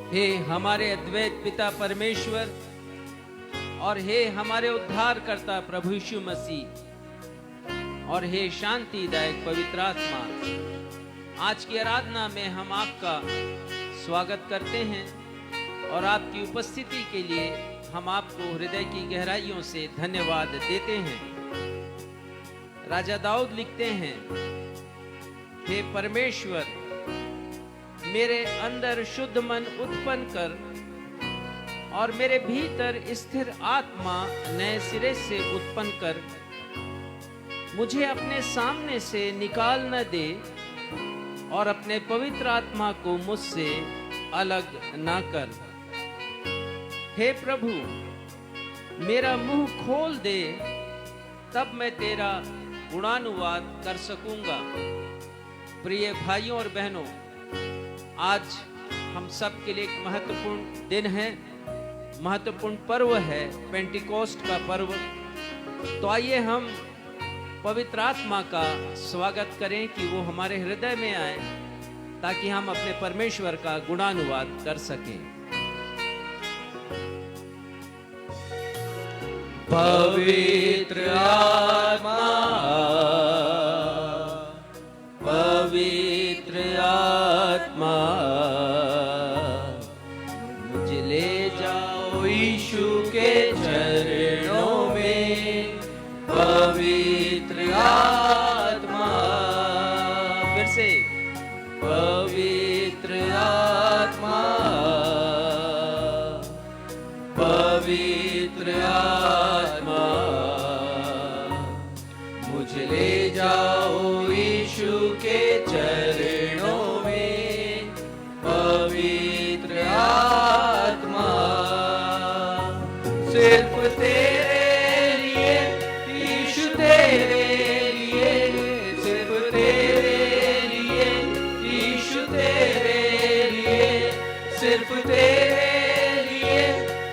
हे हमारे अद्वैत पिता परमेश्वर और हे हमारे उद्धारकर्ता प्रभु यीशु मसीह और हे शांतिदायक पवित्र आत्मा, आज की आराधना में हम आपका स्वागत करते हैं और आपकी उपस्थिति के लिए हम आपको हृदय की गहराइयों से धन्यवाद देते हैं। राजा दाऊद लिखते हैं, हे परमेश्वर, मेरे अंदर शुद्ध मन उत्पन्न कर और मेरे भीतर स्थिर आत्मा नए सिरे से उत्पन्न कर। मुझे अपने सामने से निकाल न दे और अपने पवित्र आत्मा को मुझसे अलग न कर। हे प्रभु, मेरा मुंह खोल दे, तब मैं तेरा गुणानुवाद कर सकूंगा। प्रिय भाइयों और बहनों, आज हम सब के लिए एक महत्वपूर्ण दिन है, महत्वपूर्ण पर्व है, पेंटिकोस्ट का पर्व। तो आइए हम पवित्र आत्मा का स्वागत करें कि वो हमारे हृदय में आए ताकि हम अपने परमेश्वर का गुणानुवाद कर सकें। पवित्र आत्मा, पवित्र आत्मा, मुझे ले जाओ यीशु के चरणों में। पवित्र आत्मा, फिर से, पवित्र आत्मा, पवित्र आत्मा, मुझे ले जाओ यीशु के चरणों में। पवित्र आत्मा, सिर्फ तेरे लिए यीशु, तेरे लिए, सिर्फ तेरे लिए यीशु, तेरे लिए, सिर्फ तेरे लिए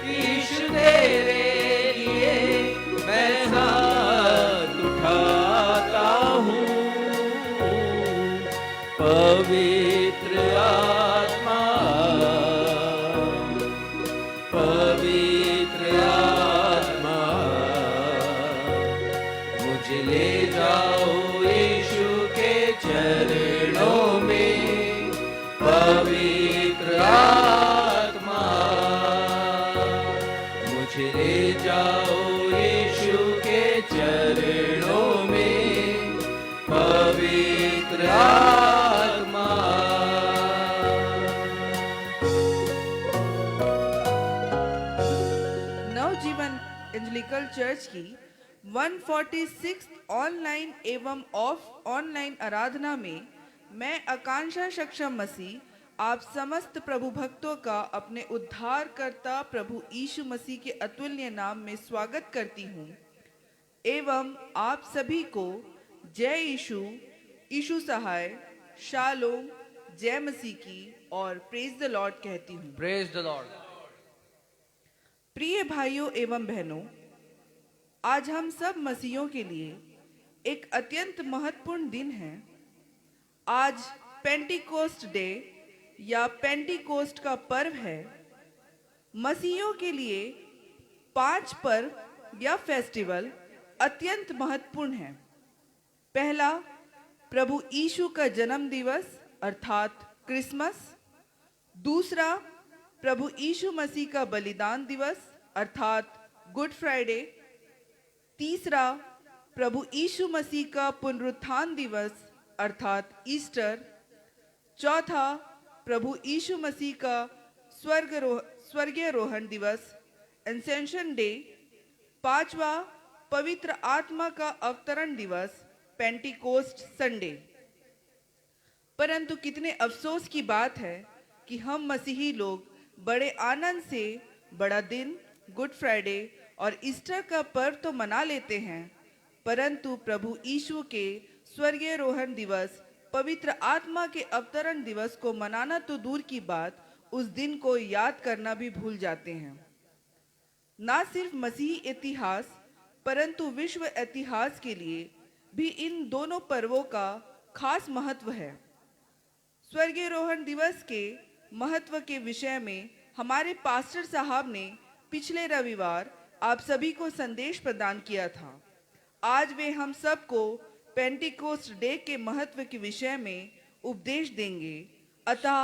यीशु, तेरे लिए मैं हाथ उठाता हूँ। पवित्र आत्मा, पवित्र आत्मा, मुझे ले जाओ यीशु के चरणों में। पवित्र आत्मा, मुझे ले जाओ यीशु के चरणों में। पवित्र आत्मा। नवजीवन एंजेलिकल चर्च की 146 ऑनलाइन एवं ऑनलाइन आराधना में मैं आकांक्षा सक्षम मसीह आप समस्त प्रभु भक्तों का अपने उद्धारकर्ता प्रभु यीशु मसीह के अतुल्य नाम में स्वागत करती हूँ एवं आप सभी को जय यीशु, यीशु सहाय, शालोम, जय मसीह की और प्रेज द लॉर्ड कहती हूँ। Praise the Lord. प्रिय भाइयों एवं बहनों, आज हम सब मसीहियों के लिए एक अत्यंत महत्वपूर्ण दिन है। आज पेंटिकोस्ट डे या पेंटिकोस्ट का पर्व है। मसीहियों के लिए 5 पर्व या फेस्टिवल अत्यंत महत्वपूर्ण है। पहला, प्रभु यीशु का जन्म दिवस अर्थात क्रिसमस। दूसरा, प्रभु यीशु मसीह का बलिदान दिवस अर्थात गुड फ्राइडे। तीसरा, प्रभु यीशु मसीह का पुनरुत्थान दिवस अर्थात ईस्टर। चौथा, प्रभु यीशु मसीह का स्वर्गीय रोहण दिवस एसेंशन डे। पांचवा, पवित्र आत्मा का अवतरण दिवस पेंटिकोस्ट संडे। परंतु कितने अफसोस की बात है कि हम मसीही लोग बड़े आनंद से बड़ा दिन गुड फ्राइडे और ईस्टर का पर्व तो मना लेते हैं, परंतु प्रभु यीशु के स्वर्गीय रोहण दिवस, पवित्र आत्मा के अवतरण दिवस को मनाना तो दूर की बात, उस दिन को याद करना भी भूल जाते हैं। ना सिर्फ मसीही इतिहास परंतु विश्व इतिहास के लिए भी इन दोनों पर्वों का खास महत्व है। स्वर्गीय रोहण दिवस के महत्व के विषय में हमारे पास्टर साहब ने पिछले रविवार आप सभी को संदेश प्रदान किया था। आज वे हम सबको पेंटिकोस्ट डे के महत्व के विषय में उपदेश देंगे, अतः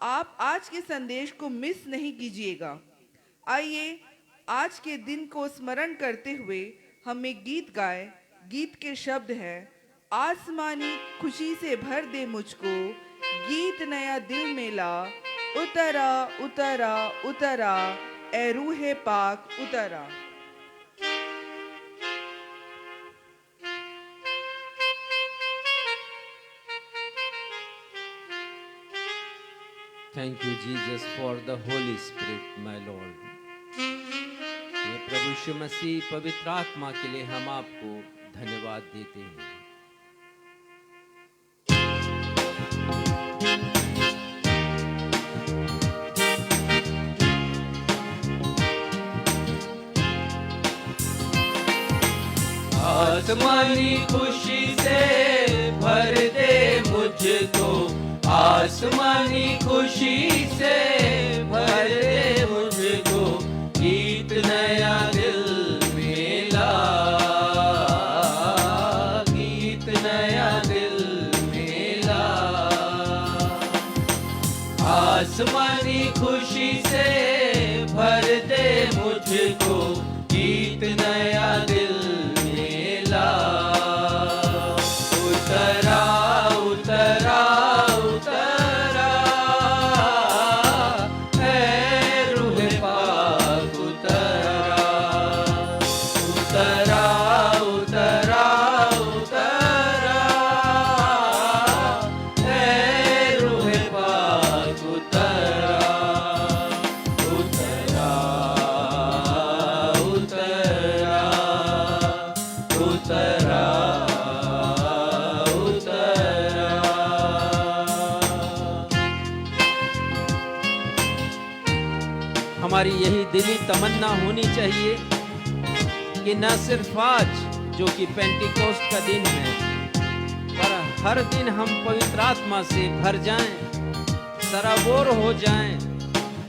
आप आज के संदेश को मिस नहीं कीजिएगा। आइए आज के दिन को स्मरण करते हुए हम एक गीत गाएं। गीत के शब्द है, आसमानी खुशी से भर दे मुझको, गीत नया दिल में ला, उतरा उतरा उतरा ए रूहे पाक उतरा। Thank you, Jesus, for the Holy Spirit, my Lord. ये प्रभु यीशु मसीह पवित्र आत्मा के लिए हम आपको धन्यवाद देते हैं। आसमानी खुशी से भर दे मुझको, आसमानी खुशी से भर दे मुझको, गीत नया दिल में ला, गीत नया दिल में ला। आसमानी खुशी से भर दे मुझको, गीत नया दिल में ला। उतरा उतरा उतरा है रूहे पाक उतरा, उतरा उतरा उतरा है रूहे पाक उतरा, उतरा उतरा उतरा उतरा। हमारी यही दिली तमन्ना होनी चाहिए कि न सिर्फ आज जो कि पेंटिकोस्ट का दिन है, पर हर दिन हम पवित्र आत्मा से भर जाएं, सराबोर हो जाएं,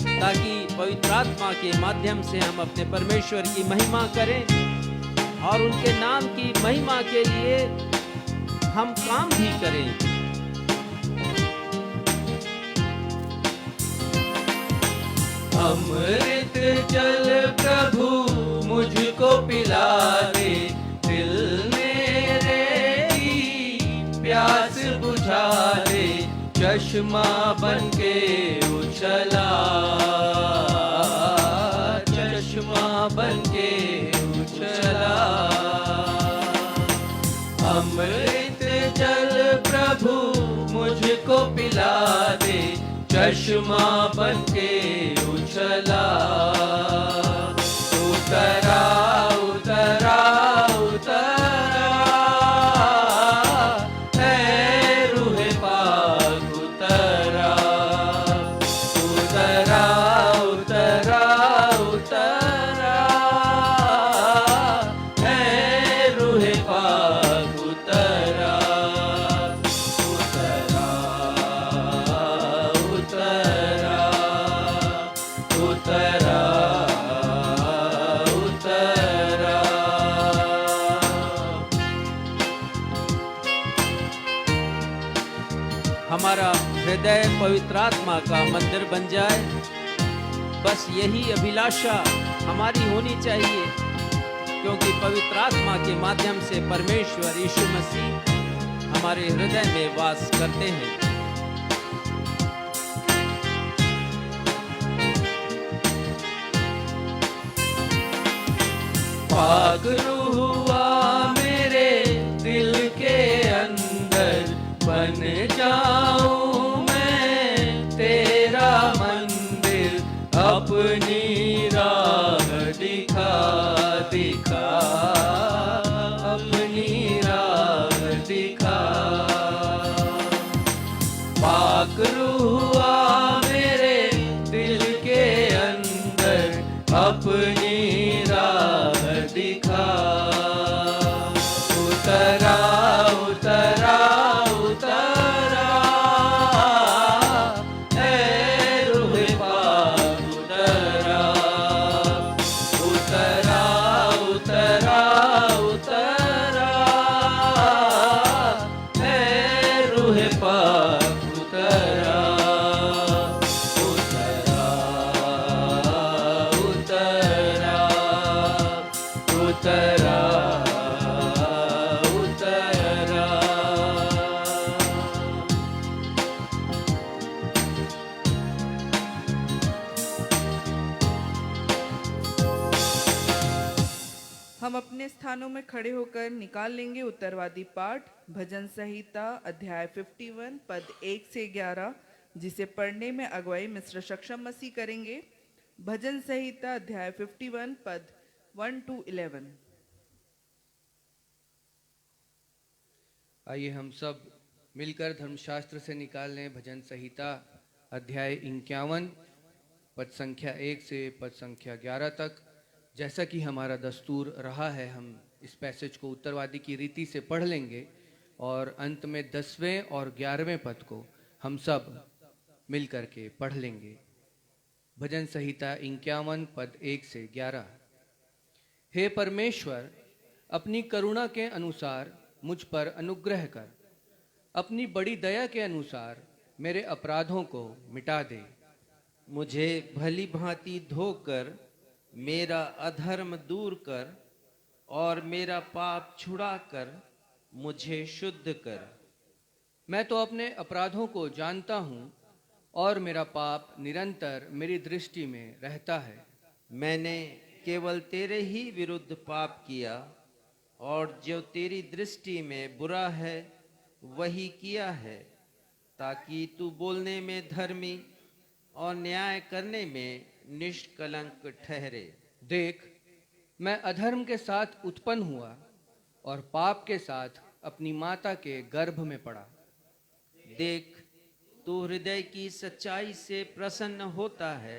ताकि पवित्र आत्मा के माध्यम से हम अपने परमेश्वर की महिमा करें और उनके नाम की महिमा के लिए हम काम भी करें। अमृत जल प्रभु मुझको पिला दे, दिल मेरे की प्यास बुझा दे, चश्मा बनके उछला, चश्मा बनके उछला। अमृत जल प्रभु मुझको पिला दे, चश्मा बनके उछला। उतरा उतरा उतरा है रूहे पाक उतरा, उतरा उतरा उतरा है रूहे पाक उतरा, उतरा उतरा उतरा उतरा। हमारा हृदय पवित्र आत्मा का मंदिर बन जाए, बस यही अभिलाषा हमारी होनी चाहिए, क्योंकि पवित्र आत्मा के माध्यम से परमेश्वर यीशु मसीह हमारे हृदय में वास करते हैं। पाक रूह हुआ मेरे दिल के अंदर, बन जाऊं मैं तेरा मंदिर, अपनी राह दिखा दिखा, अपनी राह दिखा। पाक रूह हुआ मेरे दिल के अंदर, अपनी राह दिखा। उतरा उतरा उतरा है स्थानों में खड़े होकर निकाल लेंगे उत्तरवादी पाठ भजन संहिता अध्याय 51 पद 1 से 11, जिसे पढ़ने में अगुवाई मिस्टर सक्षम मसीह करेंगे। भजन संहिता अध्याय 51 पद 1 to 11। आइए हम सब मिलकर धर्मशास्त्र से निकाल लें भजन संहिता अध्याय 51 पद संख्या 1 से पद संख्या 11 तक। जैसा कि हमारा दस्तूर रहा है, हम इस पैसेज को उत्तरवादी की रीति से पढ़ लेंगे और अंत में 10वें और 11वें पद को हम सब मिल करके पढ़ लेंगे। भजन संहिता 51 पद 1 से 11। हे परमेश्वर, अपनी करुणा के अनुसार मुझ पर अनुग्रह कर, अपनी बड़ी दया के अनुसार मेरे अपराधों को मिटा दे। मुझे भली भांति धोकर मेरा अधर्म दूर कर और मेरा पाप छुड़ा कर मुझे शुद्ध कर। मैं तो अपने अपराधों को जानता हूँ और मेरा पाप निरंतर मेरी दृष्टि में रहता है। मैंने केवल तेरे ही विरुद्ध पाप किया और जो तेरी दृष्टि में बुरा है वही किया है, ताकि तू बोलने में धर्मी और न्याय करने में निष्कलंक ठहरे। देख, मैं अधर्म के साथ उत्पन्न हुआ और पाप के साथ अपनी माता के गर्भ में पड़ा। देख, तू हृदय की सच्चाई से प्रसन्न होता है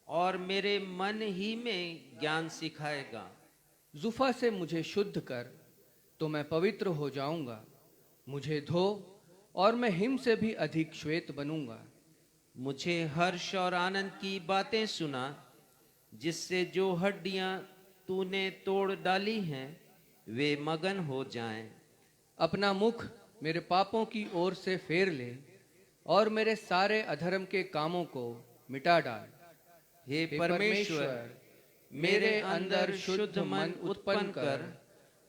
और मेरे मन ही में ज्ञान सिखाएगा। जुफा से मुझे शुद्ध कर तो मैं पवित्र हो जाऊंगा। मुझे धो और मैं हिम से भी अधिक श्वेत बनूंगा। मुझे हर्ष और आनंद की बातें सुना, जिससे जो हड्डियां तूने तोड़ डाली हैं वे मगन हो जाएं। अपना मुख मेरे पापों की ओर से फेर ले और मेरे सारे अधर्म के कामों को मिटा डाल। हे परमेश्वर, मेरे अंदर शुद्ध मन उत्पन्न कर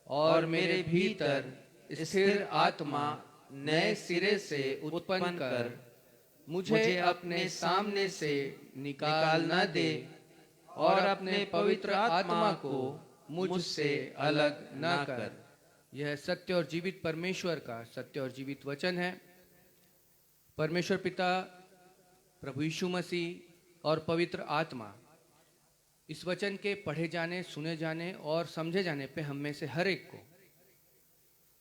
और मेरे भीतर स्थिर आत्मा नए सिरे से उत्पन्न कर। मुझे अपने सामने से निकाल न दे और अपने पवित्र आत्मा को मुझसे अलग न कर। यह सत्य और जीवित परमेश्वर का सत्य और जीवित वचन है। परमेश्वर पिता, प्रभु यीशु मसीह और पवित्र आत्मा इस वचन के पढ़े जाने, सुने जाने और समझे जाने पे हम में से हर एक को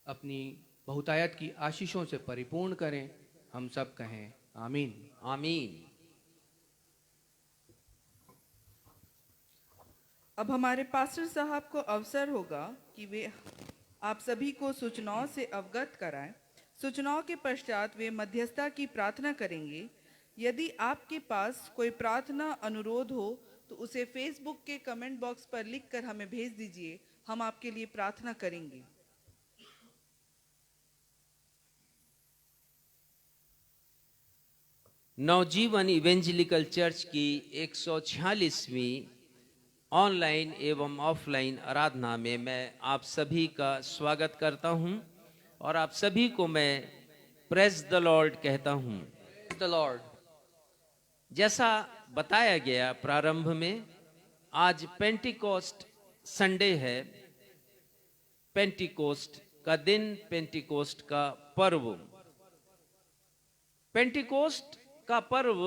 अपनी बहुतायत की आशीषों से परिपूर्ण करें। हम सब कहें आमीन। आमीन। अब हमारे पास्टर साहब को अवसर होगा कि वे आप सभी को सूचनाओं से अवगत कराएं। सूचनाओं के पश्चात वे मध्यस्थता की प्रार्थना करेंगे। यदि आपके पास कोई प्रार्थना अनुरोध हो तो उसे फेसबुक के कमेंट बॉक्स पर लिखकर हमें भेज दीजिए। हम आपके लिए प्रार्थना करेंगे। नवजीवन इवेंजेलिकल चर्च की 146वीं ऑनलाइन एवं ऑफलाइन आराधना में मैं आप सभी का स्वागत करता हूं और आप सभी को मैं प्रेज द लॉर्ड कहता हूं। The Lord. जैसा बताया गया प्रारंभ में, आज पेंटिकोस्ट संडे है, पेंटिकोस्ट का दिन, पेंटिकोस्ट का पर्व। पेंटिकोस्ट का पर्व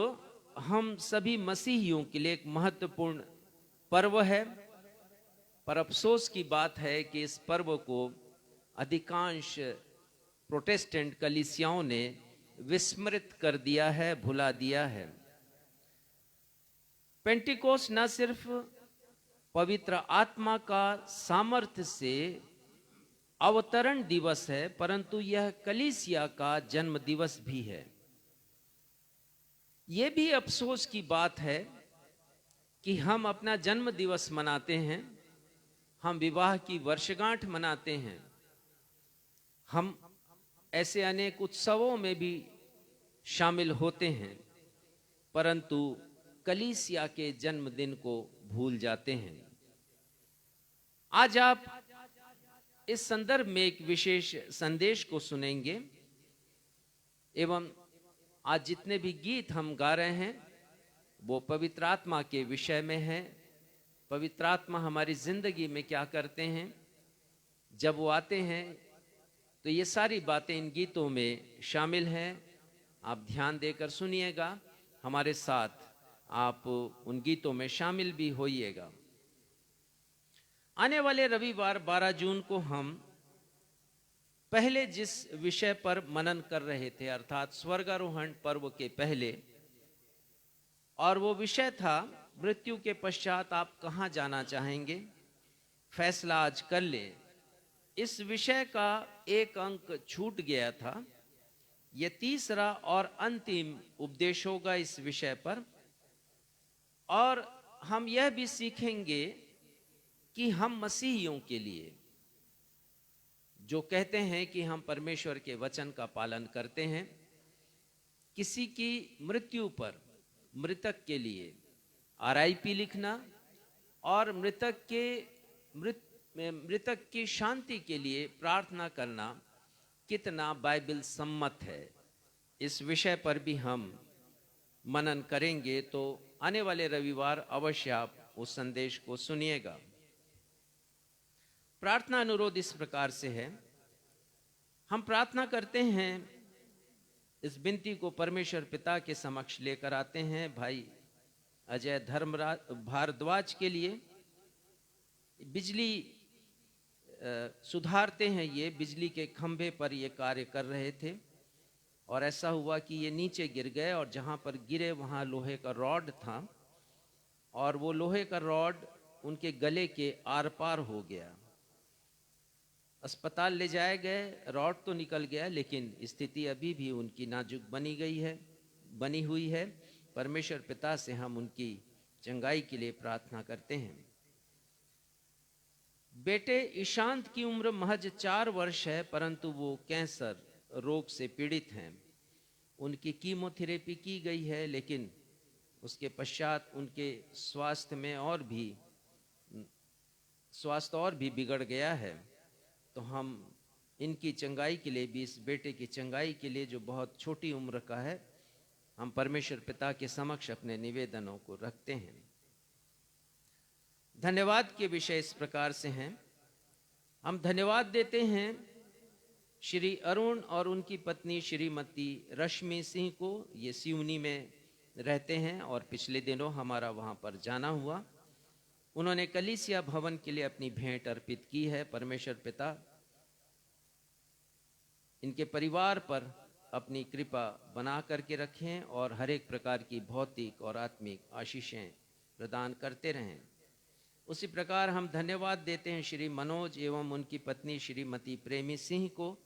हम सभी मसीहियों के लिए एक महत्वपूर्ण पर्व है, पर अफसोस की बात है कि इस पर्व को अधिकांश प्रोटेस्टेंट कलीसियाओं ने विस्मृत कर दिया है, भुला दिया है। पेंटिकोस्ट न सिर्फ पवित्र आत्मा का सामर्थ्य से अवतरण दिवस है, परंतु यह कलीसिया का जन्म दिवस भी है। यह भी अफसोस की बात है कि हम अपना जन्म दिवस मनाते हैं, हम विवाह की वर्षगांठ मनाते हैं, हम ऐसे अनेक उत्सवों में भी शामिल होते हैं, परंतु कलीसिया के जन्मदिन को भूल जाते हैं। आज आप इस संदर्भ में एक विशेष संदेश को सुनेंगे एवं आज जितने भी गीत हम गा रहे हैं वो पवित्र आत्मा के विषय में है। पवित्र आत्मा हमारी जिंदगी में क्या करते हैं जब वो आते हैं तो ये सारी बातें इन गीतों में शामिल हैं। आप ध्यान देकर सुनिएगा, हमारे साथ आप उन गीतों में शामिल भी होइएगा। आने वाले रविवार 12 जून को हम पहले जिस विषय पर मनन कर रहे थे, अर्थात स्वर्गारोहण पर्व के पहले, और वो विषय था मृत्यु के पश्चात आप कहाँ जाना चाहेंगे, फैसला आज कर ले। इस विषय का एक अंक छूट गया था। यह तीसरा और अंतिम उपदेश होगा इस विषय पर, और हम यह भी सीखेंगे कि हम मसीहियों के लिए जो कहते हैं कि हम परमेश्वर के वचन का पालन करते हैं, किसी की मृत्यु पर मृतक के लिए RIP लिखना और मृतक की शांति के लिए प्रार्थना करना कितना बाइबल सम्मत है, इस विषय पर भी हम मनन करेंगे। तो आने वाले रविवार अवश्य आप उस संदेश को सुनिएगा। प्रार्थना अनुरोध इस प्रकार से है। हम प्रार्थना करते हैं, इस विनती को परमेश्वर पिता के समक्ष लेकर आते हैं भाई अजय धर्मराज भारद्वाज के लिए। बिजली सुधारते हैं, ये बिजली के खंभे पर ये कार्य कर रहे थे और ऐसा हुआ कि ये नीचे गिर गए और जहाँ पर गिरे वहाँ लोहे का रॉड था और वो लोहे का रॉड उनके गले के आर पार हो गया। अस्पताल ले जाए गए, रॉड तो निकल गया लेकिन स्थिति अभी भी उनकी नाजुक बनी हुई है। परमेश्वर पिता से हम उनकी चंगाई के लिए प्रार्थना करते हैं। बेटे ईशांत की उम्र महज 4 वर्ष है, परंतु वो कैंसर रोग से पीड़ित हैं। उनकी कीमोथेरेपी की गई है, लेकिन उसके पश्चात उनके स्वास्थ्य और भी बिगड़ गया है। तो हम इनकी चंगाई के लिए भी, इस बेटे की चंगाई के लिए जो बहुत छोटी उम्र का है, हम परमेश्वर पिता के समक्ष अपने निवेदनों को रखते हैं। धन्यवाद के विषय इस प्रकार से हैं। हम धन्यवाद देते हैं श्री अरुण और उनकी पत्नी श्रीमती रश्मि सिंह को। ये सिवनी में रहते हैं और पिछले दिनों हमारा वहाँ पर जाना हुआ। उन्होंने कलीसिया भवन के लिए अपनी भेंट अर्पित की है। परमेश्वर पिता इनके परिवार पर अपनी कृपा बना करके रखें और हर एक प्रकार की भौतिक और आत्मिक आशीषें प्रदान करते रहें। उसी प्रकार हम धन्यवाद देते हैं श्री मनोज एवं उनकी पत्नी श्रीमती प्रेमी सिंह को।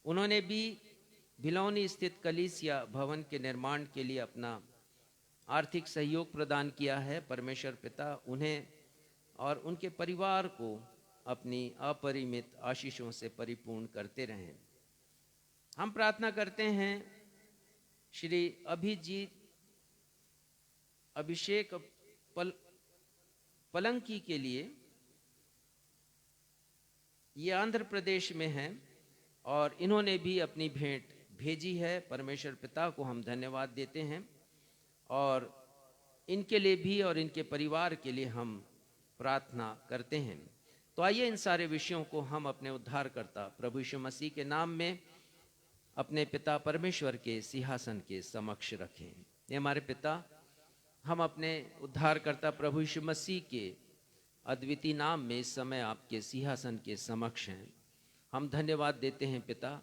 उन्होंने भी भिलौनी स्थित कलीसिया भवन के निर्माण के लिए अपना आर्थिक सहयोग प्रदान किया है। परमेश्वर पिता उन्हें और उनके परिवार को अपनी अपरिमित आशीषों से परिपूर्ण करते रहें। हम प्रार्थना करते हैं श्री अभिषेक पलंकी के लिए। ये आंध्र प्रदेश में हैं और इन्होंने भी अपनी भेंट भेजी है। परमेश्वर पिता को हम धन्यवाद देते हैं और इनके लिए भी और इनके परिवार के लिए हम प्रार्थना करते हैं। तो आइए इन सारे विषयों को हम अपने उद्धारकर्ता प्रभु यीशु मसीह के नाम में अपने पिता परमेश्वर के सिंहासन के समक्ष रखें। ये हमारे पिता, हम अपने उद्धारकर्ता प्रभु यीशु मसीह के अद्वितीय नाम में इस समय आपके सिंहासन के समक्ष हैं। हम धन्यवाद देते हैं पिता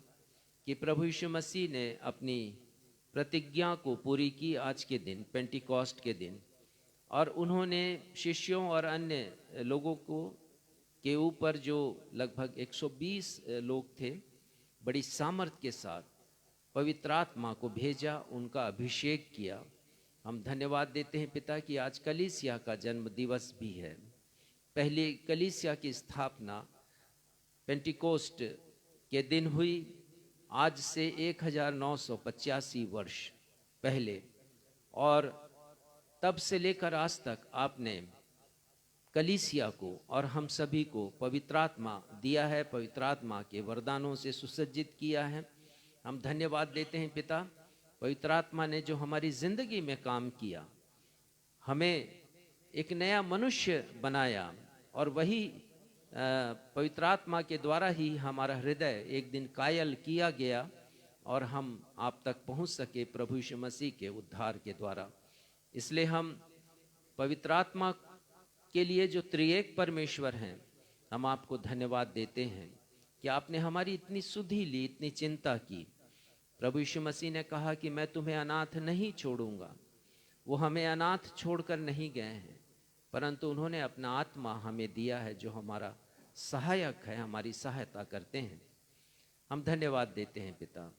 कि प्रभु यीशु मसीह ने अपनी प्रतिज्ञा को पूरी की आज के दिन, पेंटिकॉस्ट के दिन, और उन्होंने शिष्यों और अन्य लोगों को के ऊपर जो लगभग 120 लोग थे, बड़ी सामर्थ के साथ पवित्र आत्मा को भेजा, उनका अभिषेक किया। हम धन्यवाद देते हैं पिता कि आज कलीसिया का जन्म दिवस भी है। पहली कलीसिया की स्थापना पेंटिकोस्ट के दिन हुई, आज से 1985 वर्ष पहले, और तब से लेकर आज तक आपने कलीसिया को और हम सभी को पवित्र आत्मा दिया है, पवित्र आत्मा के वरदानों से सुसज्जित किया है। हम धन्यवाद देते हैं पिता, पवित्र आत्मा ने जो हमारी जिंदगी में काम किया, हमें एक नया मनुष्य बनाया, और वही पवित्र आत्मा के द्वारा ही हमारा हृदय एक दिन कायल किया गया और हम आप तक पहुंच सके प्रभु यीशु मसीह के उद्धार के द्वारा। इसलिए हम पवित्र आत्मा के लिए जो त्रिएक परमेश्वर हैं, हम आपको धन्यवाद देते हैं कि आपने हमारी इतनी सुधि ली, इतनी चिंता की। प्रभु यीशु मसीह ने कहा कि मैं तुम्हें अनाथ नहीं छोड़ूंगा। वो हमें अनाथ छोड़कर नहीं गए हैं, परंतु उन्होंने अपना आत्मा हमें दिया है जो हमारा सहायक है, हमारी सहायता करते हैं। हम धन्यवाद देते हैं पिता।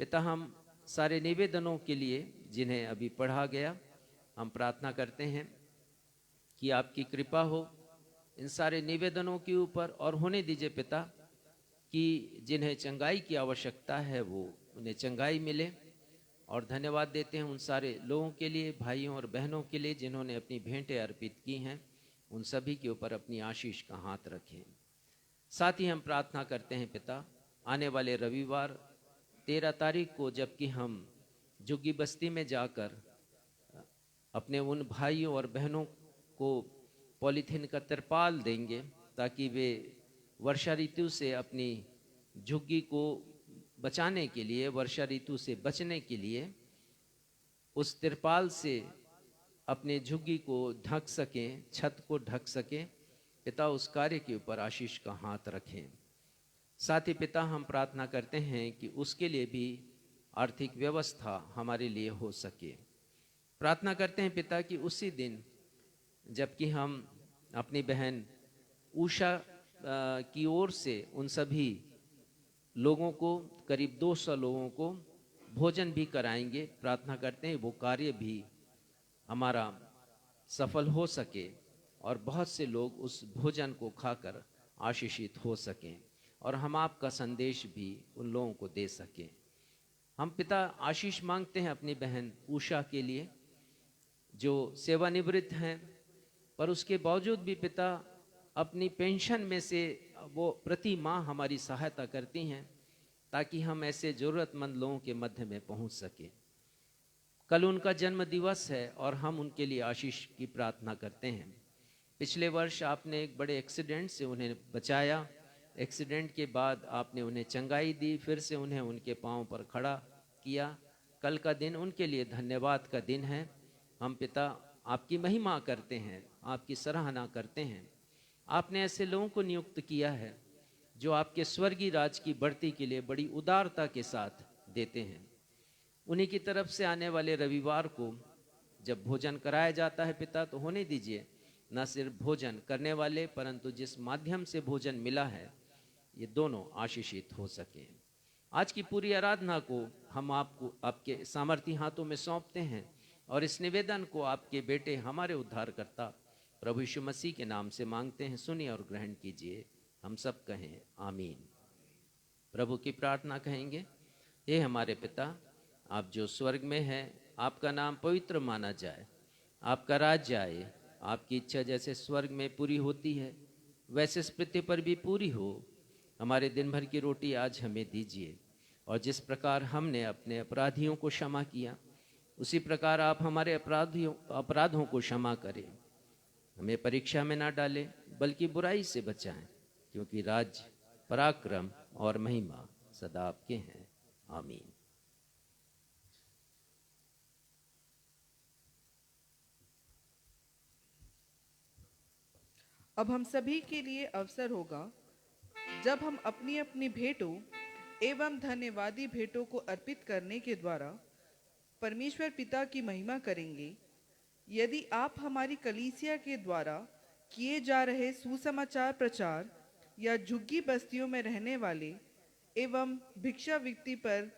पिता, हम सारे निवेदनों के लिए जिन्हें अभी पढ़ा गया, हम प्रार्थना करते हैं कि आपकी कृपा हो इन सारे निवेदनों के ऊपर, और होने दीजिए पिता कि जिन्हें चंगाई की आवश्यकता है वो उन्हें चंगाई मिले। और धन्यवाद देते हैं उन सारे लोगों के लिए, भाइयों और बहनों के लिए जिन्होंने अपनी भेंटें अर्पित की हैं, उन सभी के ऊपर अपनी आशीष का हाथ रखें। साथ ही हम प्रार्थना करते हैं पिता, आने वाले रविवार 13 तारीख को जबकि हम झुग्गी बस्ती में जाकर अपने उन भाइयों और बहनों को पॉलीथीन का तिरपाल देंगे ताकि वे वर्षा ऋतु से अपनी झुग्गी को बचाने के लिए, वर्षा ऋतु से बचने के लिए उस तिरपाल से अपने झुग्गी को ढक सकें, छत को ढक सकें। पिता, उस कार्य के ऊपर आशीष का हाथ रखें। साथ ही पिता, हम प्रार्थना करते हैं कि उसके लिए भी आर्थिक व्यवस्था हमारे लिए हो सके। प्रार्थना करते हैं पिता कि उसी दिन जबकि हम अपनी बहन उषा की ओर से उन सभी लोगों को, करीब 200 लोगों को भोजन भी कराएंगे, प्रार्थना करते हैं वो कार्य भी हमारा सफल हो सके और बहुत से लोग उस भोजन को खाकर आशीषित हो सकें और हम आपका संदेश भी उन लोगों को दे सकें। हम पिता आशीष मांगते हैं अपनी बहन उषा के लिए जो सेवानिवृत्त हैं, पर उसके बावजूद भी पिता अपनी पेंशन में से वो प्रति माह हमारी सहायता करती हैं ताकि हम ऐसे ज़रूरतमंद लोगों के मध्य में पहुंच सके। कल उनका जन्म दिवस है और हम उनके लिए आशीष की प्रार्थना करते हैं। पिछले वर्ष आपने एक बड़े एक्सीडेंट से उन्हें बचाया, एक्सीडेंट के बाद आपने उन्हें चंगाई दी, फिर से उन्हें उनके पांव पर खड़ा किया। कल का दिन उनके लिए धन्यवाद का दिन है। हम पिता आपकी महिमा करते हैं, आपकी सराहना करते हैं। आपने ऐसे लोगों को नियुक्त किया है जो आपके स्वर्गीय राज की बढ़ती के लिए बड़ी उदारता के साथ देते हैं। उन्हीं की तरफ से आने वाले रविवार को जब भोजन कराया जाता है पिता, तो होने दीजिए न सिर्फ भोजन करने वाले परंतु जिस माध्यम से भोजन मिला है ये दोनों आशीषित हो सके। आज की पूरी आराधना को हम आपको आपके सामर्थी हाथों में सौंपते हैं और इस निवेदन को आपके बेटे हमारे उद्धारकर्ता प्रभु यीशु मसीह के नाम से मांगते हैं। सुनिए और ग्रहण कीजिए। हम सब कहें आमीन। प्रभु की प्रार्थना कहेंगे। हे हमारे पिता, आप जो स्वर्ग में हैं, आपका नाम पवित्र माना जाए, आपका राज्य आए, आपकी इच्छा जैसे स्वर्ग में पूरी होती है वैसे इस पृथ्वी पर भी पूरी हो। हमारे दिन भर की रोटी आज हमें दीजिए और जिस प्रकार हमने अपने अपराधियों को क्षमा किया उसी प्रकार आप हमारे अपराधों को क्षमा करें। हमें परीक्षा में ना डालें बल्कि बुराई से बचाएं, क्योंकि राज्य, पराक्रम और महिमा सदा आपके हैं। आमीन। अब हम सभी के लिए अवसर होगा जब हम अपनी अपनी भेंटों एवं धन्यवादी भेंटों को अर्पित करने के द्वारा परमेश्वर पिता की महिमा करेंगे। यदि आप हमारी कलीसिया के द्वारा किए जा रहे सुसमाचार प्रचार या झुग्गी बस्तियों में रहने वाले एवं भिक्षावृत्ति पर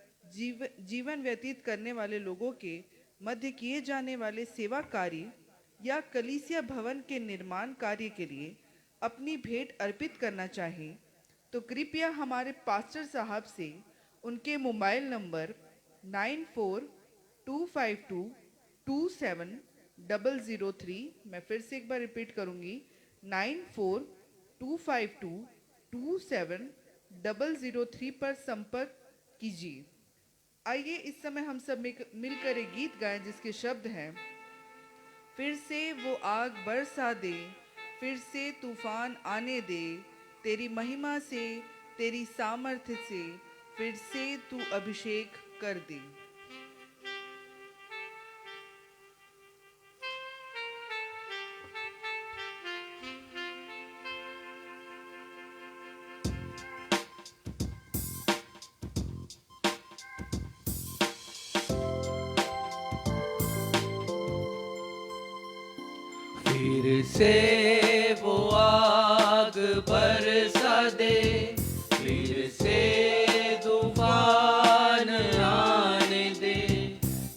जीवन व्यतीत करने वाले लोगों के मध्य किए जाने वाले सेवा कार्य या कलीसिया भवन के निर्माण कार्य के लिए अपनी भेंट अर्पित करना चाहें तो कृपया हमारे पास्टर साहब से उनके मोबाइल नंबर 9425227003, मैं फिर से एक बार रिपीट करूंगी, 9425227003 पर संपर्क कीजिए। आइए इस समय हम सब मिलकर एक गीत गाएं जिसके शब्द हैं, फिर से वो आग बरसा दे, फिर से तूफान आने दे, तेरी महिमा से, तेरी सामर्थ्य से फिर से तू अभिषेक कर दे। फिर से वो आग बरसा दे, फिर से तूफान आने दे,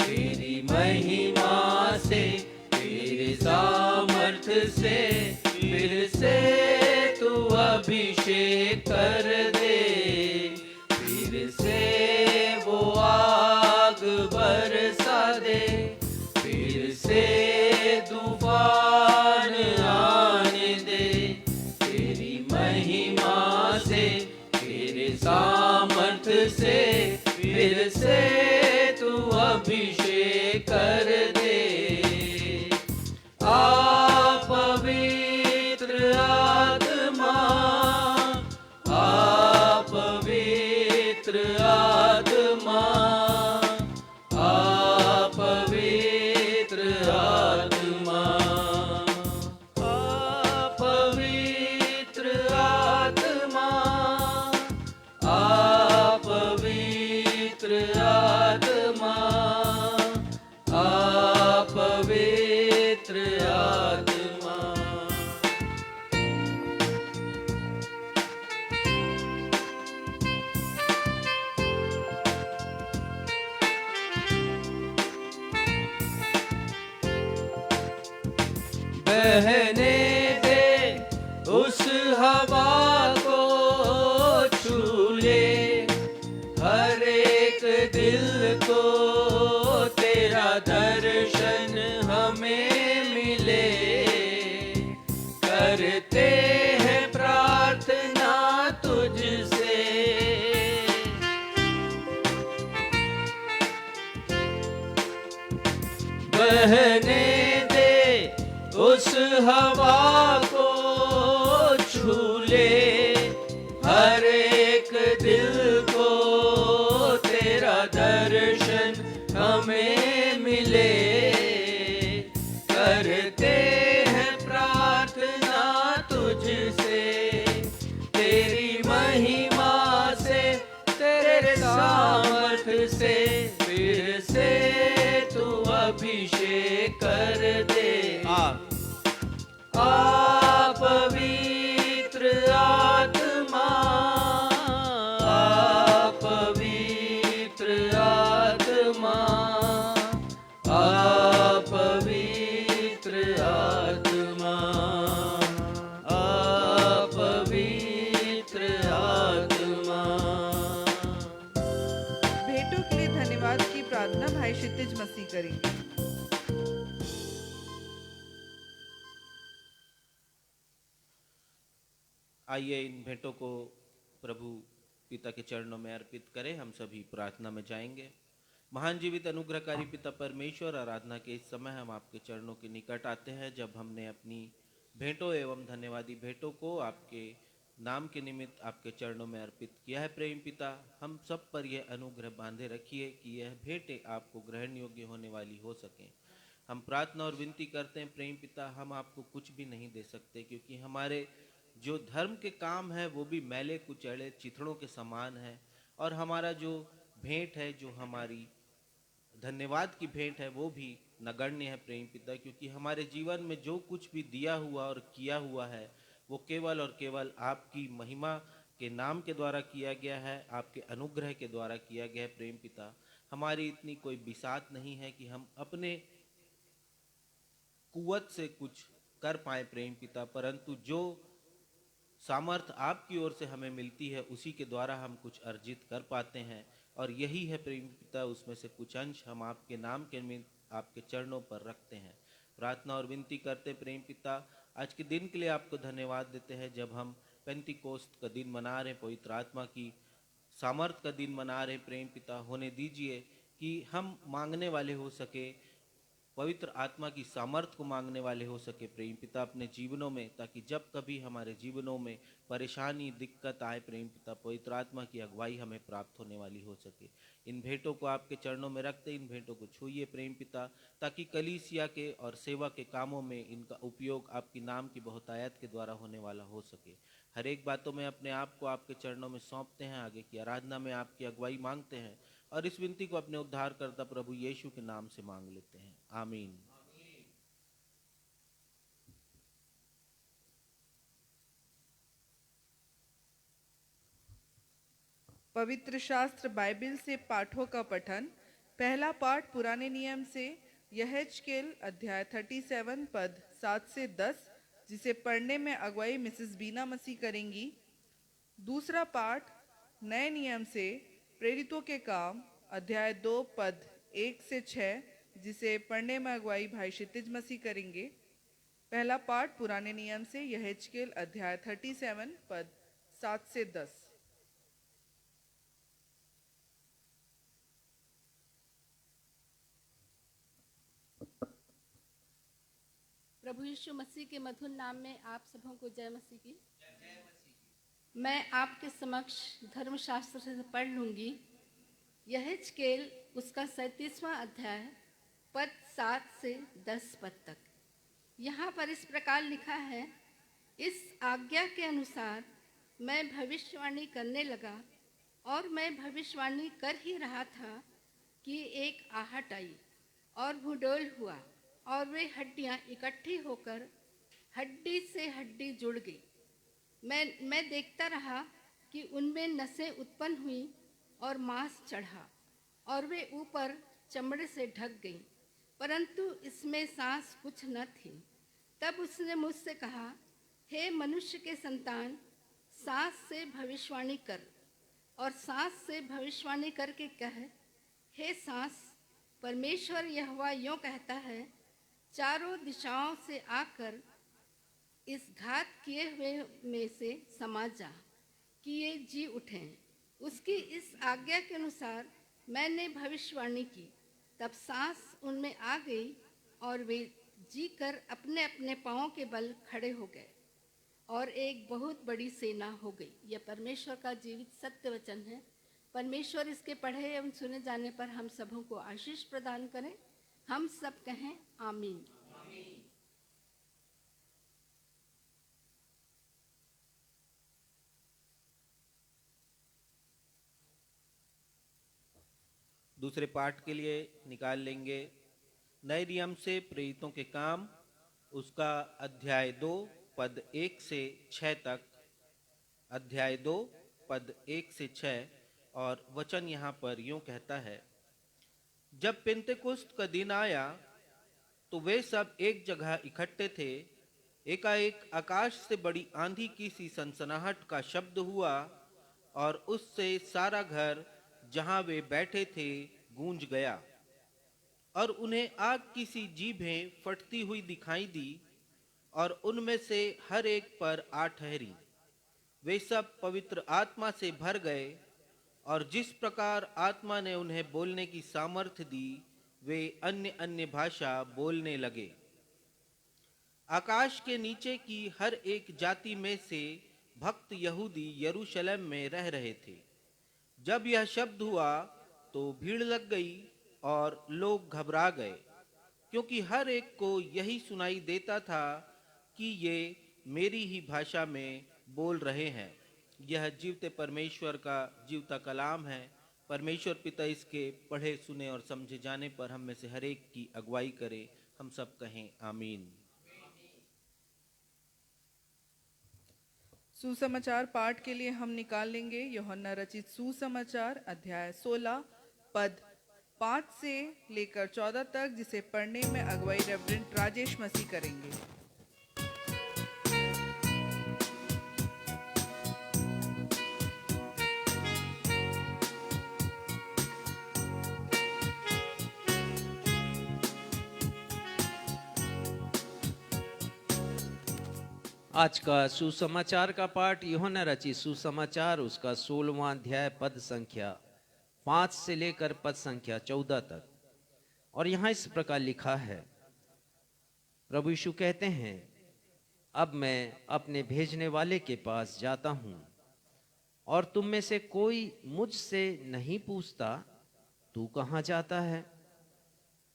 तेरी महिमा से, तेरे सामर्थ्य से फिर से तू अभिषेक कर दे। फिर से वो आग बरसा दे, फिर से तूफान आने दे, तेरी महिमा से, तेरे सामर्थ्य से फिर से तू अभिषेक कर दे। आ पवित्र आत्मा, आ पवित्र आत्मा, आ पवित्र आत्मा, आ पवित्र आत्मा, आ पवित्र आत्मा, आ पवित्र आत्मा। बहने दे उस हवा को, छू ले हर एक दिल को, तेरा दर्शन हमें मिले। करते हैं प्रार्थना तुझसे, बहने दे उस हवा को, छू ले हर एक दिल को, तेरा दर्शन हमें मिले। करते हैं प्रार्थना तुझसे, तेरी महिमा से, तेरे सामर्थ्य से फिर से तू अभिषेक कर दे। आ पवित्र आत्मा, आ पवित्र आत्मा, आ पवित्र आत्मा, आ पवित्र आत्मा। भेंटों के लिए धन्यवाद की प्रार्थना भाई क्षितिज मसीह करेंगे। आइए इन भेंटों को प्रभु पिता के चरणों में अर्पित करें। हम सभी प्रार्थना में जाएंगे। महान जीवित अनुग्रहकारी पिता परमेश्वर, आराधना के इस समय हम आपके चरणों के निकट आते हैं, जब हमने अपनी भेंटों एवं धन्यवादी भेंटों को आपके नाम के निमित्त आपके चरणों में अर्पित किया है। प्रेम पिता, हम सब पर यह अनुग्रह बांधे रखिए कि यह भेंटें आपको ग्रहण योग्य होने वाली हो सकें। हम प्रार्थना और विनती करते हैं प्रेम पिता, हम आपको कुछ भी नहीं दे सकते, क्योंकि हमारे जो धर्म के काम है वो भी मैले कुचैले चिथड़ों के समान है, और हमारा जो भेंट है, जो हमारी धन्यवाद की भेंट है, वो भी नगण्य है प्रेम पिता, क्योंकि हमारे जीवन में जो कुछ भी दिया हुआ और किया हुआ है वो केवल और केवल आपकी महिमा के नाम के द्वारा किया गया है, आपके अनुग्रह के द्वारा किया गया है प्रेम पिता। हमारी इतनी कोई बिसात नहीं है कि हम अपने कुवत से कुछ कर पाए प्रेम पिता, परंतु जो सामर्थ आपकी ओर से हमें मिलती है उसी के द्वारा हम कुछ अर्जित कर पाते हैं, और यही है प्रेम पिता, उसमें से कुछ अंश हम आपके नाम के निमित्त आपके चरणों पर रखते हैं। प्रार्थना और विनती करते प्रेम पिता, आज के दिन के लिए आपको धन्यवाद देते हैं, जब हम पेंतिकोस्त का दिन मना रहे, पवित्र आत्मा की सामर्थ का दिन मना रहे प्रेम पिता। होने दीजिए कि हम मांगने वाले हो सके, पवित्र आत्मा की सामर्थ को मांगने वाले हो सके प्रेम पिता अपने जीवनों में, ताकि जब कभी हमारे जीवनों में परेशानी दिक्कत आए प्रेम पिता, पवित्र आत्मा की अगुवाई हमें प्राप्त होने वाली हो सके। इन भेंटों को आपके चरणों में रखते इन भेंटों को छूइए प्रेम पिता, ताकि कलीसिया के और सेवा के कामों में इनका उपयोग आपकी नाम की बहुतायत के द्वारा होने वाला हो सके। हर एक बातों में अपने आप को आपके चरणों में सौंपते हैं, आगे की आराधना में आपकी अगुवाई मांगते हैं और इस विनती को अपने उद्धारकर्ता प्रभु यीशु के नाम से मांग लेते हैं, आमीन। पवित्र शास्त्र बाइबिल से पाठों का पठन। पहला पाठ पुराने नियम से यहेजकेल अध्याय 37 पद 7 से 10, जिसे पढ़ने में अगुवाई मिसेस बीना मसीह करेंगी। दूसरा पाठ नए नियम से प्रेरितों के काम अध्याय 2 पद 1 से 6, जिसे पढ़ने में अगुवाई भाई क्षितिज मसीह करेंगे। पहला पाठ पुराने नियम से यहेजकेल अध्याय 37 पद 7 से 10। प्रभु यीशु मसीह के मधुर नाम में आप सबों को जय मसीह की। मैं आपके समक्ष धर्मशास्त्र से पढ़ लूंगी। यहेजकेल उसका 37वां अध्याय पद 7 से 10 पद तक। यहाँ पर इस प्रकार लिखा है, इस आज्ञा के अनुसार मैं भविष्यवाणी करने लगा और मैं भविष्यवाणी कर ही रहा था कि एक आहट आई और भूडोल हुआ और वे हड्डियां इकट्ठी होकर हड्डी से हड्डी जुड़ गई। मैं देखता रहा कि उनमें नसें उत्पन्न हुई और मांस चढ़ा और वे ऊपर चमड़े से ढक गईं, परंतु इसमें सांस कुछ न थी। तब उसने मुझसे कहा, हे मनुष्य के संतान, सांस से भविष्यवाणी कर और सांस से भविष्यवाणी करके कह, हे सांस, परमेश्वर यहोवा यों कहता है, चारों दिशाओं से आकर इस घात किए हुए में से समा जा कि ये जी उठें। उसकी इस आज्ञा के अनुसार मैंने भविष्यवाणी की। तब सांस उनमें आ गई और वे जी कर अपने अपने पांवों के बल खड़े हो गए और एक बहुत बड़ी सेना हो गई। यह परमेश्वर का जीवित सत्य वचन है। परमेश्वर इसके पढ़े एवं सुने जाने पर हम सबों को आशीष प्रदान करें। हम सब कहें आमीन। दूसरे पाठ के लिए निकाल लेंगे नए नियम से प्रेरितों के काम, उसका अध्याय 2 पद 1 से 6 तक। अध्याय 2 पद 1 से 6 और वचन यहाँ पर यूं कहता है, जब पेंतेकोस्त का दिन आया तो वे सब एक जगह इकट्ठे थे। एकाएक आकाश से बड़ी आंधी की सी सनसनाहट का शब्द हुआ और उससे सारा घर जहां वे बैठे थे गूंज गया और उन्हें आग की सी जीभें फटती हुई दिखाई दी और उनमें से हर एक पर आ ठहरी। वे सब पवित्र आत्मा से भर गए और जिस प्रकार आत्मा ने उन्हें बोलने की सामर्थ्य दी, वे अन्य अन्य भाषा बोलने लगे। आकाश के नीचे की हर एक जाति में से भक्त यहूदी यरूशलेम में रह रहे थे। जब यह शब्द हुआ तो भीड़ लग गई और लोग घबरा गए, क्योंकि हर एक को यही सुनाई देता था कि ये मेरी ही भाषा में बोल रहे हैं। यह जीवते परमेश्वर का जीवता कलाम है। परमेश्वर पिता इसके पढ़े सुने और समझे जाने पर हम में से हर एक की अगुवाई करे। हम सब कहें आमीन। सुसमाचार पाठ के लिए हम निकाल लेंगे यूहन्ना रचित सुसमाचार अध्याय 16 पद 5 से लेकर 14 तक, जिसे पढ़ने में अगुवाई रेवरेंड राजेश मसीह करेंगे। आज का सुसमाचार का पाठ यूहन्ना रचित सुसमाचार उसका 16वां अध्याय पद संख्या 5 से लेकर पद संख्या 14 तक। और यहाँ इस प्रकार लिखा है, प्रभु यीशु कहते हैं, अब मैं अपने भेजने वाले के पास जाता हूँ और तुम में से कोई मुझसे नहीं पूछता तू कहाँ जाता है,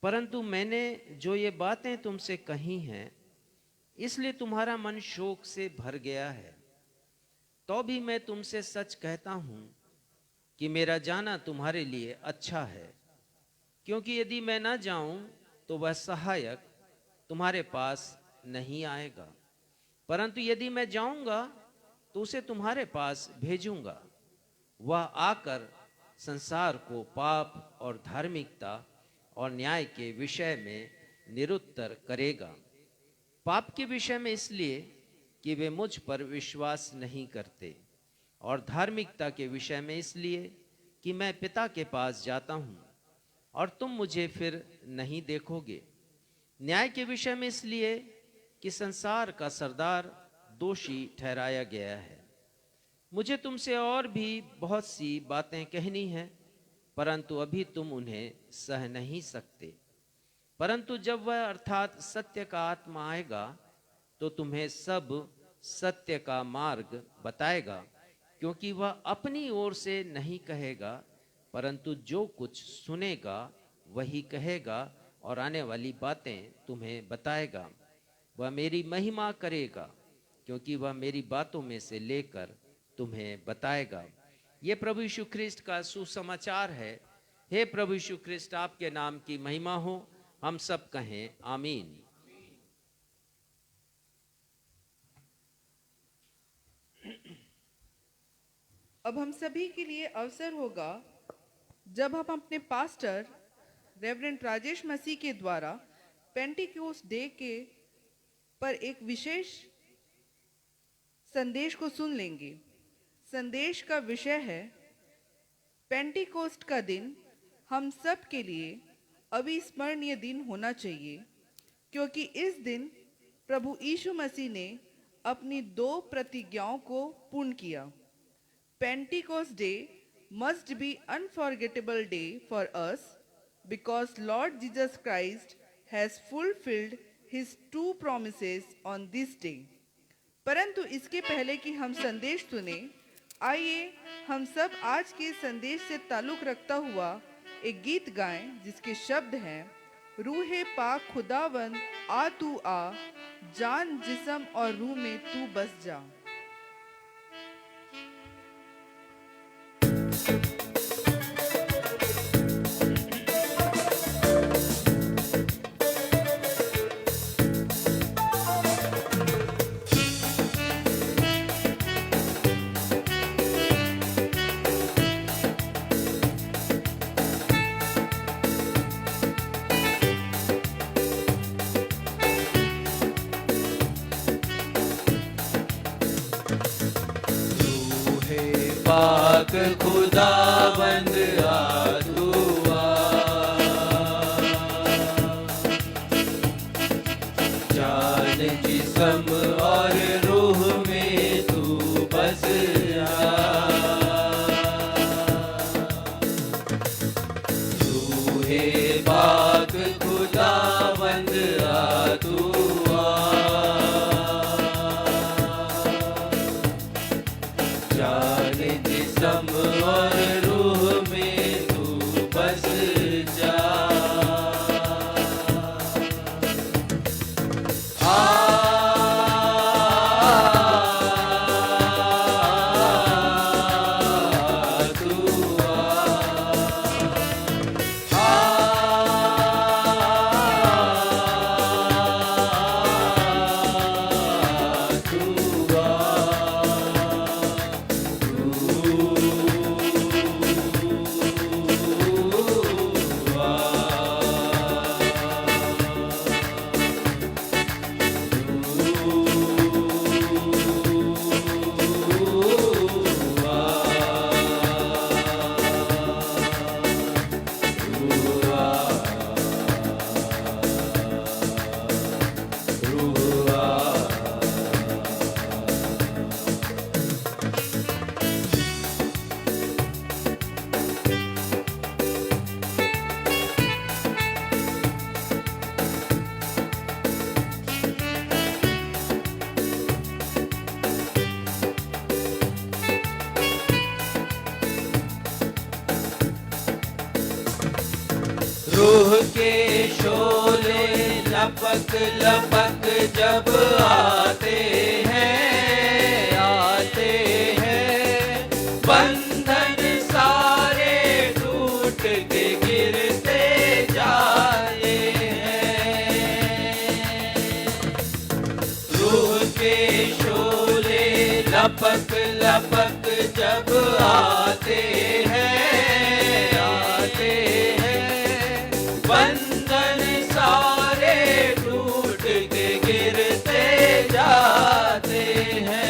परंतु मैंने जो ये बातें तुमसे कही हैं इसलिए तुम्हारा मन शोक से भर गया है। तो भी मैं तुमसे सच कहता हूँ कि मेरा जाना तुम्हारे लिए अच्छा है, क्योंकि यदि मैं न जाऊं तो वह सहायक तुम्हारे पास नहीं आएगा, परंतु यदि मैं जाऊंगा तो उसे तुम्हारे पास भेजूंगा। वह आकर संसार को पाप और धार्मिकता और न्याय के विषय में निरुत्तर करेगा। पाप के विषय में इसलिए कि वे मुझ पर विश्वास नहीं करते, और धार्मिकता के विषय में इसलिए कि मैं पिता के पास जाता हूँ और तुम मुझे फिर नहीं देखोगे। न्याय के विषय में इसलिए कि संसार का सरदार दोषी ठहराया गया है। मुझे तुमसे और भी बहुत सी बातें कहनी हैं, परंतु अभी तुम उन्हें सह नहीं सकते। परंतु जब वह अर्थात सत्य का आत्मा आएगा तो तुम्हें सब सत्य का मार्ग बताएगा, क्योंकि वह अपनी ओर से नहीं कहेगा, परंतु जो कुछ सुनेगा वही कहेगा और आने वाली बातें तुम्हें बताएगा। वह मेरी महिमा करेगा, क्योंकि वह मेरी बातों में से लेकर तुम्हें बताएगा। ये प्रभु यीशु ख्रिस्ट का सुसमाचार है। हे प्रभु यीशु ख्रिस्ट, आपके नाम की महिमा हो। हम सब कहें आमीन। अब हम सभी के लिए अवसर होगा जब हम अपने पास्टर रेवरेंड राजेश मसीह के द्वारा पेंटिकोस्ट डे के पर एक विशेष संदेश को सुन लेंगे। संदेश का विषय है, पेंटिकोस्ट का दिन हम सब के लिए अविस्मरणीय दिन होना चाहिए, क्योंकि इस दिन प्रभु यीशु मसीह ने अपनी 2 प्रतिज्ञाओं को पूर्ण किया। Pentecost Day must be unforgettable day for us because Lord Jesus Christ has fulfilled his 2 promises on this day. परंतु इसके पहले कि हम संदेश सुने, आइए हम सब आज के संदेश से ताल्लुक रखता हुआ एक गीत गाएं जिसके शब्द हैं, रूहे पाक खुदावंद आ तू आ, जान जिस्म और रूह में तू बस जा। पाक खुदावंद आ तू आ, जान जिस्म और रूह में तू बस जा। रूहे पाक खुदावंद आ तू आ, जान जिस्म और रूह में तू बस जा। तू आ के शोले लपक लपक जब आते हैं बंधन सारे टूट के गिरते जाते हैं। रूह के शोले लपक लपक जब आते हैं बंधन सारे टूट के गिरते जाते हैं।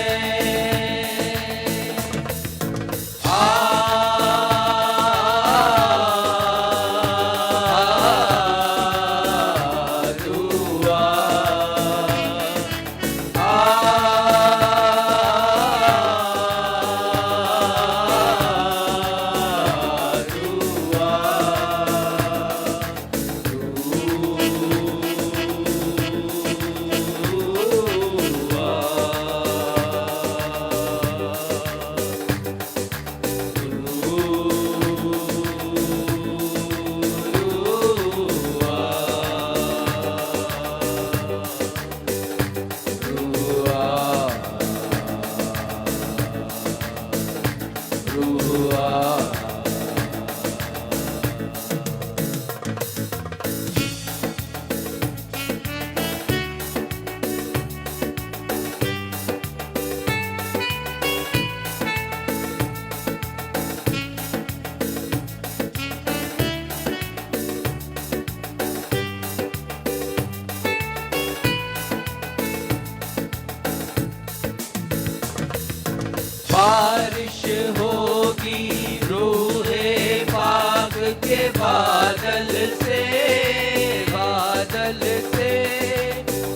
बारिश होगी रूहे पाक के बादल से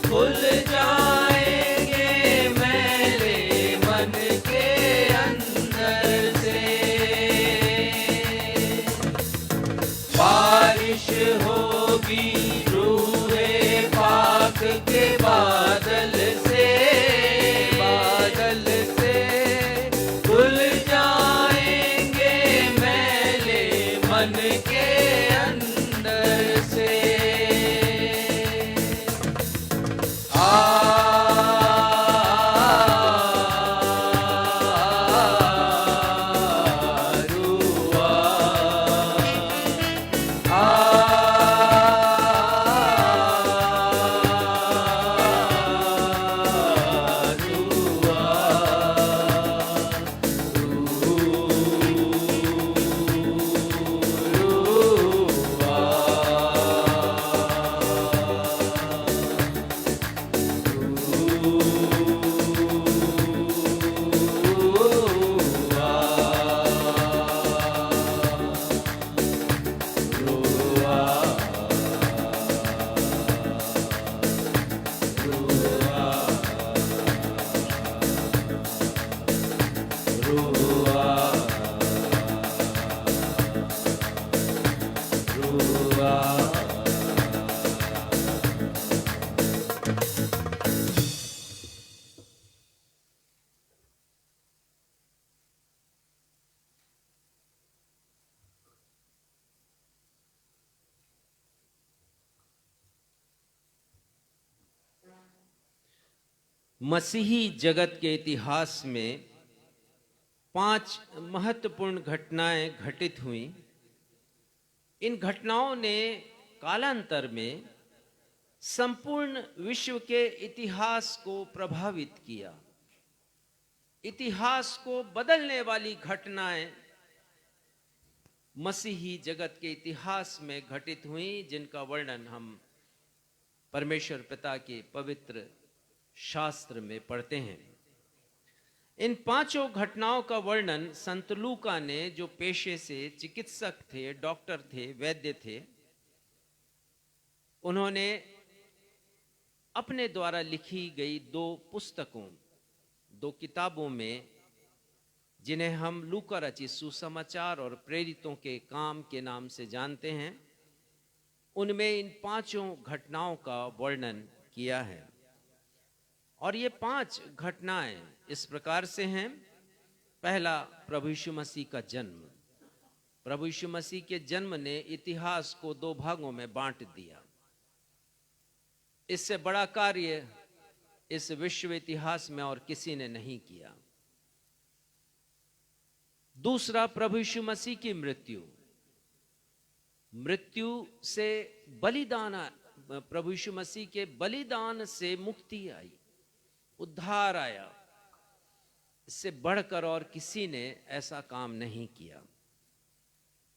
खुल जाएंगे मैले मन के अंदर से। बारिश होगी रूहे पाक के बादल से खुल जाएंगे मैले मन के अंदर से। मसीही जगत के इतिहास में 5 महत्वपूर्ण घटनाएं घटित हुई। इन घटनाओं ने कालांतर में संपूर्ण विश्व के इतिहास को प्रभावित किया। इतिहास को बदलने वाली घटनाएं मसीही जगत के इतिहास में घटित हुई, जिनका वर्णन हम परमेश्वर पिता के पवित्र शास्त्र में पढ़ते हैं। इन 5 घटनाओं का वर्णन संत लूका ने, जो पेशे से चिकित्सक थे, डॉक्टर थे, वैद्य थे, उन्होंने अपने द्वारा लिखी गई 2 पुस्तकों, 2 किताबों में, जिन्हें हम लूका रचित सुसमाचार और प्रेरितों के काम के नाम से जानते हैं, उनमें इन 5 घटनाओं का वर्णन किया है। और ये 5 घटनाएं इस प्रकार से हैं। पहला, प्रभु यीशु मसीह का जन्म। प्रभु यीशु मसीह के जन्म ने इतिहास को दो भागों में बांट दिया। इससे बड़ा कार्य इस विश्व इतिहास में और किसी ने नहीं किया। दूसरा, प्रभु यीशु मसीह की मृत्यु से बलिदान, प्रभु यीशु मसीह के बलिदान से मुक्ति आई, उद्धार आया। इससे बढ़कर और किसी ने ऐसा काम नहीं किया।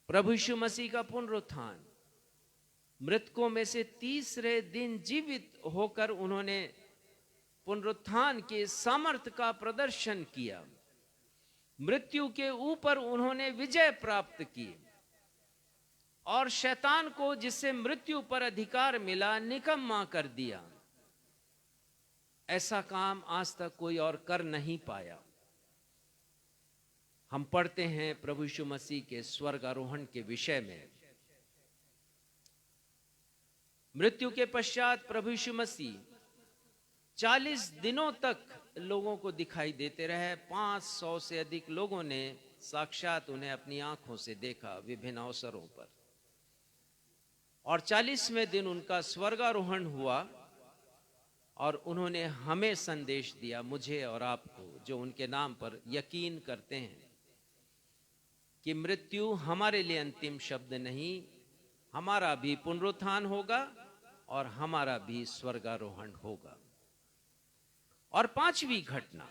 प्रभु यीशु मसीह का पुनरुत्थान, मृतकों में से तीसरे दिन जीवित होकर उन्होंने पुनरुत्थान के सामर्थ्य का प्रदर्शन किया। मृत्यु के ऊपर उन्होंने विजय प्राप्त की और शैतान को, जिससे मृत्यु पर अधिकार मिला, निकम्मा कर दिया। ऐसा काम आज तक कोई और कर नहीं पाया। हम पढ़ते हैं प्रभु यीशु मसीह के स्वर्गारोहण के विषय में। मृत्यु के पश्चात प्रभु यीशु मसीह 40 दिनों तक लोगों को दिखाई देते रहे। 500 से अधिक लोगों ने साक्षात उन्हें अपनी आंखों से देखा विभिन्न अवसरों पर। और 40वें दिन उनका स्वर्गारोहण हुआ और उन्होंने हमें संदेश दिया, मुझे और आपको, जो उनके नाम पर यकीन करते हैं, कि मृत्यु हमारे लिए अंतिम शब्द नहीं, हमारा भी पुनरुत्थान होगा और हमारा भी स्वर्गारोहण होगा। और 5वीं घटना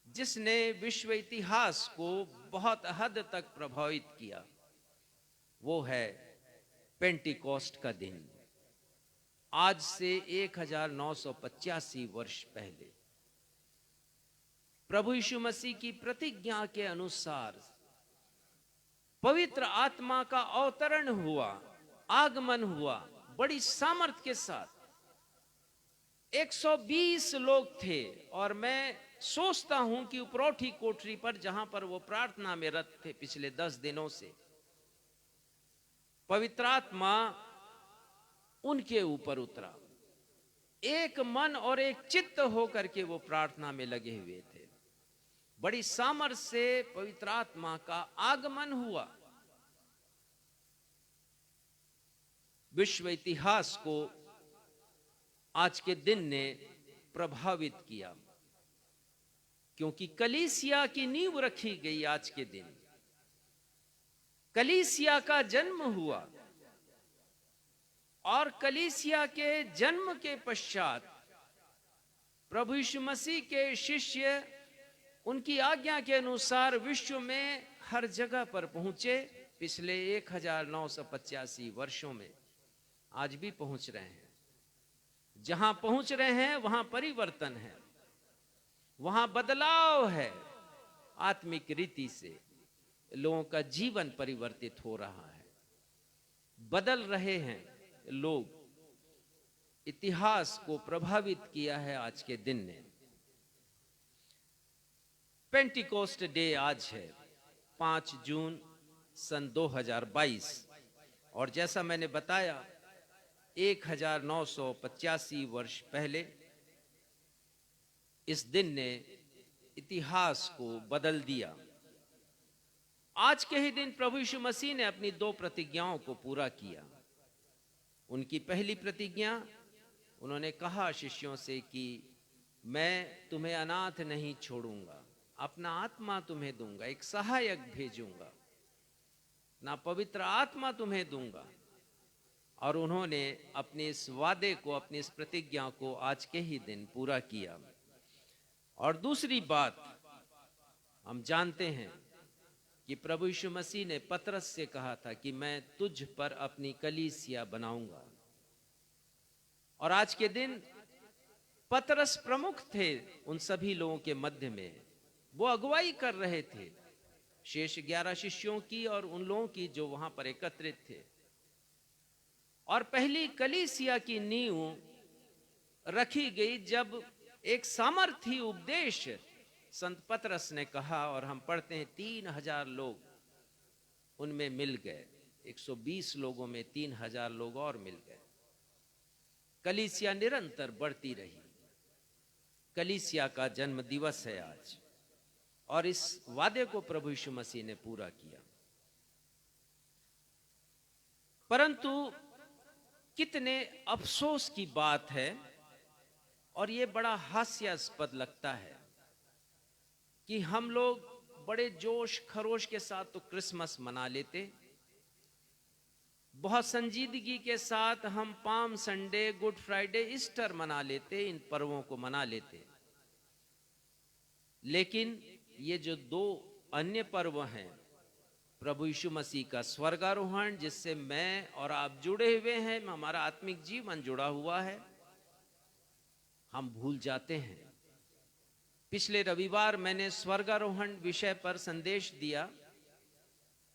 जिसने विश्व इतिहास को बहुत हद तक प्रभावित किया, वो है पेंटिकोस्ट का दिन। आज से 1985 वर्ष पहले प्रभु यीशु मसीह की प्रतिज्ञा के अनुसार पवित्र आत्मा का अवतरण हुआ, आगमन हुआ बड़ी सामर्थ के साथ। 120 लोग थे और मैं सोचता हूं कि उपरौठी कोठरी पर, जहां पर वो प्रार्थना में रत थे पिछले 10 दिनों से, पवित्र आत्मा उनके ऊपर उतरा। एक मन और एक चित्त होकर के वो प्रार्थना में लगे हुए थे। बड़ी सामर्थ से पवित्र आत्मा का आगमन हुआ। विश्व इतिहास को आज के दिन ने प्रभावित किया, क्योंकि कलीसिया की नींव रखी गई। आज के दिन कलीसिया का जन्म हुआ और कलीसिया के जन्म के पश्चात प्रभु यीशु मसीह के शिष्य उनकी आज्ञा के अनुसार विश्व में हर जगह पर पहुंचे। पिछले 1985 वर्षों में आज भी पहुंच रहे हैं। जहां पहुंच रहे हैं वहां परिवर्तन है, वहां बदलाव है। आत्मिक रीति से लोगों का जीवन परिवर्तित हो रहा है, बदल रहे हैं लोग। इतिहास को प्रभावित किया है आज के दिन ने। पेंटिकोस्ट डे आज है 5 जून सन 2022 और जैसा मैंने बताया 1985 वर्ष पहले इस दिन ने इतिहास को बदल दिया। आज के ही दिन प्रभु यीशु मसीह ने अपनी 2 प्रतिज्ञाओं को पूरा किया। उनकी पहली प्रतिज्ञा, उन्होंने कहा शिष्यों से कि मैं तुम्हें अनाथ नहीं छोड़ूंगा, अपना आत्मा तुम्हें दूंगा, एक सहायक भेजूंगा, ना पवित्र आत्मा तुम्हें दूंगा। और उन्होंने अपने इस वादे को, अपनी इस प्रतिज्ञा को आज के ही दिन पूरा किया। और दूसरी बात, हम जानते हैं कि प्रभु यीशु मसीह ने पतरस से कहा था कि मैं तुझ पर अपनी कलीसिया बनाऊंगा। और आज के दिन पतरस प्रमुख थे उन सभी लोगों के मध्य में। वो अगुवाई कर रहे थे शेष 11 शिष्यों की और उन लोगों की जो वहां पर एकत्रित थे। और पहली कलीसिया की नींव रखी गई जब एक सामर्थी उपदेश संत पतरस ने कहा। और हम पढ़ते हैं 3000 लोग उनमें मिल गए। 120 लोगों में 3000 लोग और मिल गए। कलीसिया निरंतर बढ़ती रही। कलीसिया का जन्म दिवस है आज और इस वादे को प्रभु यीशु मसीह ने पूरा किया। परंतु कितने अफसोस की बात है और ये बड़ा हास्यास्पद लगता है कि हम लोग बड़े जोश खरोश के साथ तो क्रिसमस मना लेते, बहुत संजीदगी के साथ हम palm Sunday, good Friday, Easter मना लेते, इन पर्वों को मना लेते। लेकिन ये जो दो अन्य पर्व हैं, प्रभु यीशु मसीह का स्वर्गारोहण जिससे मैं और आप जुड़े हुए हैं, हमारा आत्मिक जीवन जुड़ा हुआ है, हम भूल जाते हैं। पिछले रविवार मैंने स्वर्गारोहण विषय पर संदेश दिया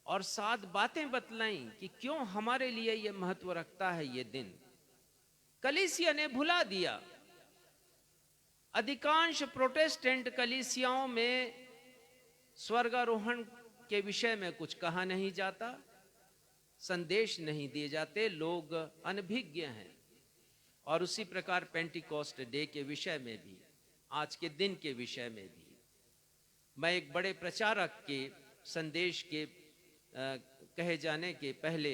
और 7 बातें बतलाई कि क्यों हमारे लिए यह महत्व रखता है ये दिन। कलीसिया ने भुला दिया। अधिकांश प्रोटेस्टेंट कलीसियाओं में स्वर्गारोहण के विषय में कुछ कहा नहीं जाता, संदेश नहीं दिए जाते, लोग अनभिज्ञ हैं। और उसी प्रकार पेंटिकोस्ट डे के विषय में भी, आज के दिन के विषय में भी, मैं एक बड़े प्रचारक के संदेश के कहे जाने के पहले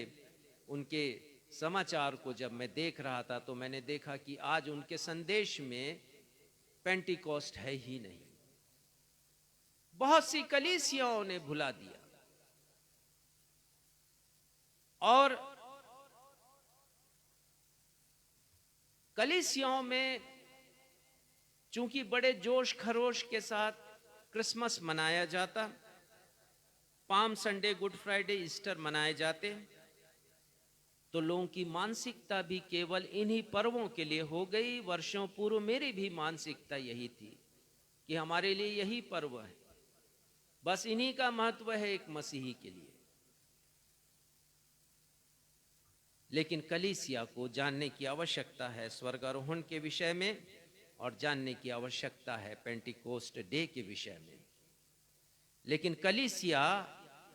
उनके समाचार को जब मैं देख रहा था तो मैंने देखा कि आज उनके संदेश में पेंटिकोस्ट है ही नहीं। बहुत सी कलीसियाओं ने भुला दिया और कलीसियाओं में चूंकि बड़े जोश खरोश के साथ क्रिसमस मनाया जाता, palm Sunday, good Friday, Easter मनाए जाते, तो लोगों की मानसिकता भी केवल इन्हीं पर्वों के लिए हो गई। वर्षों पूर्व मेरी भी मानसिकता यही थी कि हमारे लिए यही पर्व है, बस इन्हीं का महत्व है एक मसीही के लिए। लेकिन कलीसिया को जानने की आवश्यकता है स्वर्गारोहण के विषय में और जानने की आवश्यकता है पेंटिकोस्ट डे के विषय में। लेकिन कलीसिया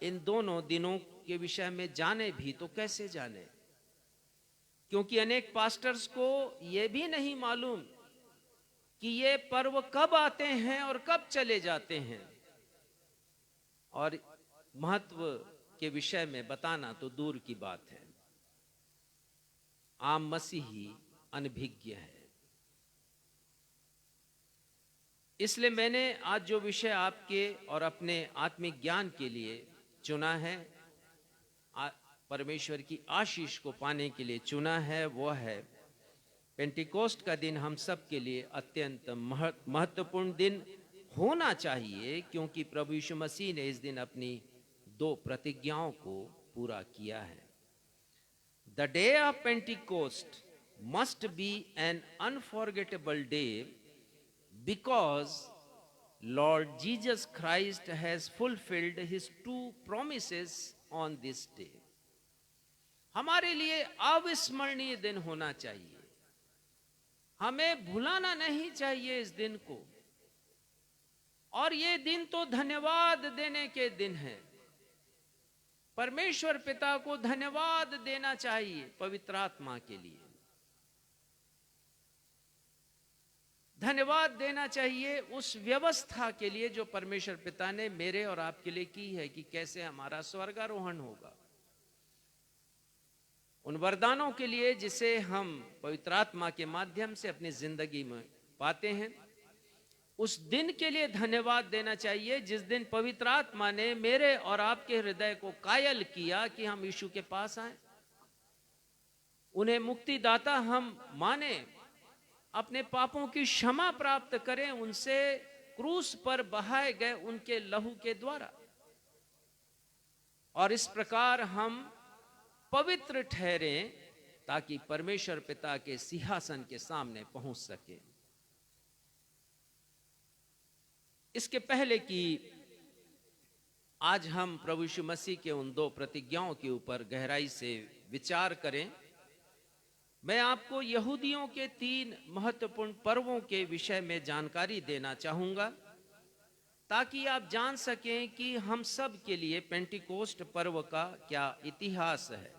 इन दोनों दिनों के विषय में जाने भी तो कैसे जाने, क्योंकि अनेक पास्टर्स को यह भी नहीं मालूम कि ये पर्व कब आते हैं और कब चले जाते हैं। और महत्व के विषय में बताना तो दूर की बात है, आम मसीही अनभिज्ञ है। इसलिए मैंने आज जो विषय आपके और अपने आत्मिक ज्ञान के लिए चुना है, परमेश्वर की आशीष को पाने के लिए चुना है, वो है पेंटिकोस्ट का दिन हम सब के लिए अत्यंत महत्वपूर्ण दिन होना चाहिए, क्योंकि प्रभु यीशु मसीह ने इस दिन अपनी 2 प्रतिज्ञाओं को पूरा किया है। The day of Pentecost must be an unforgettable day because Lord Jesus Christ has fulfilled his 2 promises on this day. हमारे लिए अविस्मरणीय दिन होना चाहिए, हमें भुलाना नहीं चाहिए इस दिन को। और ये दिन तो धन्यवाद देने के दिन है, परमेश्वर पिता को धन्यवाद देना चाहिए पवित्र आत्मा के लिए, धन्यवाद देना चाहिए उस व्यवस्था के लिए जो परमेश्वर पिता ने मेरे और आपके लिए की है कि कैसे हमारा स्वर्गारोहण होगा, उन वरदानों के लिए जिसे हम पवित्र आत्मा के माध्यम से अपनी जिंदगी में पाते हैं। उस दिन के लिए धन्यवाद देना चाहिए जिस दिन पवित्र आत्मा ने मेरे और आपके हृदय को कायल किया कि हम यीशु के पास आए, उन्हें मुक्तिदाता हम माने, अपने पापों की क्षमा प्राप्त करें उनसे क्रूस पर बहाए गए उनके लहू के द्वारा, और इस प्रकार हम पवित्र ठहरें ताकि परमेश्वर पिता के सिंहासन के सामने पहुंच सके। इसके पहले कि आज हम प्रभु यीशु मसीह के उन 2 प्रतिज्ञाओं के ऊपर गहराई से विचार करें, मैं आपको यहूदियों के 3 महत्वपूर्ण पर्वों के विषय में जानकारी देना चाहूंगा ताकि आप जान सकें कि हम सब के लिए पेंटिकोस्ट पर्व का क्या इतिहास है।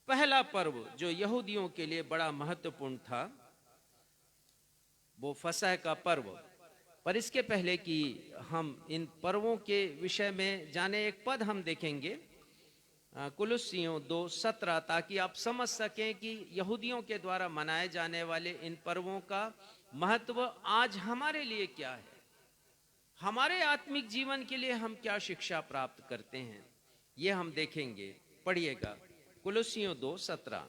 पहला पर्व जो यहूदियों के लिए बड़ा महत्वपूर्ण था वो फसह का पर्व। पर इसके पहले कि हम इन पर्वों के विषय में जाने, एक पद हम देखेंगे कुलुस्सियों 2:17, ताकि आप समझ सकें कि यहूदियों के द्वारा मनाए जाने वाले इन पर्वों का महत्व आज हमारे लिए क्या है, हमारे आत्मिक जीवन के लिए हम क्या शिक्षा प्राप्त करते हैं, ये हम देखेंगे। पढ़िएगा कुलुस्सियों 2:17।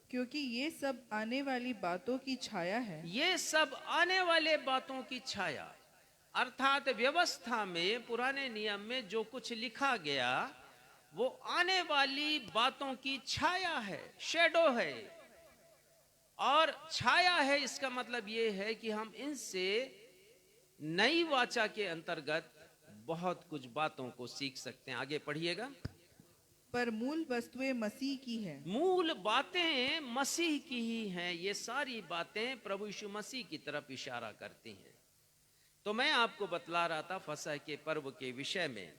क्योंकि ये सब आने वाली बातों की छाया है। ये सब आने वाले बातों की छाया, अर्थात व्यवस्था में, पुराने नियम में जो कुछ लिखा गया वो आने वाली बातों की छाया है, शेडो है। और छाया है इसका मतलब ये है कि हम इनसे नई वाचा के अंतर्गत बहुत कुछ बातों को सीख सकते हैं। आगे पढ़िएगा। पर मूल वस्तुएं मसीह की है। मूल बातें मसीह की ही हैं। ये सारी बातें प्रभु यीशु मसीह की तरफ इशारा करती हैं। तो मैं आपको बतला रहा था फसह के पर्व के विषय में।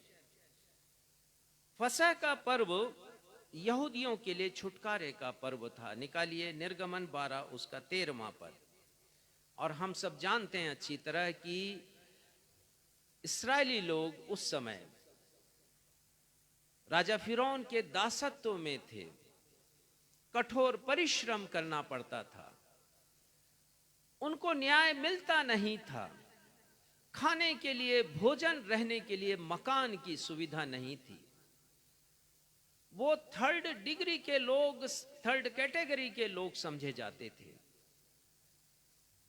फसह का पर्व यहूदियों के लिए छुटकारे का पर्व था। निकालिए निर्गमन 12 उसका 13वां पद। और हम सब जानते हैं अच्छी तरह कि इस्राएली लोग उस समय राजा फिरौन के दासत्व में थे, कठोर परिश्रम करना पड़ता था, उनको न्याय मिलता नहीं था, खाने के लिए भोजन, रहने के लिए मकान की सुविधा नहीं थी। वो थर्ड डिग्री के लोग, थर्ड कैटेगरी के लोग समझे जाते थे।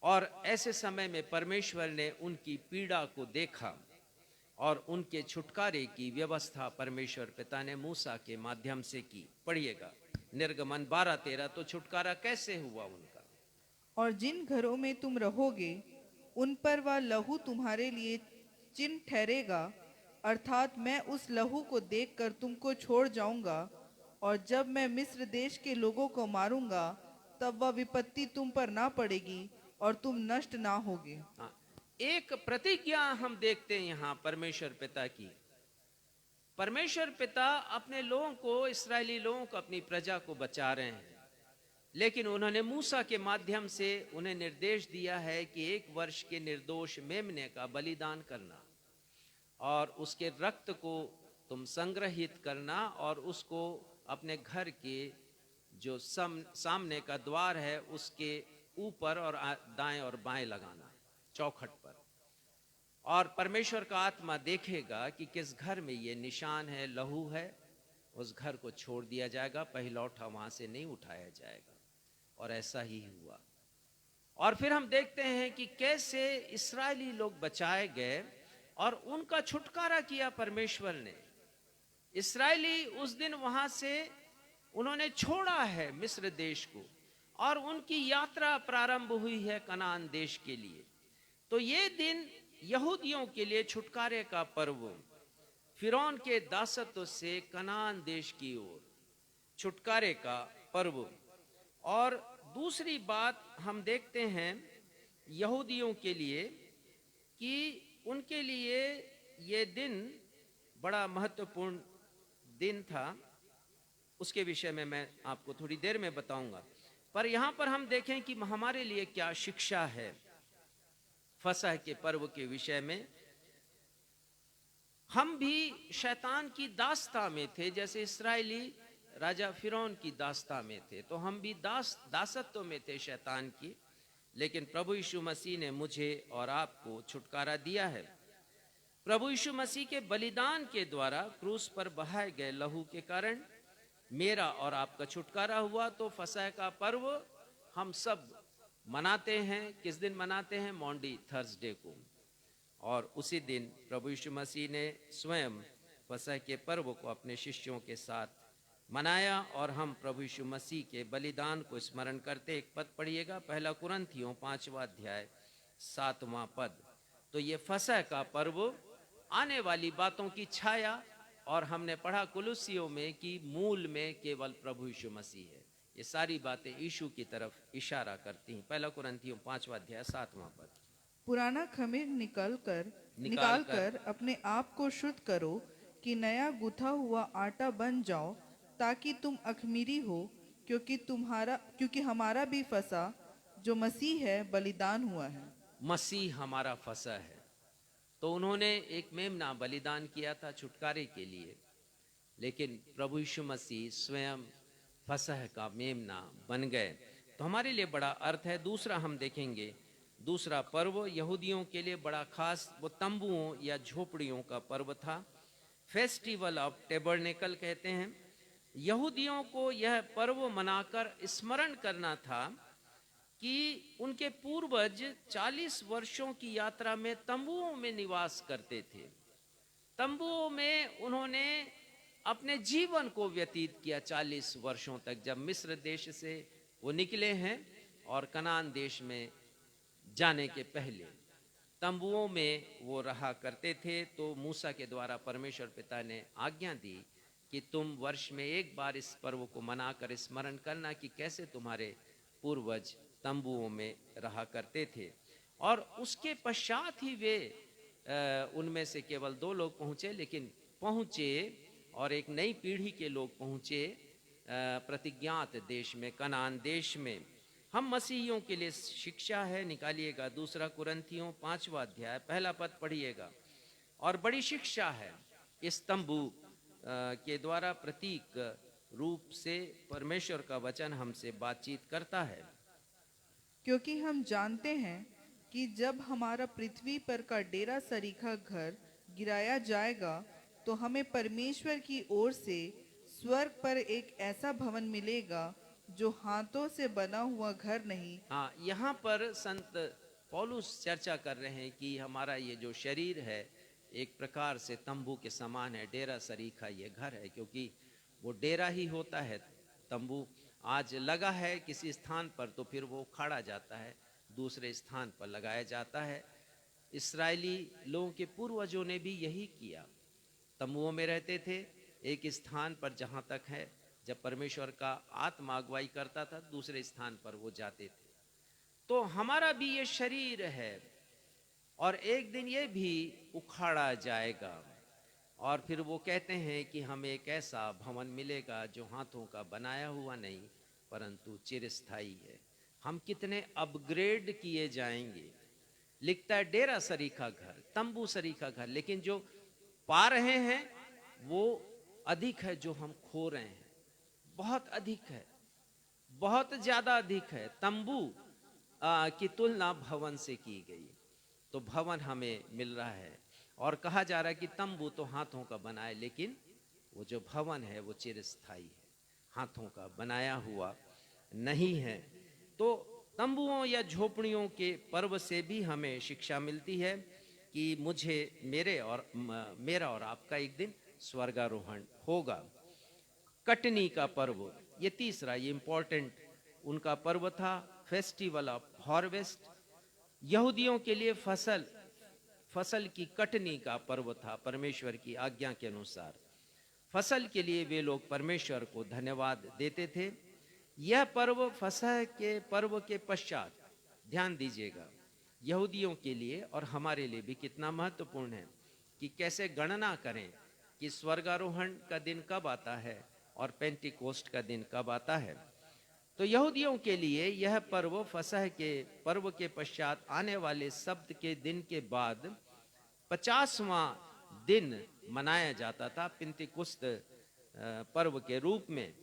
और ऐसे समय में परमेश्वर ने उनकी पीड़ा को देखा और उनके छुटकारे की व्यवस्था परमेश्वर पिता ने मूसा के माध्यम से की। पढ़िएगा निर्गमन 12:13। तो छुटकारा कैसे हुआ उनका? और जिन घरों में तुम रहोगे उन पर वह लहू तुम्हारे लिए चिन्ह ठहरेगा, अर्थात मैं उस लहू को देखकर तुमको छोड़ जाऊंगा, और जब मैं मिस्र देश के लोगों को मारूंगा तब वह विपत्ति तुम पर ना पड़ेगी और तुम नष्ट ना होगे। हाँ, एक प्रतिज्ञा हम देखते हैं यहाँ परमेश्वर पिता की। परमेश्वर पिता अपने लोगों को, इस्राएली लोगों को, अपनी प्रजा को बचा रहे हैं, लेकिन उन्होंने मूसा के माध्यम से उन्हें निर्देश दिया है कि 1 वर्ष के निर्दोष मेमने का बलिदान करना और उसके रक्त को तुम संग्रहित करना और उसको अपने घर के जो सामने का द्वार है उसके ऊपर और दाएं और बाएं लगाना, चौखट पर। और परमेश्वर का आत्मा देखेगा कि किस घर में ये निशान है, लहू है, उस घर को छोड़ दिया जाएगा, पहिलौठा वहां से नहीं उठाया जाएगा। और ऐसा ही हुआ। और फिर हम देखते हैं कि कैसे इस्राएली लोग बचाए गए और उनका छुटकारा किया परमेश्वर ने। इस्राएली उस दिन वहां से उन्होंने छोड़ा है मिस्र देश को और उनकी यात्रा प्रारंभ हुई है कनान देश के लिए। तो ये दिन यहूदियों के लिए छुटकारे का पर्व, फिरौन के दासत्व से कनान देश की ओर छुटकारे का पर्व। और दूसरी बात हम देखते हैं यहूदियों के लिए कि उनके लिए ये दिन बड़ा महत्वपूर्ण दिन था। उसके विषय में मैं आपको थोड़ी देर में बताऊंगा। पर यहां पर हम देखें कि हमारे लिए क्या शिक्षा है फसह के पर्व के विषय में। हम भी शैतान की दास्ता में थे, जैसे इस्राएली राजा फिरौन की दास्ता में थे, तो हम भी दासत्व में थे शैतान की। लेकिन प्रभु यीशु मसीह ने मुझे और आपको छुटकारा दिया है। प्रभु यीशु मसीह के बलिदान के द्वारा क्रूस पर बहाए गए लहू के कारण मेरा और आपका छुटकारा हुआ। तो फसह का पर्व हम सब मनाते हैं। किस दिन मनाते हैं? मॉन्डी थर्सडे को। और उसी दिन प्रभु यीशु मसीह ने स्वयं फसह के पर्व को अपने शिष्यों के साथ मनाया और हम प्रभु यीशु मसीह के बलिदान को स्मरण करते। एक पद पढ़िएगा, 1 कुरिन्थियों 5वां अध्याय 7वां पद। तो ये फसह का पर्व आने वाली बातों की छाया, और हमने पढ़ा कुलुस्सियों में कि मूल में केवल प्रभु यीशु मसीह है। ये सारी बातें यीशु की तरफ इशारा करती हैं। 1 कुरिन्थियों 5वां अध्याय 7वां पद। पुराना खमीर निकाल कर अपने आप को शुद्ध करो कि नया गुथा हुआ आटा बन जाओ, ताकि तुम अखमीरी हो, क्योंकि हमारा भी फसह जो मसीह है बलिदान हुआ है। मसीह हमारा फसह है। तो उन्होंने एक मेमना बलिदान किया था छुटकारे के लिए। लेकिन प्रभु यीशु मसीह स्वयं फसह का मेमना बन गए। तो हमारे लिए बड़ा अर्थ है। दूसरा हम देखेंगे, दूसरा पर्व यहूदियों के लिए बड़ा खास वो तंबुओं या झोपड़ियों का पर्व था। फेस्टिवल ऑफ टेबरनेकल कहते हैं। यहूदियों को यह पर्व मनाकर स्मरण करना था कि उनके पूर्वज 40 वर्षों की यात्रा में तंबुओं में निवास करते थे। तंबुओं में उन्होंने अपने जीवन को व्यतीत किया 40 वर्षों तक, जब मिस्र देश से वो निकले हैं और कनान देश में जाने के पहले तंबुओं में वो रहा करते थे। तो मूसा के द्वारा परमेश्वर पिता ने आज्ञा दी कि तुम वर्ष में एक बार इस पर्व को मनाकर स्मरण करना कि कैसे तुम्हारे पूर्वज तंबुओं में रहा करते थे। और उसके पश्चात ही वे उनमें से केवल 2 लोग पहुंचे, लेकिन पहुंचे और एक नई पीढ़ी के लोग पहुंचे प्रतिज्ञात देश में, कनान देश में। हम मसीहियों के लिए शिक्षा है, निकालिएगा 2 कुरिन्थियों 5वां अध्याय पहला पद पढ़िएगा। और बड़ी शिक्षा है इस तंबू के द्वारा, प्रतीक रूप से परमेश्वर का वचन हमसे बातचीत करता है। क्योंकि हम जानते हैं कि जब हमारा पृथ्वी पर का डेरा सरीखा घर गिराया जाएगा तो हमें परमेश्वर की ओर से स्वर्ग पर एक ऐसा भवन मिलेगा जो हाथों से बना हुआ घर नहीं। हाँ, यहाँ पर संत पौलुस चर्चा कर रहे हैं कि हमारा ये जो शरीर है एक प्रकार से तंबू के समान है। डेरा सरीखा ये घर है, क्योंकि वो डेरा ही होता है। तंबू आज लगा है किसी स्थान पर तो फिर वो उखाड़ा जाता है, दूसरे स्थान पर लगाया जाता है। इस्राएली लोगों के पूर्वजों ने भी यही किया, तंबुओं में रहते थे एक स्थान पर, जहाँ तक है जब परमेश्वर का आत्मा अगुवाई करता था दूसरे स्थान पर वो जाते थे। तो हमारा भी ये शरीर है और एक दिन ये भी उखाड़ा जाएगा। और फिर वो कहते हैं कि हमें एक ऐसा भवन मिलेगा जो हाथों का बनाया हुआ नहीं परंतु चिरस्थायी है। हम कितने अपग्रेड किए जाएंगे। लिखता है डेरा सरीखा घर, तंबू सरीखा घर, लेकिन जो पा रहे हैं वो अधिक है जो हम खो रहे हैं। बहुत अधिक है, बहुत ज्यादा अधिक है। तंबू की तुलना भवन से की गई, तो भवन हमें मिल रहा है। और कहा जा रहा है कि तंबू तो हाथों का बना है, लेकिन वो जो भवन है वो चिरस्थायी है, हाथों का बनाया हुआ नहीं है। तो तंबुओं या झोपड़ियों के पर्व से भी हमें शिक्षा मिलती है कि मेरा और आपका एक दिन स्वर्गारोहण होगा। कटनी का पर्व, ये तीसरा, ये इंपॉर्टेंट उनका पर्व था। फेस्टिवल ऑफ हार्वेस्ट, यहूदियों के लिए फसल की कटनी का पर्व था। परमेश्वर की आज्ञा के अनुसार फसल के लिए वे लोग परमेश्वर को धन्यवाद देते थे। यह पर्व फसह के पर्व के पश्चात, ध्यान दीजिएगा, यहूदियों के लिए और हमारे लिए भी कितना महत्वपूर्ण है कि कैसे गणना करें कि स्वर्गारोहण का दिन कब आता है और पेंटिकोस्ट का दिन कब आता है। तो यहूदियों के लिए यह पर्व फसह के पर्व के पश्चात आने वाले सब्त के दिन के बाद 50वां दिन मनाया जाता था, पेंटिकोस्ट पर्व के रूप में।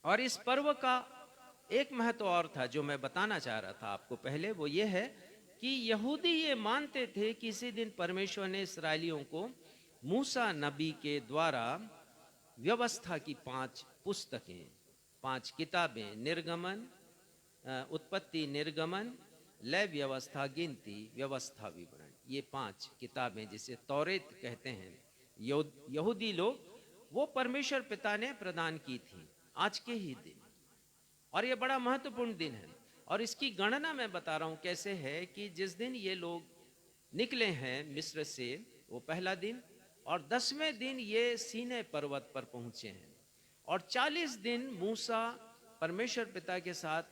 और इस पर्व का एक महत्व और था जो मैं बताना चाह रहा था आपको पहले, वो ये है कि यहूदी ये मानते थे कि इसी दिन परमेश्वर ने इस्राएलियों को मूसा नबी के द्वारा व्यवस्था की 5 पुस्तकें, 5 किताबें, निर्गमन, उत्पत्ति, निर्गमन, लय व्यवस्था, गिनती, व्यवस्था, विवरण, ये 5 किताबें जिसे तौरेत कहते हैं, यहूदी लोग वो परमेश्वर पिता ने प्रदान की थी आज के ही दिन। और ये बड़ा महत्वपूर्ण दिन है। और इसकी गणना मैं बता रहा हूं कैसे है कि जिस दिन ये लोग निकले हैं मिस्र से, वो पहला दिन, और 10वें दिन ये सीनै पर्वत पर पहुंचे हैं। और 40 दिन मूसा परमेश्वर पिता के साथ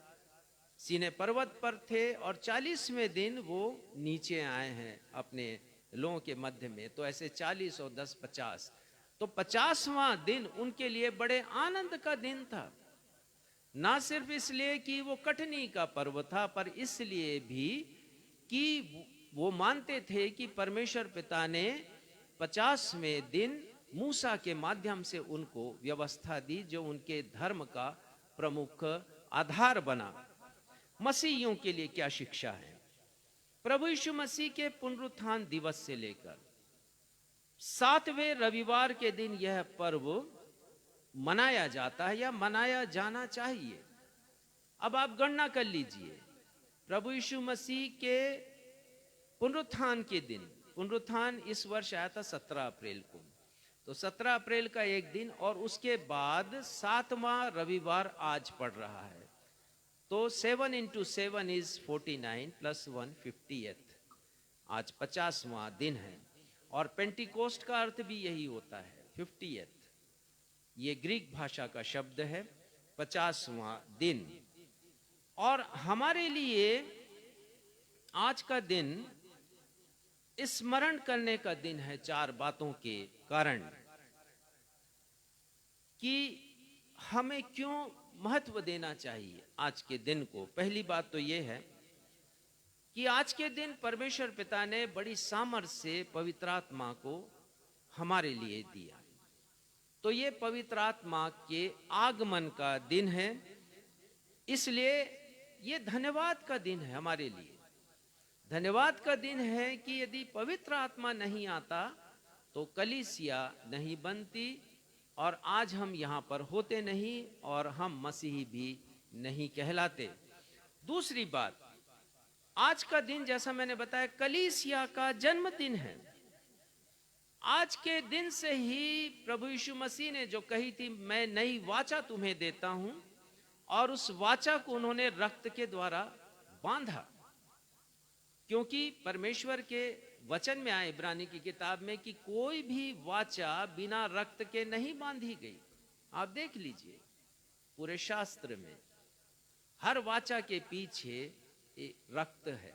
सीनै पर्वत पर थे, और 40वें दिन वो नीचे आए हैं अपने लोगों के मध्य में। तो ऐसे 40 और 10 50, तो 50वां दिन उनके लिए बड़े आनंद का दिन था। ना सिर्फ इसलिए कि वो कटनी का पर्व था, पर इसलिए भी कि वो मानते थे कि परमेश्वर पिता ने 50वें दिन मूसा के माध्यम से उनको व्यवस्था दी, जो उनके धर्म का प्रमुख आधार बना। मसीहियों के लिए क्या शिक्षा है? प्रभु यीशु मसीह के पुनरुत्थान दिवस से लेकर 7वें रविवार के दिन यह पर्व मनाया जाता है या मनाया जाना चाहिए। अब आप गणना कर लीजिए, प्रभु यीशु मसीह के पुनरुत्थान के दिन, पुनरुत्थान इस वर्ष आया था 17 अप्रैल को, तो 17 अप्रैल का एक दिन और उसके बाद 7वां रविवार आज पड़ रहा है, तो 7 into 7 is 49 plus 1 50th, आज 50वां दिन है। और पेंटिकोस्ट का अर्थ भी यही होता है, 50th, ये ग्रीक भाषा का शब्द है, 50वां दिन। और हमारे लिए आज का दिन स्मरण करने का दिन है 4 बातों के कारण कि हमें क्यों महत्व देना चाहिए आज के दिन को। पहली बात तो यह है कि आज के दिन परमेश्वर पिता ने बड़ी सामर्थ्य से पवित्र आत्मा को हमारे लिए दिया, तो ये पवित्र आत्मा के आगमन का दिन है, इसलिए ये धन्यवाद का दिन है हमारे लिए। धन्यवाद का दिन है कि यदि पवित्र आत्मा नहीं आता तो कलीसिया नहीं बनती और आज हम यहाँ पर होते नहीं और हम मसीही भी नहीं कहलाते। दूसरी बात, आज का दिन जैसा मैंने बताया कलीसिया का जन्मदिन है। आज के दिन से ही प्रभु यीशु मसीह ने जो कही थी, मैं नई वाचा तुम्हें देता हूं, और उस वाचा को उन्होंने रक्त के द्वारा बांधा, क्योंकि परमेश्वर के वचन में आए इब्रानी की किताब में कि कोई भी वाचा बिना रक्त के नहीं बांधी गई। आप देख लीजिए पूरे शास्त्र में हर वाचा के पीछे रक्त है,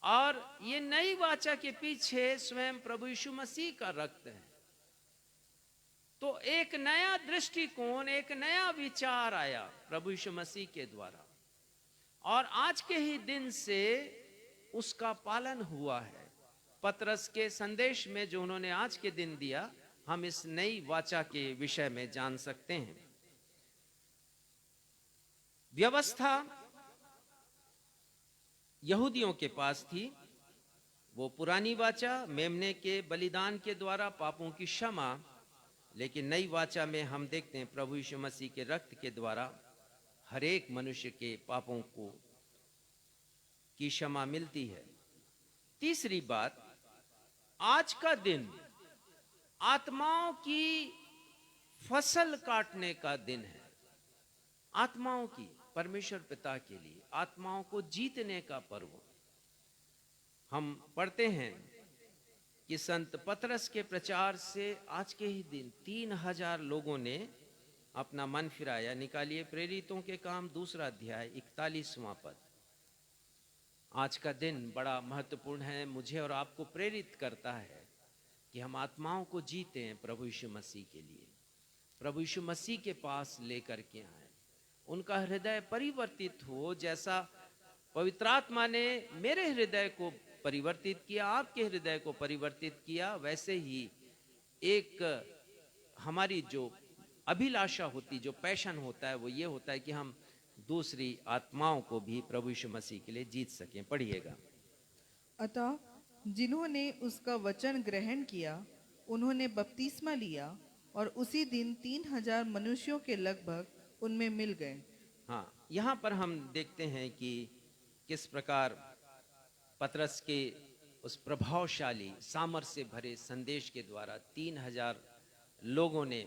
और ये नई वाचा के पीछे स्वयं प्रभु यीशु मसीह का रक्त है। तो एक नया दृष्टिकोण, एक नया विचार आया प्रभु यीशु मसीह के द्वारा, और आज के ही दिन से उसका पालन हुआ है। पतरस के संदेश में जो उन्होंने आज के दिन दिया, हम इस नई वाचा के विषय में जान सकते हैं। व्यवस्था यहूदियों के पास थी, वो पुरानी वाचा मेमने के बलिदान के द्वारा पापों की क्षमा, लेकिन नई वाचा में हम देखते हैं प्रभु यीशु मसीह के रक्त के द्वारा हर एक मनुष्य के पापों को की क्षमा मिलती है। तीसरी बात, आज का दिन आत्माओं की फसल काटने का दिन है। आत्माओं की, परमेश्वर पिता के लिए आत्माओं को जीतने का पर्व। हम पढ़ते हैं कि संत पतरस के प्रचार से आज के ही दिन 3000 लोगों ने अपना मन फिराया। निकालिए प्रेरितों के काम 2 अध्याय 41वां पद। आज का दिन बड़ा महत्वपूर्ण है, मुझे और आपको प्रेरित करता है कि हम आत्माओं को जीते हैं प्रभु यीशु मसीह के लिए, प्रभु यीशु मसीह के पास लेकर के आए, उनका हृदय परिवर्तित हो। जैसा पवित्र आत्मा ने मेरे हृदय को परिवर्तित किया, आपके हृदय को परिवर्तित किया, वैसे ही एक हमारी जो अभिलाषा होती, जो पैशन होता है, वो ये होता है कि हम दूसरी आत्माओं को भी प्रभु यीशु मसीह के लिए जीत सकें। पढ़िएगा। अतः जिन्होंने उसका वचन ग्रहण किया उन्होंने बपतिस्मा लिया, और उसी दिन 3000 मनुष्यों के लगभग उनमें मिल गए। हाँ, यहाँ पर हम देखते हैं कि किस प्रकार पतरस के उस प्रभावशाली सामर्थ्य से भरे संदेश के द्वारा 3000 लोगों ने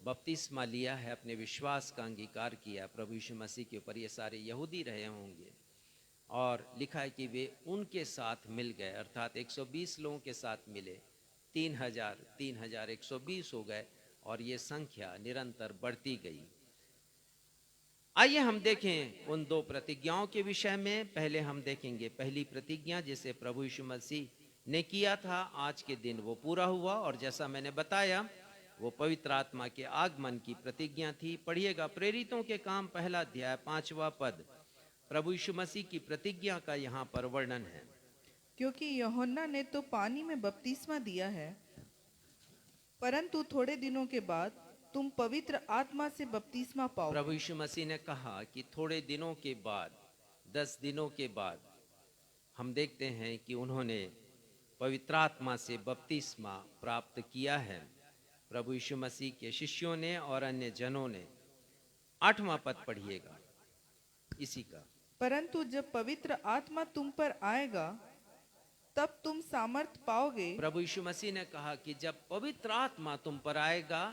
बपतिस्मा लिया है, अपने विश्वास का अंगीकार किया प्रभु यीशु मसीह के ऊपर। ये सारे यहूदी रहे होंगे, और लिखा है कि वे उनके साथ मिल गए, अर्थात 120 लोगों के साथ मिले, 3000 120 हो गए, और ये संख्या निरंतर बढ़ती गई। आइए हम देखें उन 2 प्रतिज्ञाओं के विषय में। पहले हम देखेंगे पहली प्रतिज्ञा जिसे प्रभु यीशु मसीह ने किया था, आज के दिन वो पूरा हुआ, और जैसा मैंने बताया वो पवित्र आत्मा के आगमन की प्रतिज्ञा थी। पढ़िएगा प्रेरितों के काम 1 अध्याय 5वां पद। प्रभु यीशु मसीह की प्रतिज्ञा का यहाँ पर वर्णन है। क्योंकि यूहन्ना ने तो पानी में बपतिस्मा दिया है, परंतु थोड़े दिनों के बाद तुम पवित्र आत्मा से बपतिस्मा पाओ। प्रभु यीशु मसीह ने कहा कि थोड़े दिनों के बाद, 10 दिनों के बाद हम देखते हैं कि उन्होंने पवित्र आत्मा से बपतिस्मा प्राप्त किया है। प्रभु यीशु मसीह के शिष्यों ने और अन्य जनों ने। 8वां पद पढ़िएगा इसी का। परंतु जब पवित्र आत्मा तुम पर आएगा तब तुम सामर्थ पाओगे। प्रभु यीशु मसीह ने कहा कि जब पवित्र आत्मा तुम पर आएगा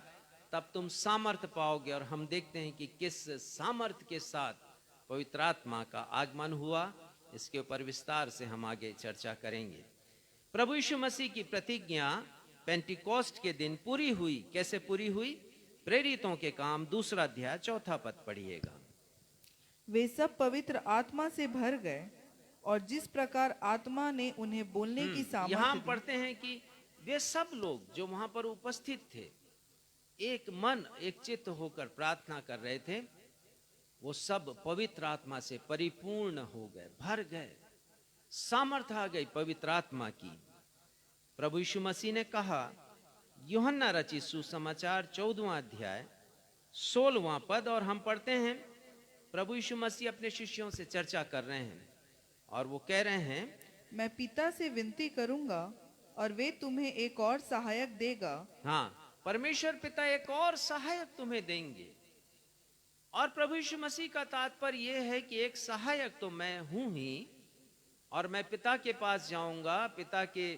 तब तुम सामर्थ पाओगे। और हम देखते हैं कि किस सामर्थ के साथ पवित्र आत्मा का आगमन हुआ, इसके ऊपर विस्तार से हम आगे चर्चा करेंगे। प्रभु यीशु मसीह की प्रतिज्ञा पेंटिकोस्ट के दिन पूरी हुई। कैसे पूरी हुई? प्रेरितों के काम 2 अध्याय 4 पद पढ़िएगा। वे सब पवित्र आत्मा से भर गए और जिस प्रकार आत्मा ने उन्हें बोलने की यहाँ सामर्थ्य हम दी, पढ़ते हैं कि वे सब लोग जो वहां पर उपस्थित थे एक मन एक चित्त होकर प्रार्थना कर रहे थे, वो सब पवित्र आत्मा से परिपूर्ण हो गए, भर गए, सामर्थ आ गई पवित्र आत्मा की। प्रभु यीशु मसीह ने कहा, यूहन्ना रचित सुसमाचार 14वां अध्याय 16वां पद, और हम पढ़ते हैं प्रभु यीशु मसीह अपने शिष्यों से चर्चा कर रहे हैं और वो कह रहे हैं, मैं पिता से विनती करूंगा और वे तुम्हें एक और सहायक देगा। हाँ, परमेश्वर पिता एक और सहायक तुम्हें देंगे। और प्रभु यीशु मसीह का तात्पर्य यह है कि एक सहायक तो मैं हूं ही, और मैं पिता के पास जाऊंगा, पिता के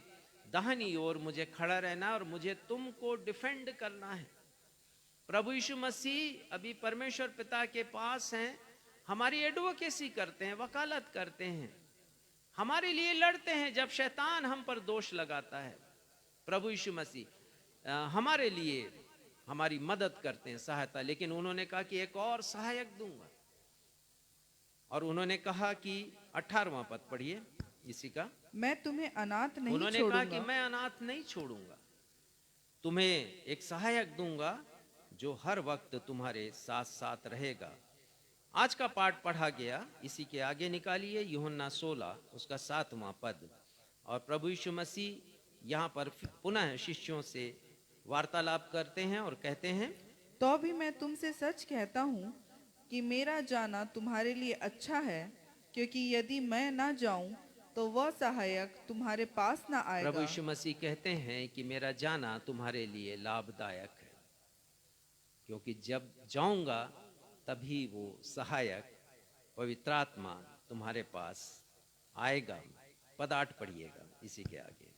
दाहिनी ओर मुझे खड़ा रहना और मुझे तुमको डिफेंड करना है। प्रभु यीशु मसीह अभी परमेश्वर पिता के पास हैं, हमारी एडवोकेसी करते हैं, वकालत करते हैं, हमारे लिए लड़ते हैं जब शैतान हम पर दोष लगाता है। प्रभु यीशु मसीह हमारे लिए हमारी मदद करते हैं, सहायता। लेकिन उन्होंने कहा कि एक और सहायक दूंगा। और उन्होंने कहा कि 18वां पद पढ़िए इसी का। मैं तुम्हें अनाथ नहीं उन्होंने छोड़ूंगा। कहा कि मैं अनाथ नहीं छोड़ूंगा, तुम्हें एक सहायक दूंगा जो हर वक्त तुम्हारे साथ साथ रहेगा। आज का पाठ पढ़ा गया, इसी के आगे निकालिए यूहन्ना 16 उसका 7वां पद। और प्रभु यीशु मसीह यहाँ पर पुनः शिष्यों से वार्तालाप करते हैं और कहते हैं, तो भी मैं तुमसे सच कहता हूँ कि मेरा जाना तुम्हारे लिए अच्छा है, क्योंकि यदि मैं ना जाऊं तो वह सहायक तुम्हारे पास ना आएगा। प्रभु यीशु मसीह कहते हैं कि मेरा जाना तुम्हारे लिए लाभदायक है, क्योंकि जब जाऊंगा तभी वो सहायक पवित्र आत्मा तुम्हारे पास आएगा। पद 8 पढ़िएगा इसी के आगे।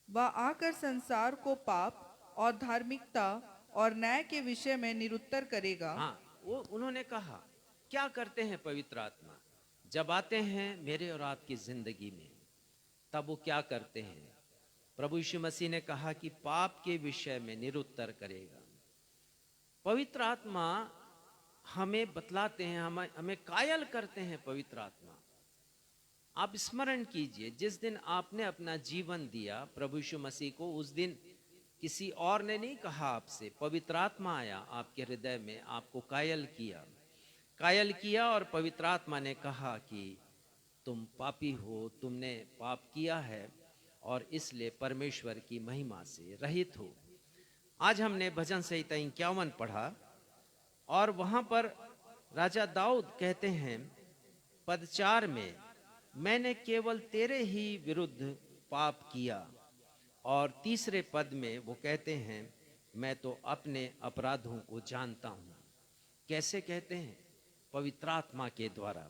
वह आकर संसार को पाप और धार्मिकता और न्याय के विषय में निरुत्तर करेगा। हाँ, वो उन्होंने कहा क्या करते हैं पवित्र आत्मा? जब आते हैं मेरे और आपकी जिंदगी में, तब वो क्या करते हैं? प्रभु यीशु मसीह ने कहा कि पाप के विषय में निरुत्तर करेगा। पवित्र आत्मा हमें बतलाते हैं, हमें कायल करते हैं। पवित्र आत्मा, आप स्मरण कीजिए, जिस दिन आपने अपना जीवन दिया प्रभु यीशु मसीह को, उस दिन किसी और ने नहीं कहा आपसे, पवित्र आत्मा आया आपके हृदय में, आपको कायल किया और पवित्र आत्मा ने कहा कि तुम पापी हो, तुमने पाप किया है और इसलिए परमेश्वर की महिमा से रहित हो। आज हमने भजन संहिता 51 पढ़ा और वहां पर राजा दाऊद कहते हैं पद 4 में, मैंने केवल तेरे ही विरुद्ध पाप किया। और तीसरे पद में वो कहते हैं, मैं तो अपने अपराधों को जानता हूं। कैसे कहते हैं? पवित्र आत्मा के द्वारा।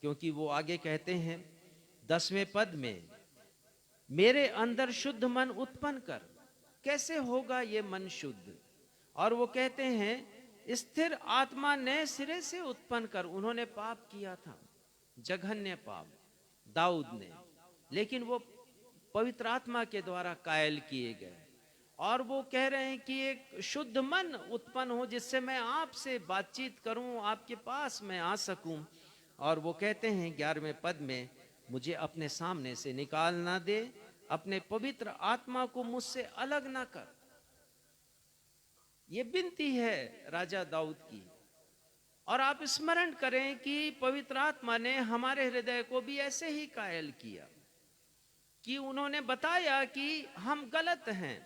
क्योंकि वो आगे कहते हैं 10वें पद में, मेरे अंदर शुद्ध मन उत्पन्न कर। कैसे होगा ये मन शुद्ध? और वो कहते हैं स्थिर आत्मा नए सिरे से उत्पन्न कर। उन्होंने पाप किया था, जघन्य पाप दाऊद ने, लेकिन वो पवित्र आत्मा के द्वारा कायल किए गए। और वो कह रहे हैं कि एक शुद्ध मन उत्पन्न हो जिससे मैं आपसे बातचीत करूं, आपके पास मैं आ सकूं। और वो कहते हैं 11वें पद में, मुझे अपने सामने से निकाल ना दे, अपने पवित्र आत्मा को मुझसे अलग ना कर। ये विनती है राजा दाऊद की। और आप स्मरण करें कि पवित्र आत्मा ने हमारे हृदय को भी ऐसे ही कायल किया कि उन्होंने बताया कि हम गलत हैं,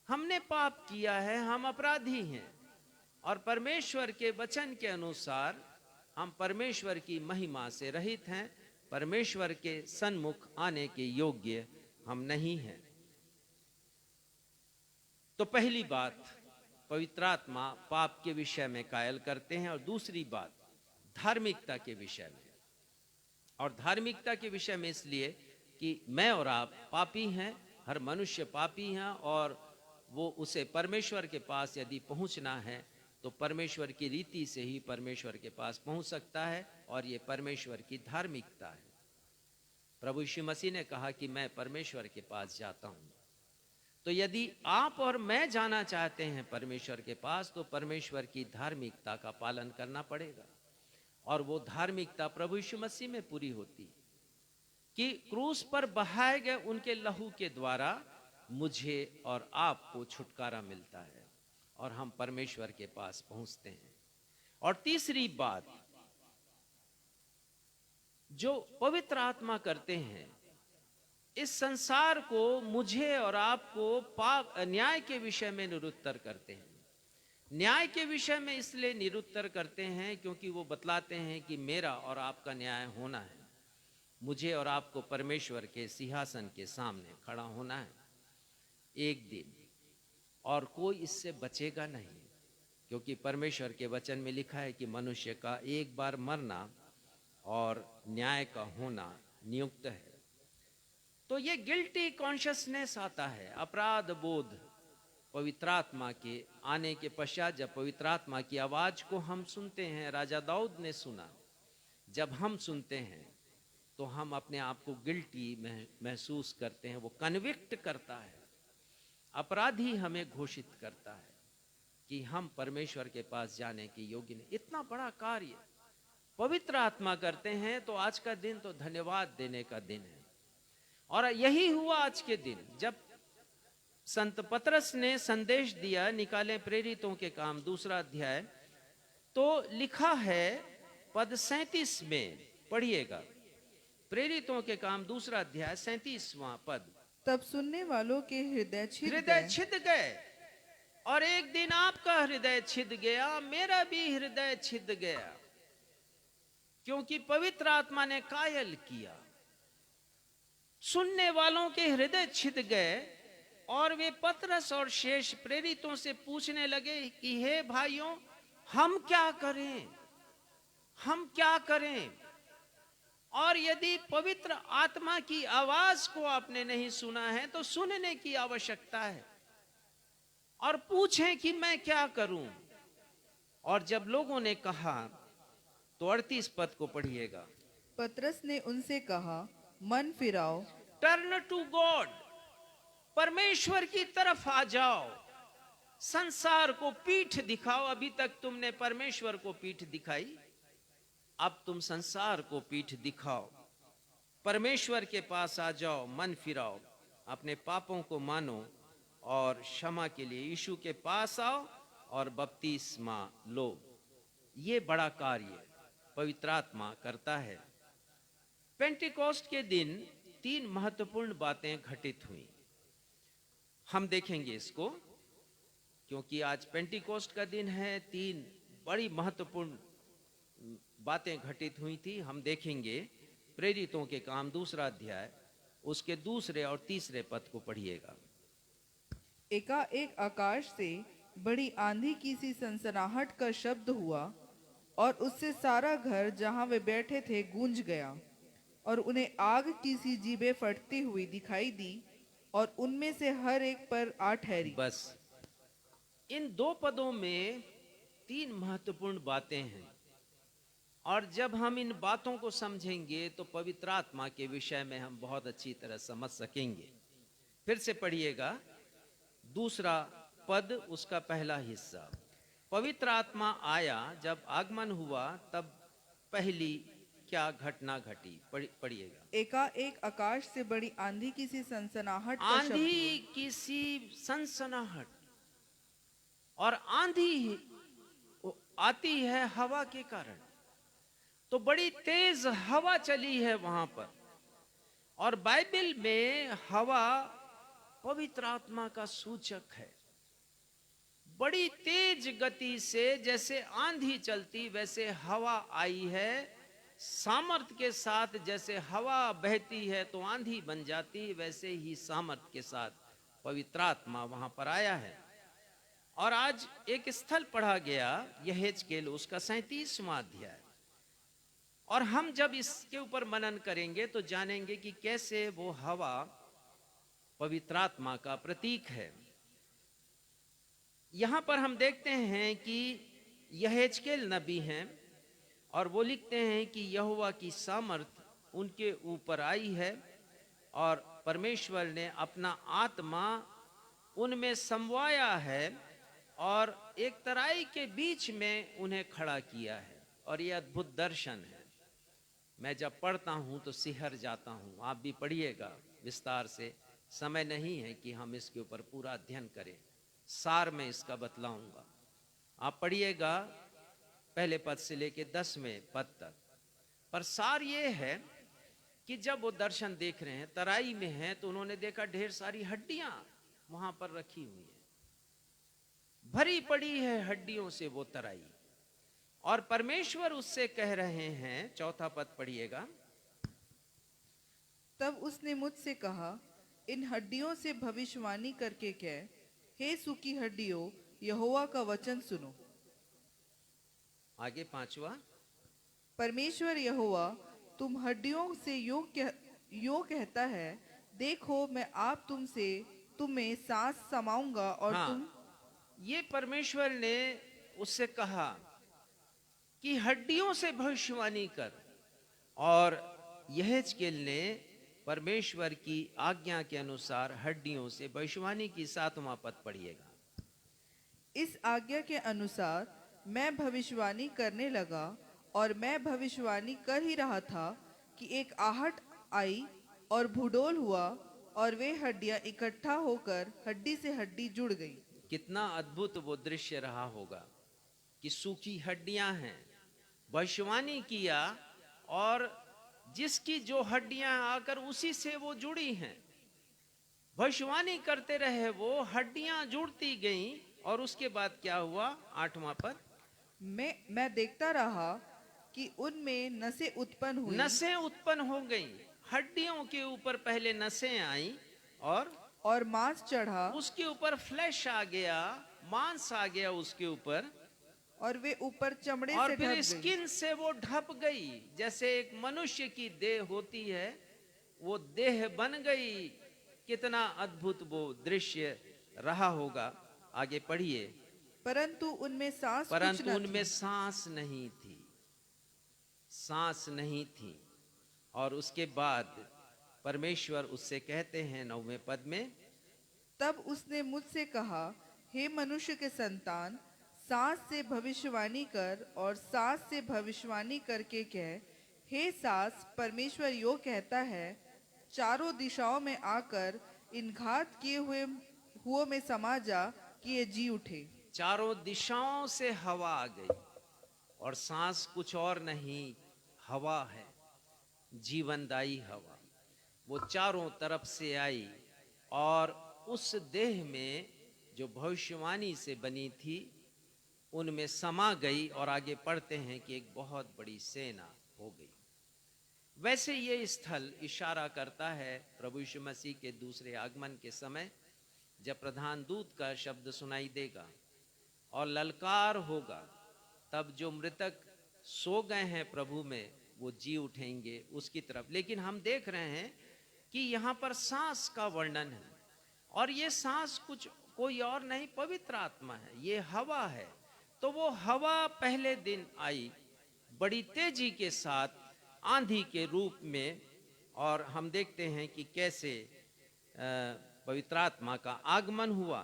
हमने पाप किया है, हम अपराधी हैं, और परमेश्वर के वचन के अनुसार हम परमेश्वर की महिमा से रहित हैं, परमेश्वर के सन्मुख आने के योग्य हम नहीं हैं। तो पहली बात, पवित्र आत्मा पाप के विषय में कायल करते हैं, और दूसरी बात धार्मिकता के विषय में। और धार्मिकता के विषय में इसलिए कि मैं और आप पापी हैं, हर मनुष्य पापी हैं, और वो उसे परमेश्वर के पास यदि पहुंचना है तो परमेश्वर की रीति से ही परमेश्वर के पास पहुंच सकता है, और ये परमेश्वर की धार्मिकता है। प्रभु यीशु मसीह ने कहा कि मैं परमेश्वर के पास जाता हूं। तो यदि आप और मैं जाना चाहते हैं परमेश्वर के पास, तो परमेश्वर की धार्मिकता का पालन करना पड़ेगा। और वो धार्मिकता प्रभु यीशु मसीह में पूरी होती कि क्रूस पर बहाए गए उनके लहू के द्वारा मुझे और आपको छुटकारा मिलता है, और हम परमेश्वर के पास पहुंचते हैं। और तीसरी बात जो पवित्र आत्मा करते हैं, इस संसार को मुझे और आपको पाप न्याय के विषय में निरुत्तर करते हैं। न्याय के विषय में इसलिए निरुत्तर करते हैं क्योंकि वो बतलाते हैं कि मेरा और आपका न्याय होना है, मुझे और आपको परमेश्वर के सिंहासन के सामने खड़ा होना है एक दिन, और कोई इससे बचेगा नहीं, क्योंकि परमेश्वर के वचन में लिखा है कि मनुष्य का एक बार मरना और न्याय का होना नियुक्त है। तो ये गिल्टी कॉन्शियसनेस आता है, अपराध बोध पवित्र आत्मा के आने के पश्चात। जब पवित्र आत्मा की आवाज को हम सुनते हैं, राजा दाऊद ने सुना, जब हम सुनते हैं तो हम अपने आप को गिल्टी महसूस करते हैं। वो कन्विक्ट करता है, अपराधी हमें घोषित करता है कि हम परमेश्वर के पास जाने के योग्य नहीं। इतना बड़ा कार्य पवित्र आत्मा करते हैं, तो आज का दिन तो धन्यवाद देने का दिन है। और यही हुआ आज के दिन, जब संत पतरस ने संदेश दिया, निकाले प्रेरितों के काम 2 अध्याय, तो लिखा है पद 37 में, पढ़िएगा, प्रेरितों के काम 2 अध्याय 37वां पद। तब सुनने वालों के हृदय छिद गए, और एक दिन आपका हृदय छिद गया, मेरा भी हृदय छिद गया, क्योंकि पवित्र आत्मा ने कायल किया। सुनने वालों के हृदय छिद गए, और वे पतरस और शेष प्रेरितों से पूछने लगे कि हे भाइयों, हम क्या करें, हम क्या करें। और यदि पवित्र आत्मा की आवाज को आपने नहीं सुना है तो सुनने की आवश्यकता है, और पूछें कि मैं क्या करूं। और जब लोगों ने कहा, तो 38 पद को पढ़िएगा। पतरस ने उनसे कहा, मन फिराओ, टर्न टू गॉड, परमेश्वर की तरफ आ जाओ, संसार को पीठ दिखाओ। अभी तक तुमने परमेश्वर को पीठ दिखाई, अब तुम संसार को पीठ दिखाओ, परमेश्वर के पास आ जाओ, मन फिराओ, अपने पापों को मानो, और क्षमा के लिए यीशु के पास आओ और बपतिस्मा लो। ये बड़ा कार्य पवित्र आत्मा करता है। पेंटिकोस्ट के दिन 3 महत्वपूर्ण बातें घटित हुई। हम देखेंगे इसको, क्योंकि आज पेंटिकोस्ट का दिन है। 3 बड़ी महत्वपूर्ण बातें घटित हुई थी। हम देखेंगे प्रेरितों के काम 2 अध्याय, उसके 2 और 3 पद को पढ़िएगा। एकाएक आकाश से बड़ी आंधी की सी सनसनाहट का शब्द हुआ, और उससे सारा घर जहां वे बैठे थे गूंज गया, और उन्हें आग की सी जीभें फटती हुई दिखाई दी, और उनमें से हर एक पर आ ठहरी। बस इन 2 पदों में 3 महत्वपूर्ण बातें हैं, और जब हम इन बातों को समझेंगे तो पवित्र आत्मा के विषय में हम बहुत अच्छी तरह समझ सकेंगे। फिर से पढ़िएगा 2 पद, उसका पहला हिस्सा। पवित्र आत्मा आया, जब आगमन हुआ तब पहली क्या घटना घटी, पढ़िएगा। एकाएक आकाश से बड़ी आंधी की सी सनसनाहट का शब्द आंधी की सी सनसनाहट, और आंधी आती है हवा के कारण, तो बड़ी तेज हवा चली है वहां पर। और बाइबल में हवा पवित्र आत्मा का सूचक है। बड़ी तेज गति से जैसे आंधी चलती वैसे हवा आई है, सामर्थ्य के साथ। जैसे हवा बहती है तो आंधी बन जाती, वैसे ही सामर्थ्य के साथ पवित्र आत्मा वहां पर आया है। और आज एक स्थल पढ़ा गया यहेजकेल उसका 37वां अध्याय, और हम जब इसके ऊपर मनन करेंगे तो जानेंगे कि कैसे वो हवा पवित्र आत्मा का प्रतीक है। यहां पर हम देखते हैं कि यहेजकेल नबी हैं और वो लिखते हैं कि यहोवा की सामर्थ उनके ऊपर आई है और परमेश्वर ने अपना आत्मा उनमें समवाया है और एक तराई के बीच में उन्हें खड़ा किया है। और ये अद्भुत दर्शन है। मैं जब पढ़ता हूं तो सिहर जाता हूं। आप भी पढ़िएगा विस्तार से, समय नहीं है कि हम इसके ऊपर पूरा अध्ययन करें, सार में इसका बतलाऊंगा। आप पढ़िएगा पहले पद से लेके 10वें पद तक। पर सार ये है कि जब वो दर्शन देख रहे हैं, तराई में हैं, तो उन्होंने देखा ढेर सारी हड्डियां वहां पर रखी हुई हैं, भरी पड़ी है हड्डियों से वो तराई। और परमेश्वर उससे कह रहे हैं, 4था पद पढ़िएगा। तब उसने मुझसे कहा, इन हड्डियों से भविष्यवाणी करके कह, हे सूखी हड्डियों, यहोवा का वचन सुनो। आगे 5वां। परमेश्वर यहोवा तुम हड्डियों से यो कहता है, देखो मैं आप तुम्हें सांस समाऊंगा और हाँ, तुम। ये परमेश्वर ने उससे कहा कि हड्डियों से भविष्यवाणी कर। और यहेजकेल ने परमेश्वर की आज्ञा के अनुसार हड्डियों से भविष्यवाणी की। 7वां पद पढ़िएगा। इस आज्ञा के अनुसार मैं भविष्यवाणी करने लगा, और मैं भविष्यवाणी कर ही रहा था कि एक आहट आई और भूडोल हुआ, और वे हड्डियां इकट्ठा होकर हड्डी से हड्डी जुड़ गई। कितना अद्भुत वो दृश्य रहा होगा कि सूखी हड्डियां हैं, भविष्यवाणी किया, और जिसकी जो हड्डियां आकर उसी से वो जुड़ी हैं। भविष्यवाणी करते रहे, वो हड्डियां जुड़ती गईं। और उसके बाद क्या हुआ? 8वां पद। मैं देखता रहा कि उनमें नसें उत्पन्न हुई। नसें उत्पन्न हो गईं, हड्डियों के ऊपर पहले नसें आईं, और मांस चढ़ा, उसके ऊपर फ्लैश आ गया, मांस आ गया उसके ऊपर, और वे ऊपर चमड़े और से फिर ढक गई। स्किन से वो ढप गई। जैसे एक मनुष्य की देह होती है, वो देह बन गई। कितना अद्भुत वो दृश्य रहा होगा। आगे पढ़िए। परंतु उनमें सांस परंतु कुछ न उनमें थी। सांस नहीं थी, सांस नहीं थी। और उसके बाद परमेश्वर उससे कहते हैं 9वें पद में, तब उसने मुझसे कहा, हे मनुष्य के संतान, सांस से भविष्यवाणी कर, और सांस से भविष्यवाणी करके कह, हे सांस, परमेश्वर यो कहता है, चारों दिशाओं में आकर इन घात किए हुओं में समा जा कि ये जी उठे। चारों दिशाओं से हवा आ गई, और सांस कुछ और नहीं, हवा है, जीवनदायी हवा। वो चारों तरफ से आई और उस देह में जो भविष्यवाणी से बनी थी उनमें समा गई। और आगे पढ़ते हैं कि एक बहुत बड़ी सेना हो गई। वैसे ये स्थल इशारा करता है प्रभु यीशु मसीह के दूसरे आगमन के समय, जब प्रधान दूत का शब्द सुनाई देगा और ललकार होगा, तब जो मृतक सो गए हैं प्रभु में वो जी उठेंगे उसकी तरफ। लेकिन हम देख रहे हैं कि यहाँ पर सांस का वर्णन है, और ये सांस कुछ कोई और नहीं, पवित्र आत्मा है, ये हवा है। तो वो हवा पहले दिन आई बड़ी तेजी के साथ, आंधी के रूप में, और हम देखते हैं कि कैसे पवित्र आत्मा का आगमन हुआ,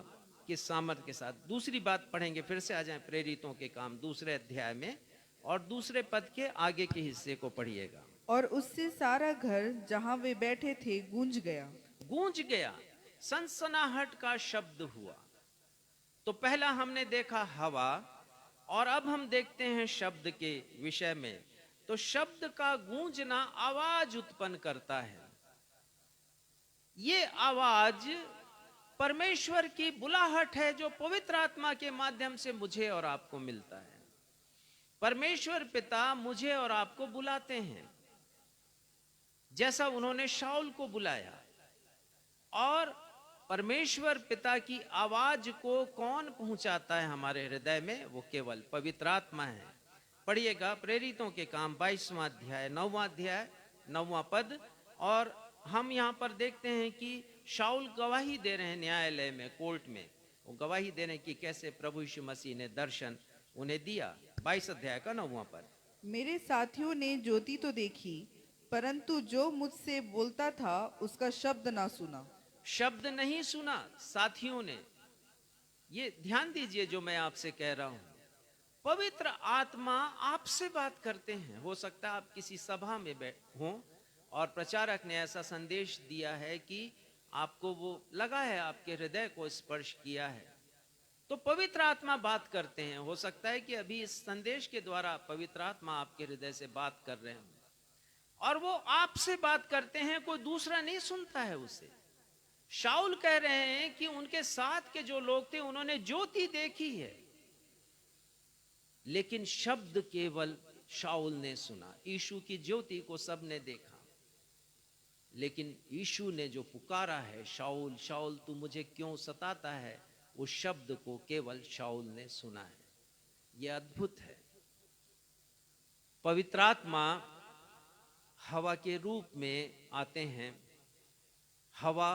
किस सामर्थ्य के साथ। दूसरी बात पढ़ेंगे, फिर से आ जाएं प्रेरितों के काम 2 अध्याय में, और 2 पद के आगे के हिस्से को पढ़िएगा। और उससे सारा घर जहां वे बैठे थे गूंज गया। गूंज गया, सनसनाहट का शब्द हुआ। तो पहला हमने देखा हवा, और अब हम देखते हैं शब्द के विषय में। तो शब्द का गूंजना आवाज उत्पन्न करता है। ये आवाज परमेश्वर की बुलाहट है जो पवित्र आत्मा के माध्यम से मुझे और आपको मिलता है। परमेश्वर पिता मुझे और आपको बुलाते हैं, जैसा उन्होंने शाऊल को बुलाया। और परमेश्वर पिता की आवाज को कौन पहुंचाता है हमारे हृदय में? वो केवल पवित्र आत्मा है। पढ़िएगा प्रेरितों के काम 22वां अध्याय 9वां अध्याय 9वां पद। और हम यहाँ पर देखते हैं कि शाऊल गवाही दे रहे हैं न्यायालय में, कोर्ट में। वो गवाही दे रहे हैं कि कैसे प्रभु यीशु मसीह ने दर्शन उन्हें दिया। 22 अध्याय का 9वां पद। मेरे साथियों ने ज्योति तो देखी, परंतु जो मुझसे बोलता था उसका शब्द ना सुना। शब्द नहीं सुना साथियों ने। ये ध्यान दीजिए जो मैं आपसे कह रहा हूं। पवित्र आत्मा आपसे बात करते हैं। हो सकता है आप किसी सभा में हों और प्रचारक ने ऐसा संदेश दिया है कि आपको वो लगा है, आपके हृदय को स्पर्श किया है, तो पवित्र आत्मा बात करते हैं। हो सकता है कि अभी इस संदेश के द्वारा पवित्र आत्मा आपके हृदय से बात कर रहे हैं और वो आपसे बात करते हैं, कोई दूसरा नहीं सुनता है उसे। शाऊल कह रहे हैं कि उनके साथ के जो लोग थे उन्होंने ज्योति देखी है, लेकिन शब्द केवल शाऊल ने सुना। यीशु की ज्योति को सबने देखा, लेकिन यीशु ने जो पुकारा है, शाऊल शाऊल तू मुझे क्यों सताता है, उस शब्द को केवल शाऊल ने सुना है। यह अद्भुत है। पवित्र आत्मा हवा के रूप में आते हैं। हवा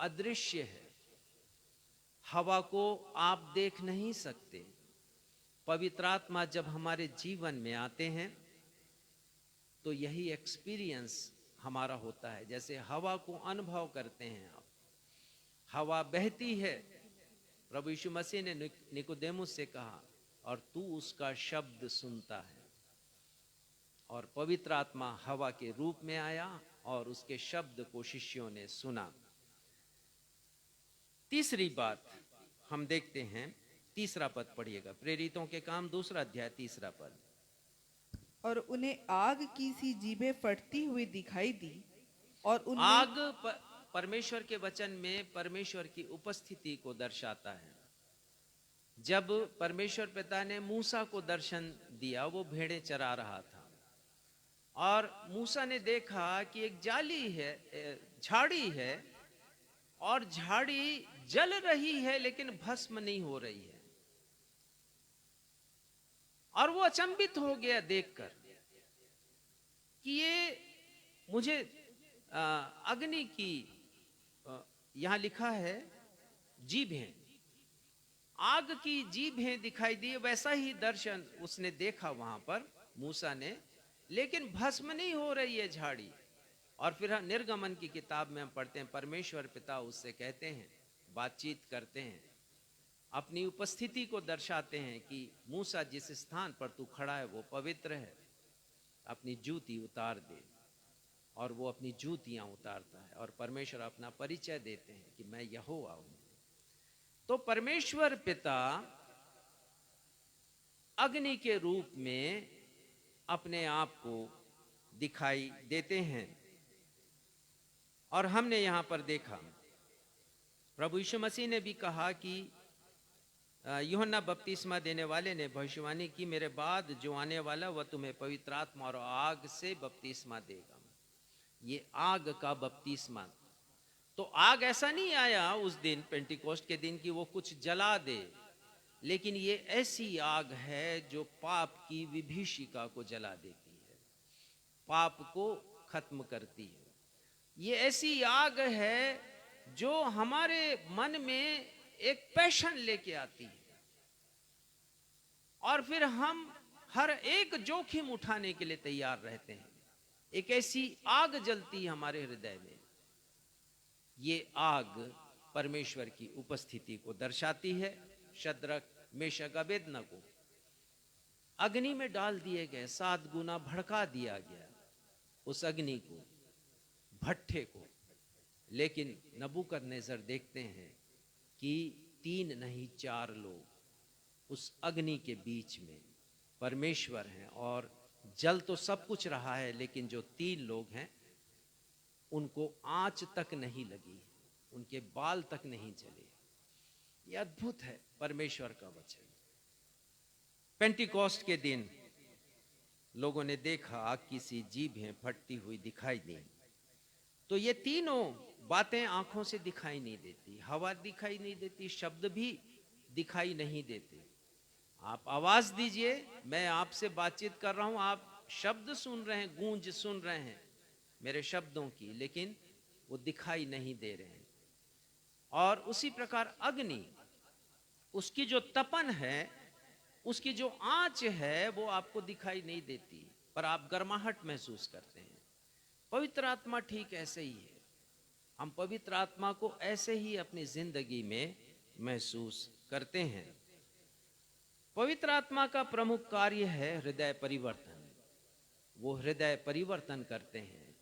अदृश्य है, हवा को आप देख नहीं सकते। पवित्र आत्मा जब हमारे जीवन में आते हैं तो यही एक्सपीरियंस हमारा होता है। जैसे हवा को अनुभव करते हैं आप, हवा बहती है। प्रभु यीशु मसीह ने निकोदेमुस से कहा, और तू उसका शब्द सुनता है। और पवित्र आत्मा हवा के रूप में आया और उसके शब्द को शिष्यों ने सुना। तीसरी बात हम देखते हैं, तीसरा पद पढ़िएगा, प्रेरितों के काम 2 अध्याय 3 पद। और उन्हें आग की सी जीभें फटती हुई दिखाई दी, और उनमें आग परमेश्वर के वचन में परमेश्वर की उपस्थिति को दर्शाता है। जब परमेश्वर पिता ने मूसा को दर्शन दिया, वो भेड़ें चरा रहा था और मूसा ने देखा कि एक जाली है, झाड़ी है, और झाड़ी जल रही है लेकिन भस्म नहीं हो रही है। और वो अचंभित हो गया देखकर कि ये मुझे अग्नि की, यहां लिखा है जीभें, आग की जीभें दिखाई दी। वैसा ही दर्शन उसने देखा वहां पर मूसा ने, लेकिन भस्म नहीं हो रही है झाड़ी। और फिर हम निर्गमन की किताब में हम पढ़ते हैं, परमेश्वर पिता उससे कहते हैं, बातचीत करते हैं, अपनी उपस्थिति को दर्शाते हैं कि मूसा जिस स्थान पर तू खड़ा है वो पवित्र है, अपनी जूती उतार दे। और वो अपनी जूतियां उतारता है और परमेश्वर अपना परिचय देते हैं कि मैं यहोवा हूं। तो परमेश्वर पिता अग्नि के रूप में अपने आप को दिखाई देते हैं। और हमने यहां पर देखा, प्रभु यीशु मसीह ने भी कहा कि यूहन्ना बपतिस्मा देने वाले ने भविष्यवाणी की, मेरे बाद जो आने वाला वह तुम्हें पवित्र आत्मा और आग से बपतिस्मा देगा। ये आग का बपतिस्मा। तो आग ऐसा नहीं आया उस दिन, पेंटिकोस्ट के दिन, कि वो कुछ जला दे, लेकिन ये ऐसी आग है जो पाप की विभीषिका को जला देती है, पाप को खत्म करती है। ये ऐसी आग है जो हमारे मन में एक पैशन लेके आती है, और फिर हम हर एक जोखिम उठाने के लिए तैयार रहते हैं। एक ऐसी आग जलती है हमारे हृदय में। ये आग परमेश्वर की उपस्थिति को दर्शाती है। शद्रक, मेशक, अबेदनगो अग्नि में डाल दिए गए, 7 गुना भड़का दिया गया उस अग्नि को, भट्ठे को। लेकिन नबूकदनेस्सर देखते हैं कि 3 नहीं 4 लोग उस अग्नि के बीच में परमेश्वर हैं, और जल तो सब कुछ रहा है, लेकिन जो 3 लोग हैं उनको आंच तक नहीं लगी। उनके बाल तक नहीं जले। ये अद्भुत है परमेश्वर का वचन। पेंटिकॉस्ट के दिन लोगों ने देखा आग की सी जीभें फटती हुई दिखाई दी। तो ये तीनों बातें आंखों से दिखाई नहीं देती, हवा दिखाई नहीं देती, शब्द भी दिखाई नहीं देते। आप आवाज दीजिए, मैं आपसे बातचीत कर रहा हूं, आप शब्द सुन रहे हैं, गूंज सुन रहे हैं मेरे शब्दों की, लेकिन वो दिखाई नहीं दे रहे हैं। और उसी प्रकार अग्नि, उसकी जो तपन है, उसकी जो आंच है, वो आपको दिखाई नहीं देती, पर आप गर्माहट महसूस करते हैं। पवित्र आत्मा ठीक ऐसे ही है। हम पवित्र आत्मा को ऐसे ही अपनी जिंदगी में महसूस करते हैं। पवित्र आत्मा का प्रमुख कार्य है हृदय परिवर्तन। वो हृदय परिवर्तन करते हैं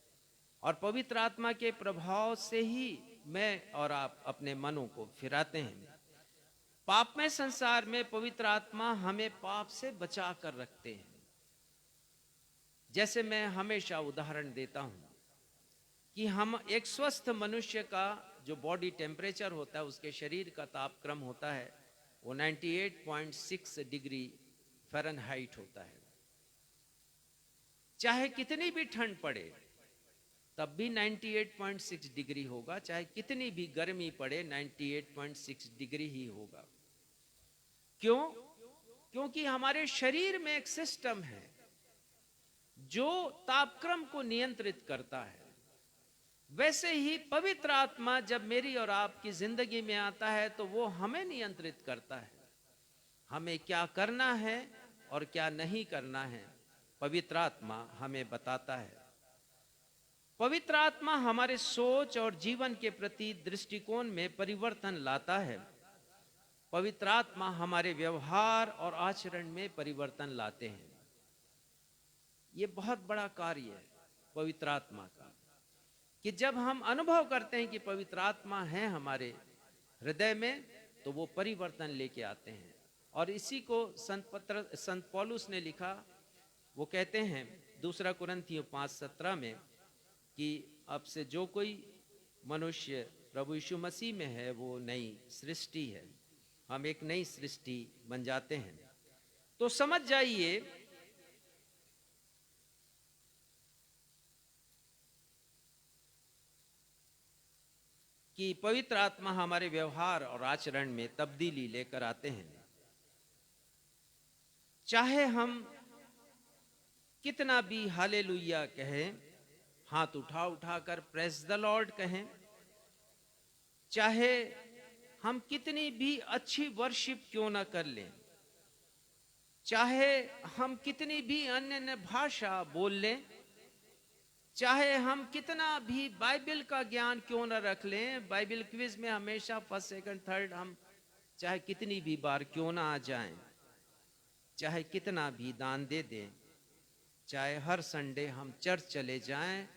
और पवित्र आत्मा के प्रभाव से ही मैं और आप अपने मनों को फिराते हैं। पापमय संसार में पवित्र आत्मा हमें पाप से बचा कर रखते हैं। जैसे मैं हमेशा उदाहरण देता हूं कि हम एक स्वस्थ मनुष्य का जो बॉडी टेम्परेचर होता है, उसके शरीर का तापक्रम होता है, वो 98.6 डिग्री फ़ारेनहाइट होता है। चाहे कितनी भी ठंड पड़े तब भी 98.6 डिग्री होगा, चाहे कितनी भी गर्मी पड़े 98.6 डिग्री ही होगा। क्यों? क्योंकि हमारे शरीर में एक सिस्टम है जो तापक्रम को नियंत्रित करता है। वैसे ही पवित्र आत्मा जब मेरी और आपकी जिंदगी में आता है तो वो हमें नियंत्रित करता है, हमें क्या करना है और क्या नहीं करना है पवित्र आत्मा हमें बताता है। पवित्र आत्मा हमारे सोच और जीवन के प्रति दृष्टिकोण में परिवर्तन लाता है। पवित्र आत्मा हमारे व्यवहार और आचरण में परिवर्तन लाते हैं। ये बहुत बड़ा कार्य है पवित्र आत्मा का, कि जब हम अनुभव करते हैं कि पवित्र आत्मा है हमारे हृदय में, तो वो परिवर्तन लेके आते हैं। और इसी को संत पौलुस ने लिखा। वो कहते हैं 2 कुरिन्थियों 5:17 में कि अब से जो कोई मनुष्य प्रभु यीशु मसीह में है वो नई सृष्टि है। हम एक नई सृष्टि बन जाते हैं। तो समझ जाइए कि पवित्र आत्मा हमारे व्यवहार और आचरण में तब्दीली लेकर आते हैं। चाहे हम कितना भी हालेलुया कहें, हाथ उठा उठाकर प्रेज द लॉर्ड कहें, चाहे हम कितनी भी अच्छी वर्शिप क्यों ना कर लें, चाहे हम कितनी भी अन्य भाषा बोल लें, चाहे हम कितना भी बाइबल का ज्ञान क्यों ना रख लें, बाइबल क्विज में हमेशा फर्स्ट सेकंड थर्ड हम चाहे कितनी भी बार क्यों ना आ जाएं, चाहे कितना भी दान दे दें, चाहे हर संडे हम चर्च चले जाएं,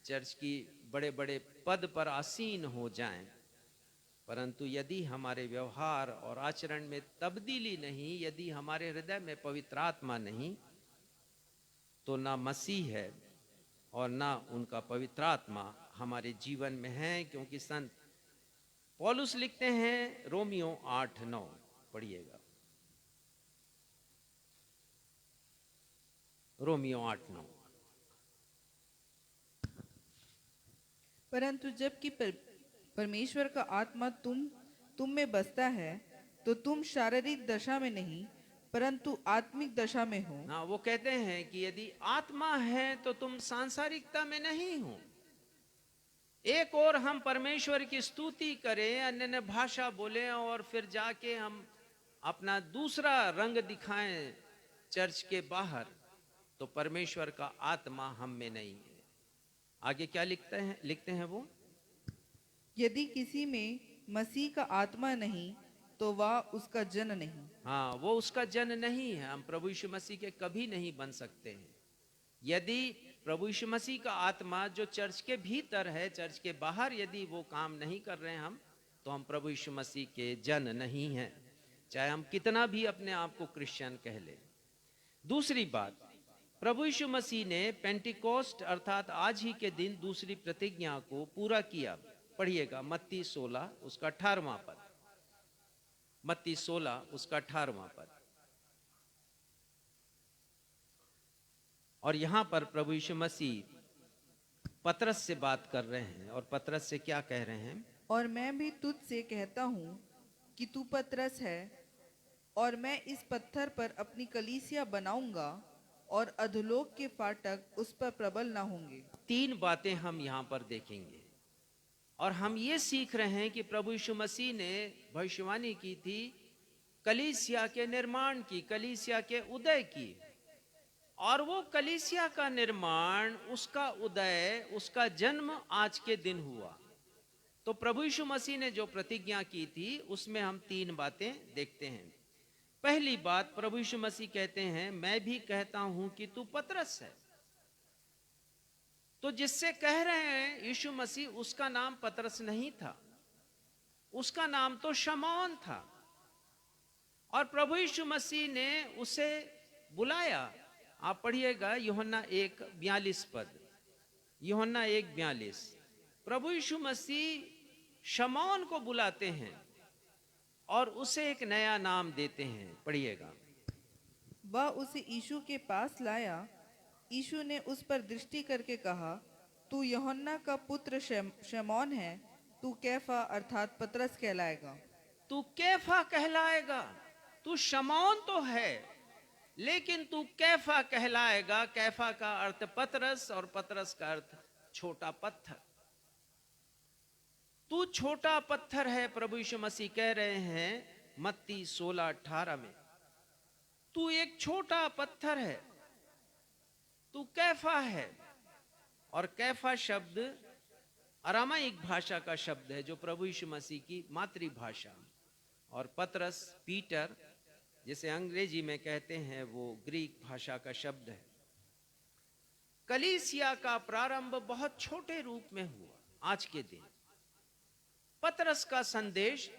चर्च की बड़े बड़े पद पर आसीन हो जाएं, परंतु यदि हमारे व्यवहार और आचरण में तब्दीली नहीं, यदि हमारे हृदय में पवित्र आत्मा नहीं, तो ना मसीह है और ना उनका पवित्र आत्मा हमारे जीवन में है। क्योंकि संत पौलुस लिखते हैं रोमियो 8:9, पढ़िएगा, रोमियो 8:9। परंतु जबकि परमेश्वर का आत्मा तुम में बसता है, तो तुम शारीरिक दशा में नहीं परंतु आत्मिक दशा में हो। ना, वो कहते हैं कि यदि आत्मा है तो तुम सांसारिकता में नहीं हो। एक और हम परमेश्वर की स्तुति करें, अन्य भाषा बोलें और फिर जाके हम अपना दूसरा रंग दिखाएं चर्च के बाहर, तो परमेश्वर का आत्मा हम में नहीं है। आगे क्या लिखते हैं वो, यदि किसी में मसीह का आत्मा नहीं तो वह उसका जन नहीं। हाँ, वो उसका जन नहीं है। हम प्रभु यीशु मसीह के कभी नहीं बन सकते हैं। यदि प्रभु यीशु मसीह का आत्मा जो चर्च के भीतर है, चर्च के बाहर यदि वो काम नहीं कर रहे हैं हम, तो हम प्रभु यीशु मसीह के जन नहीं हैं, चाहे हम कितना भी अपने आप को क्रिश्चियन कह लें। दूसरी बात, प्रभु यीशु मसीह ने पेंटिकोस्ट अर्थात आज ही के दिन दूसरी प्रतिज्ञा को पूरा किया। पढ़िएगा मत्ती 16 उसका 18वां पद, मत्ती 16 उसका 18वां पद। और यहां पर प्रभु यीशु मसीह पतरस से बात कर रहे हैं और पतरस से क्या कह रहे हैं? और मैं भी तुझसे कहता हूँ कि तू पतरस है, और मैं इस पत्थर पर अपनी कलीसिया बनाऊंगा, और अधोलोक के फाटक उस पर प्रबल ना होंगे। 3 बातें हम यहां पर देखेंगे और हम ये सीख रहे हैं कि प्रभु यीशु मसीह ने भविष्यवाणी की थी कलीसिया के निर्माण की, कलीसिया के उदय की, और वो कलीसिया का निर्माण, उसका उदय, उसका जन्म आज के दिन हुआ। तो प्रभु यीशु मसीह ने जो प्रतिज्ञा की थी उसमें हम 3 बातें देखते हैं। पहली बात, प्रभु यीशु मसीह कहते हैं मैं भी कहता हूं कि तू पतरस है। तो जिससे कह रहे हैं यीशु मसीह, उसका नाम पतरस नहीं था, उसका नाम तो शमौन था। और प्रभु यीशु मसीह ने उसे बुलाया। आप पढ़िएगा यूहन्ना 1:42 पद, यूहन्ना 1:42। प्रभु यीशु मसीह शमौन को बुलाते हैं और उसे एक नया नाम देते हैं। पढ़िएगा। वह उसे यीशु के पास लाया। यीशु ने उस पर दृष्टि करके कहा, तू यूहन्ना का पुत्र शमौन है, तू कैफा अर्थात पतरस कहलाएगा। तू कैफा कहलाएगा। तू शमौन तो है, लेकिन तू कैफा कहलाएगा। कैफा का अर्थ पतरस और पतरस का अर्थ छोटा पत्थर। तू छोटा पत्थर है, प्रभु यीशु मसीह कह रहे हैं मत्ती 16:18 में। तू एक छोटा पत्थर है, तू कैफा है। और कैफा शब्द अरामाइक भाषा का शब्द है जो प्रभु यीशु मसीह की मातृभाषा। और पतरस, पीटर, जिसे अंग्रेजी में कहते हैं, वो ग्रीक भाषा का शब्द है। कलीसिया का प्रारंभ बहुत छोटे रूप में हुआ। आज के दिन पतरस का संदेश,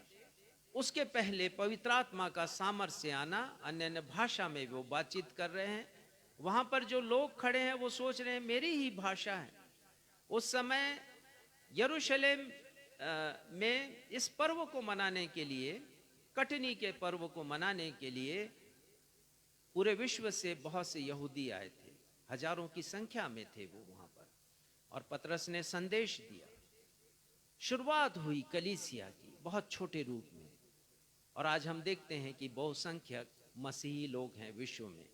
उसके पहले पवित्र आत्मा का सामर्थ्य आना, अन्य भाषा में वो बातचीत कर रहे हैं। वहां पर जो लोग खड़े हैं वो सोच रहे हैं मेरी ही भाषा है। उस समय यरूशलेम में इस पर्व को मनाने के लिए, कटनी के पर्व को मनाने के लिए पूरे विश्व से बहुत से यहूदी आए थे। हजारों की संख्या में थे वो वहां पर। और पतरस ने संदेश दिया। शुरुआत हुई कलीसिया की बहुत छोटे रूप में। और आज हम देखते हैं कि बहुसंख्यक मसीही लोग हैं विश्व में,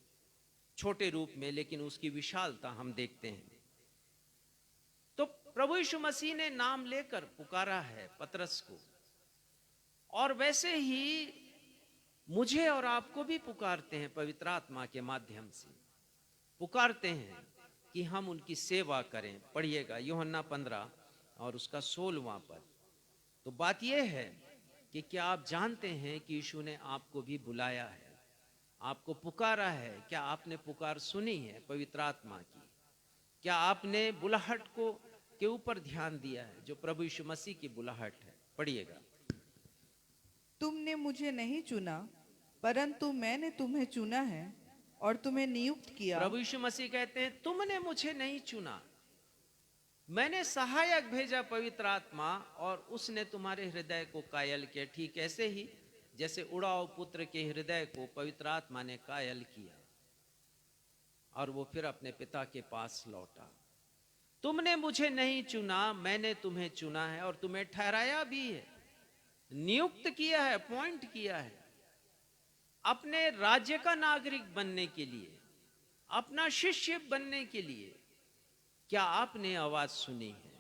छोटे रूप में, लेकिन उसकी विशालता हम देखते हैं। तो प्रभु यीशु मसीह ने नाम लेकर पुकारा है पतरस को, और वैसे ही मुझे और आपको भी पुकारते हैं पवित्र आत्मा के माध्यम से। पुकारते हैं कि हम उनकी सेवा करें। पढ़िएगा यूहन्ना 15 और उसका 16वां पद। तो बात यह है कि क्या आप जानते हैं कि यीशु ने आपको भी बुलाया है, आपको पुकारा है? क्या आपने पुकार सुनी है पवित्र आत्मा की? क्या आपने बुलाहट को के ऊपर ध्यान दिया है जो प्रभु यीशु मसीह की बुलाहट है? पढ़िएगा। तुमने मुझे नहीं चुना, परंतु मैंने तुम्हें चुना है और तुम्हें नियुक्त किया। प्रभु यीशु मसीह कहते हैं तुमने मुझे नहीं चुना, मैंने सहायक भेजा पवित्र आत्मा, और उसने तुम्हारे हृदय को कायल किया। ठीक ऐसे ही जैसे उड़ाव पुत्र के हृदय को पवित्र आत्मा ने कायल किया और वो फिर अपने पिता के पास लौटा। तुमने मुझे नहीं चुना, मैंने तुम्हें चुना है और तुम्हें ठहराया भी है, नियुक्त किया है, अपॉइंट किया है अपने राज्य का नागरिक बनने के लिए, अपना शिष्य बनने के लिए। क्या आपने आवाज सुनी है?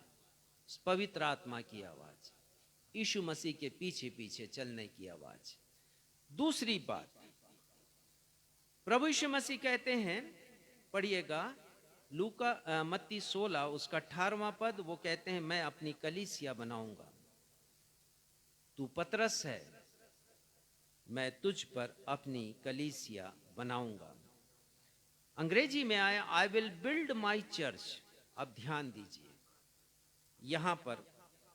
पवित्र आत्मा की आवाज, यीशु मसीह के पीछे पीछे चलने की आवाज। दूसरी बात, प्रभु यीशु मसीह कहते हैं, पढ़िएगा लूका मत्ती 16 उसका 18वां पद। वो कहते हैं मैं अपनी कलीसिया बनाऊंगा, तू पतरस है, मैं तुझ पर अपनी कलीसिया बनाऊंगा। अंग्रेजी में आया I will build my church. अब ध्यान दीजिए, यहां पर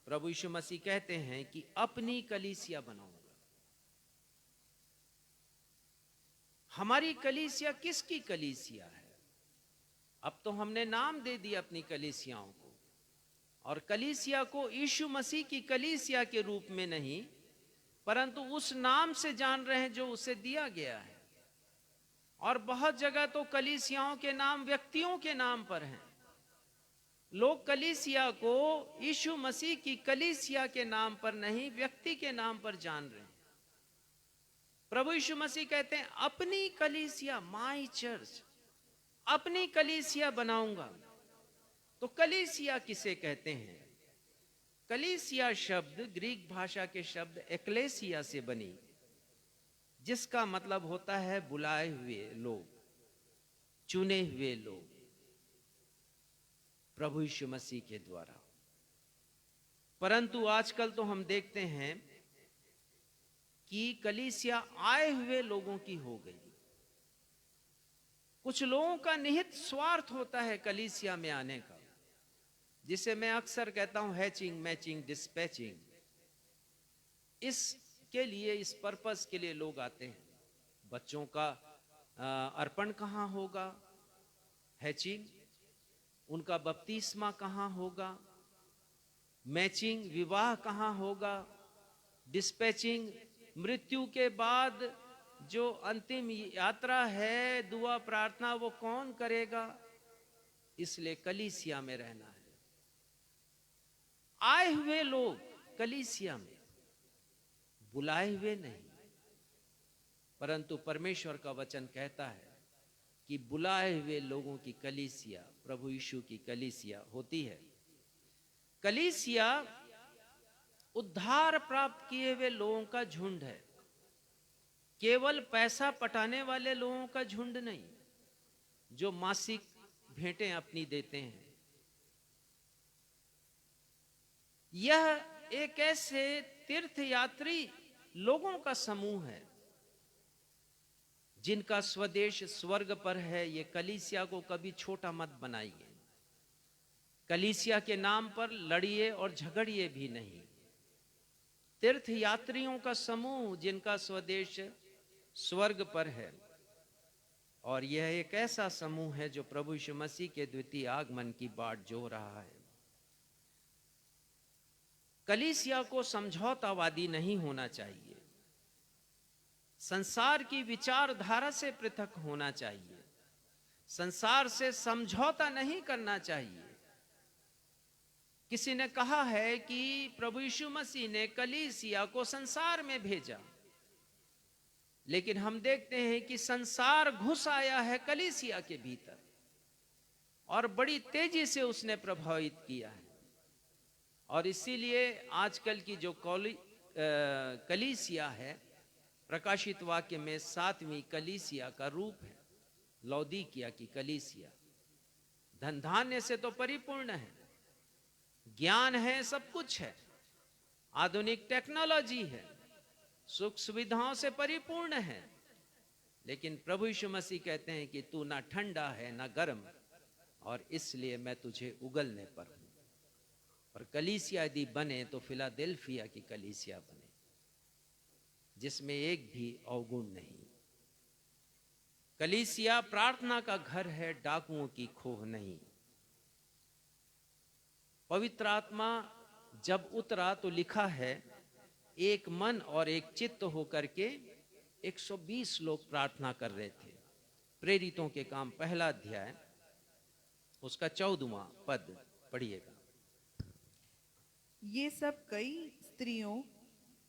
प्रभु यीशु मसीह कहते हैं कि अपनी कलीसिया बनाऊंगा। हमारी कलीसिया किसकी कलीसिया है? अब तो हमने नाम दे दिया अपनी कलीसियाओं को, और कलीसिया को यीशु मसीह की कलीसिया के रूप में नहीं, परंतु उस नाम से जान रहे हैं जो उसे दिया गया है। और बहुत जगह तो कलीसियाओं के नाम व्यक्तियों के नाम पर हैं। लोग कलीसिया को यीशु मसीह की कलीसिया के नाम पर नहीं, व्यक्ति के नाम पर जान रहे हैं। प्रभु यीशु मसीह कहते हैं अपनी कलीसिया, माई चर्च, अपनी कलीसिया बनाऊंगा। तो कलीसिया किसे कहते हैं? कलीसिया शब्द ग्रीक भाषा के शब्द एक्लेसिया से बनी, जिसका मतलब होता है बुलाए हुए लोग, चुने हुए लोग, प्रभु यीशु मसीह के द्वारा। परंतु आजकल तो हम देखते हैं कि कलीसिया आए हुए लोगों की हो गई। कुछ लोगों का निहित स्वार्थ होता है कलीसिया में आने का, जिसे मैं अक्सर कहता हूं हैचिंग, मैचिंग, डिस्पैचिंग। इसके लिए, इस पर्पस के लिए लोग आते हैं। बच्चों का अर्पण कहाँ होगा? हैचिंग। उनका बपतिस्मा कहाँ होगा? मैचिंग। विवाह कहाँ होगा? डिस्पैचिंग। मृत्यु के बाद जो अंतिम यात्रा है, दुआ प्रार्थना, वो कौन करेगा? इसलिए कलीसिया में रहना है। आए हुए लोग कलीसिया में, बुलाए हुए नहीं। परंतु परमेश्वर का वचन कहता है कि बुलाए हुए लोगों की कलीसिया प्रभु यीशु की कलीसिया होती है। कलीसिया उद्धार प्राप्त किए हुए लोगों का झुंड है, केवल पैसा पटाने वाले लोगों का झुंड नहीं, जो मासिक भेंटें अपनी देते हैं। यह एक ऐसे तीर्थयात्री लोगों का समूह है जिनका स्वदेश स्वर्ग पर है। ये कलीसिया को कभी छोटा मत बनाइए। कलीसिया के नाम पर लड़िए और झगड़िए भी नहीं। तीर्थयात्रियों का समूह जिनका स्वदेश स्वर्ग पर है, और यह एक ऐसा समूह है जो प्रभु यीशु मसीह के द्वितीय आगमन की बाट जो रहा है। कलीसिया को समझौतावादी नहीं होना चाहिए, संसार की विचारधारा से पृथक होना चाहिए, संसार से समझौता नहीं करना चाहिए। किसी ने कहा है कि प्रभु यीशु मसीह ने कलीसिया को संसार में भेजा, लेकिन हम देखते हैं कि संसार घुस आया है कलीसिया के भीतर और बड़ी तेजी से उसने प्रभावित किया है। और इसीलिए आजकल की जो कलीसिया है, प्रकाशित वाक्य में 7वीं कलीसिया का रूप है, लौदीकिया की कलीसिया। धन धान्य से तो परिपूर्ण है, ज्ञान है, सब कुछ है, आधुनिक टेक्नोलॉजी है, सुख सुविधाओं से परिपूर्ण है, लेकिन प्रभु यीशु मसीह कहते हैं कि तू ना ठंडा है ना गर्म, और इसलिए मैं तुझे उगलने पर हूं। और कलीसिया यदि बने तो फिलाडेल्फिया की कलीसिया बने, जिसमें एक भी अवगुण नहीं। कलीसिया प्रार्थना का घर है, डाकुओं की खोह नहीं। पवित्र आत्मा जब उतरा तो लिखा है एक मन और एक चित्त होकर के 120 लोग प्रार्थना कर रहे थे। प्रेरितों के काम 1 अध्याय उसका 14वां पद पढ़िएगा। ये सब कई स्त्रियों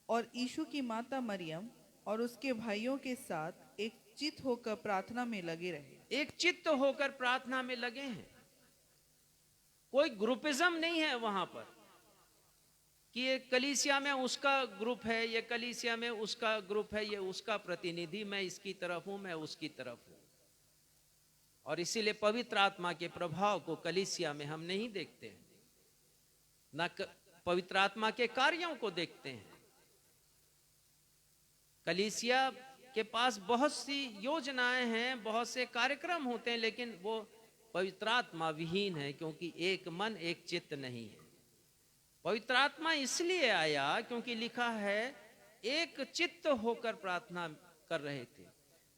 और यीशु की माता मरियम और उसके भाइयों के साथ एक चित्त होकर प्रार्थना में लगे रहे। एक चित्त होकर प्रार्थना में लगे हैं। कोई ग्रुपिज्म नहीं है वहां पर कि ये कलीसिया में उसका ग्रुप है, ये कलीसिया में उसका ग्रुप है, ये उसका प्रतिनिधि, मैं इसकी तरफ हूं, मैं उसकी तरफ हूं। और इसीलिए पवित्र आत्मा के प्रभाव को कलीसिया में हम नहीं देखते हैं, ना पवित्र आत्मा के कार्यों को देखते हैं। कलीसिया के पास बहुत सी योजनाएं हैं, बहुत से कार्यक्रम होते हैं, लेकिन वो पवित्र आत्मा विहीन है, क्योंकि एक मन एक चित्त नहीं है। पवित्र आत्मा इसलिए आया क्योंकि लिखा है एक चित्त होकर प्रार्थना कर रहे थे,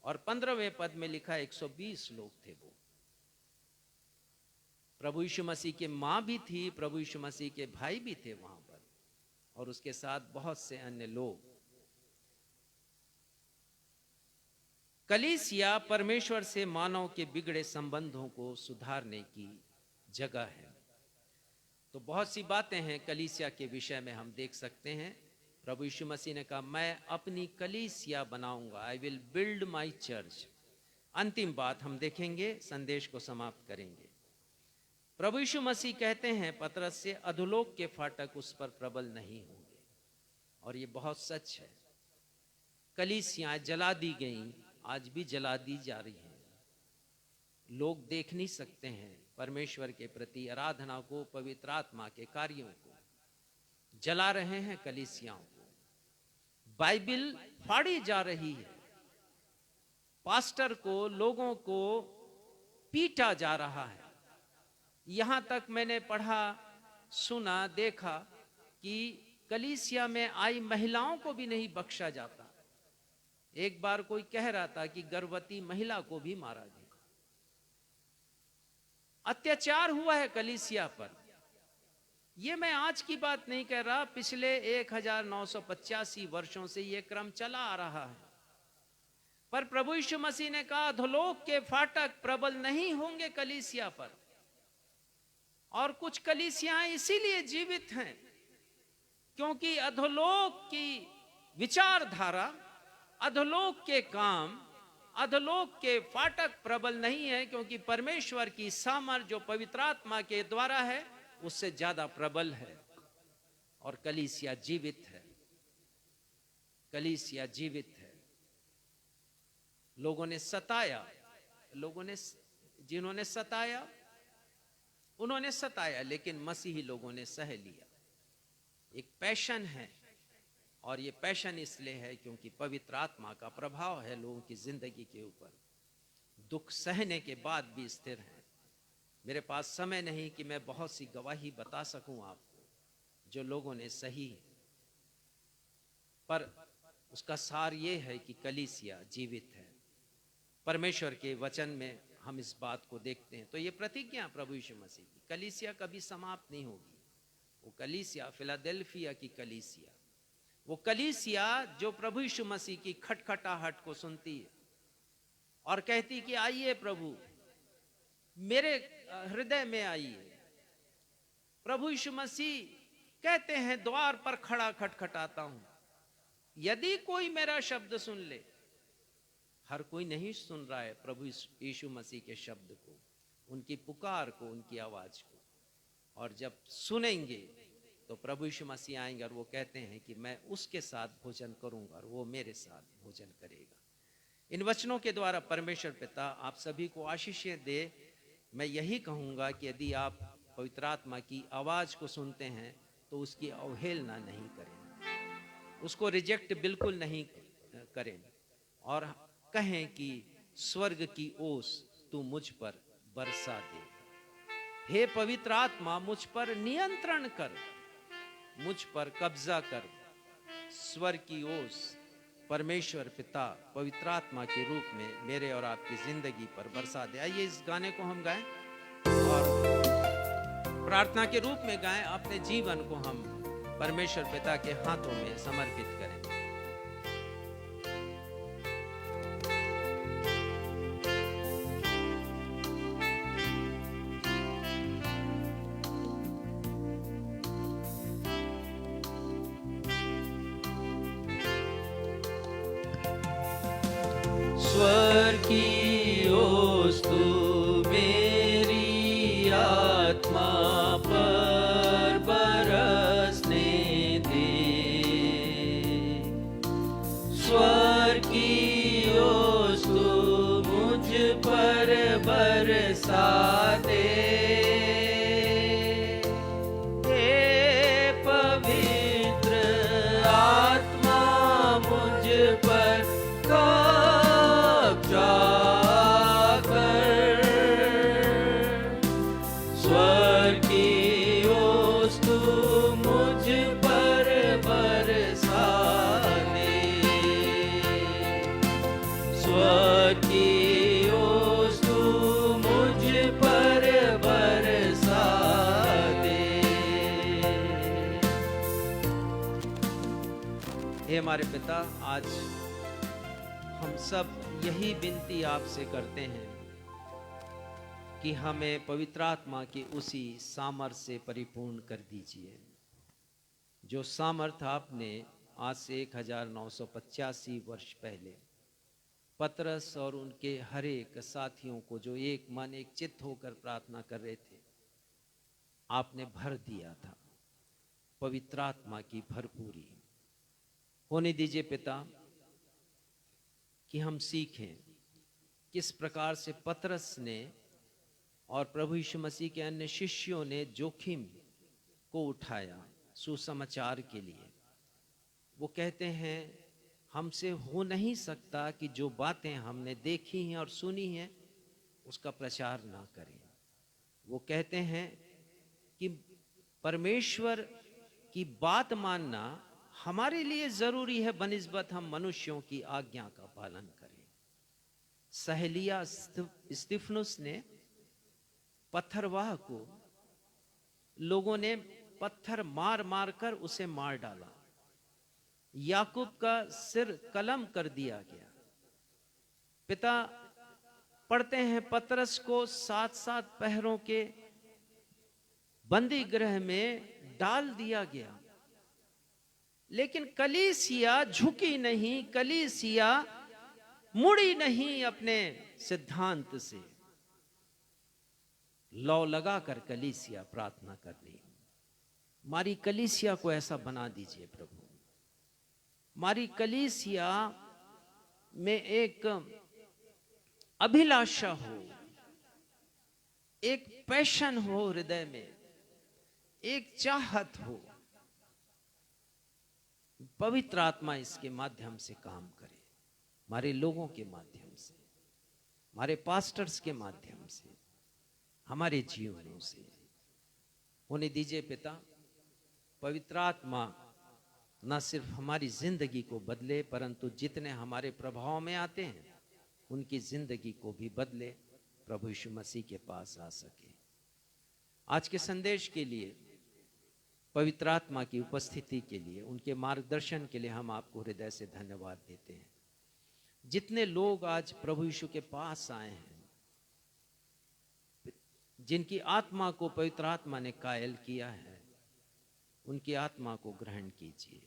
और 15वें पद में लिखा 120 लोग थे वो। प्रभु यीशु मसीह की माँ भी थी, प्रभु यीशु मसीह के भाई भी थे वहां पर, और उसके साथ बहुत से अन्य लोग। कलीसिया परमेश्वर से मानव के बिगड़े संबंधों को सुधारने की जगह है। तो बहुत सी बातें हैं कलीसिया के विषय में हम देख सकते हैं। प्रभु यीशु मसीह ने कहा, मैं अपनी कलीसिया बनाऊंगा, I will build my church. अंतिम बात हम देखेंगे, संदेश को समाप्त करेंगे। प्रभु यीशु मसीह कहते हैं पतरस से, अधोलोक के फाटक उस पर प्रबल नहीं होंगे, और ये बहुत सच है। कलीसियां जला दी गईं, आज भी जला दी जा रही हैं। लोग देख नहीं सकते हैं परमेश्वर के प्रति आराधना को, पवित्र आत्मा के कार्यों को, जला रहे हैं कलीसियाओं को। बाइबिल फाड़ी जा रही है, पास्टर को, लोगों को पीटा जा रहा है। यहां तक मैंने पढ़ा, सुना, देखा कि कलीसिया में आई महिलाओं को भी नहीं बख्शा जाता। एक बार कोई कह रहा था कि गर्भवती महिला को भी मारा गया। अत्याचार हुआ है कलीसिया पर। यह मैं आज की बात नहीं कह रहा, पिछले 1985 वर्षों से यह क्रम चला आ रहा है। पर प्रभु यीशु मसीह ने कहा, अधोलोक के फाटक प्रबल नहीं होंगे कलीसिया पर। और कुछ कलीसियाएं इसीलिए जीवित हैं क्योंकि अधोलोक की विचारधारा, अधोलोक के काम, अधोलोक के फाटक प्रबल नहीं है, क्योंकि परमेश्वर की सामर्थ जो पवित्र आत्मा के द्वारा है उससे ज्यादा प्रबल है। और कलीसिया जीवित है, कलीसिया जीवित है। लोगों ने सताया, लोगों ने, जिन्होंने सताया उन्होंने सताया, लेकिन मसीही लोगों ने सह लिया। एक पैशन है, और ये पैशन इसलिए है क्योंकि पवित्र आत्मा का प्रभाव है लोगों की जिंदगी के ऊपर। दुख सहने के बाद भी स्थिर है। मेरे पास समय नहीं कि मैं बहुत सी गवाही बता सकूं आपको जो लोगों ने सही, पर उसका सार ये है कि कलीसिया जीवित है। परमेश्वर के वचन में हम इस बात को देखते हैं। तो ये प्रतिज्ञा प्रभु यीशु मसीह की, कलीसिया कभी समाप्त नहीं होगी। वो कलीसिया, फिलाडेल्फिया की कलीसिया, वो कलीसिया जो प्रभु यीशु मसीह की खटखटाहट को सुनती है और कहती कि आइए प्रभु मेरे हृदय में आइए। प्रभु यीशु मसीह कहते हैं, द्वार पर खड़ा खटखटाता हूं, यदि कोई मेरा शब्द सुन ले। हर कोई नहीं सुन रहा है प्रभु यीशु मसीह के शब्द को, उनकी पुकार को, उनकी आवाज को। और जब सुनेंगे तो प्रभु यीशु मसीह आएंगे और वो कहते हैं कि मैं उसके साथ भोजन करूंगा और वो मेरे साथ भोजन करेगा। इन वचनों के द्वारा परमेश्वर पिता आप सभी को आशीषें दे। मैं यही कहूंगा कि यदि आप पवित्र आत्मा की आवाज को सुनते हैं तो उसकी अवहेलना नहीं करें, उसको रिजेक्ट बिल्कुल नहीं करें, और कहें कि स्वर्ग की ओस तू मुझ पर बरसा दे। हे पवित्र आत्मा, मुझ पर नियंत्रण कर, मुझ पर कब्जा कर। स्वर्ग की ओस परमेश्वर पिता पवित्र आत्मा के रूप में मेरे और आपकी जिंदगी पर बरसा दे। आइए इस गाने को हम गाएं और प्रार्थना के रूप में गाएं। अपने जीवन को हम परमेश्वर पिता के हाथों में समर्पित करें। स्वर्ग की ओस तू मेरी आत्मा पर बरसने दे। स्वर्ग की ओस तू मुझ पर बरसा दे। हे पवित्र आत्मा मुझ पर कब्जा कर। स्वर्ग की ओस तू मुझ पर बरसा दे। स्वर्ग की ओस तू मुझ पर हे हमारे पिता, आज हम सब यही विनती आपसे करते हैं कि हमें पवित्र आत्मा की उसी सामर्थ्य से परिपूर्ण कर दीजिए जो सामर्थ्य आपने आज से 1985 वर्ष पहले पतरस और उनके हर एक साथियों को, जो एक मन एक चित्त होकर प्रार्थना कर रहे थे, आपने भर दिया था पवित्र आत्मा की भरपूरी। होने दीजिए पिता कि हम सीखें किस प्रकार से पतरस ने और प्रभु यीशु मसीह के अन्य शिष्यों ने जोखिम को उठाया सुसमाचार के लिए। वो कहते हैं हमसे हो नहीं सकता कि जो बातें हमने देखी हैं और सुनी हैं उसका प्रचार ना करें। वो कहते हैं कि परमेश्वर की बात मानना हमारे लिए जरूरी है बनिस्बत हम मनुष्यों की आज्ञा का पालन करें। सहेलिया स्तिफनुस ने पत्थरवाह को लोगों ने पत्थर मार मार कर उसे मार डाला। याकूब का सिर कलम कर दिया गया। पिता पढ़ते हैं पतरस को 7-7 पहरों के बंदी गृह में डाल दिया गया, लेकिन कलीसिया झुकी नहीं, कलीसिया मुड़ी नहीं अपने सिद्धांत से। लौ लगाकर कलीसिया प्रार्थना कर रही। हमारी कलीसिया को ऐसा बना दीजिए प्रभु। हमारी कलीसिया में एक अभिलाषा हो, एक पैशन हो हृदय में, एक चाहत हो। पवित्र आत्मा इसके माध्यम से काम करे, हमारे लोगों के माध्यम से, हमारे पास्टर्स के माध्यम से, हमारे जीवनों से। होने दीजिए पिता, पवित्र आत्मा न सिर्फ हमारी जिंदगी को बदले, परंतु जितने हमारे प्रभाव में आते हैं उनकी जिंदगी को भी बदले, प्रभु यीशु मसीह के पास आ सके। आज के संदेश के लिए, पवित्र आत्मा की उपस्थिति के लिए, उनके मार्गदर्शन के लिए हम आपको हृदय से धन्यवाद देते हैं। जितने लोग आज प्रभु यीशु के पास आए हैं, जिनकी आत्मा को पवित्र आत्मा ने कायल किया है, उनकी आत्मा को ग्रहण कीजिए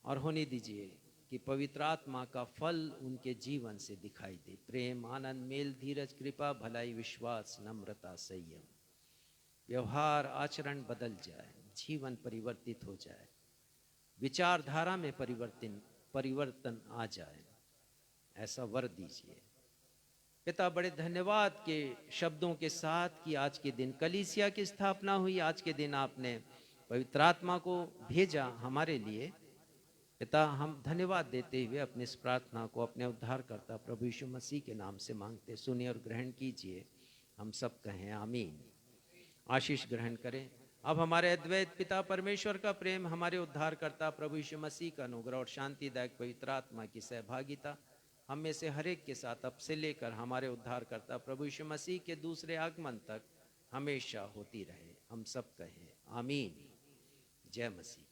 और होने दीजिए कि पवित्र आत्मा का फल उनके जीवन से दिखाई दे। प्रेम, आनंद, मेल, धीरज, कृपा, भलाई, विश्वास, नम्रता, संयम, व्यवहार, आचरण बदल जाए, जीवन परिवर्तित हो जाए, विचारधारा में परिवर्तन आ जाए, ऐसा वर दीजिए पिता। बड़े धन्यवाद के शब्दों के साथ कि आज के दिन कलीसिया की स्थापना हुई, आज के दिन आपने पवित्र आत्मा को भेजा हमारे लिए। पिता, हम धन्यवाद देते हुए अपनी इस प्रार्थना को अपने उद्धारकर्ता प्रभु यीशु मसीह के नाम से मांगते, सुनिए और ग्रहण कीजिए। हम सब कहें आमीन। आशीष ग्रहण करें। अब हमारे अद्वैत पिता परमेश्वर का प्रेम, हमारे उद्धारकर्ता प्रभु यीशु मसीह का अनुग्रह और शांतिदायक पवित्र आत्मा की सहभागिता हम में से हर एक के साथ अब से लेकर हमारे उद्धारकर्ता प्रभु यीशु मसीह के दूसरे आगमन तक हमेशा होती रहे। हम सब कहें आमीन। जय मसीह।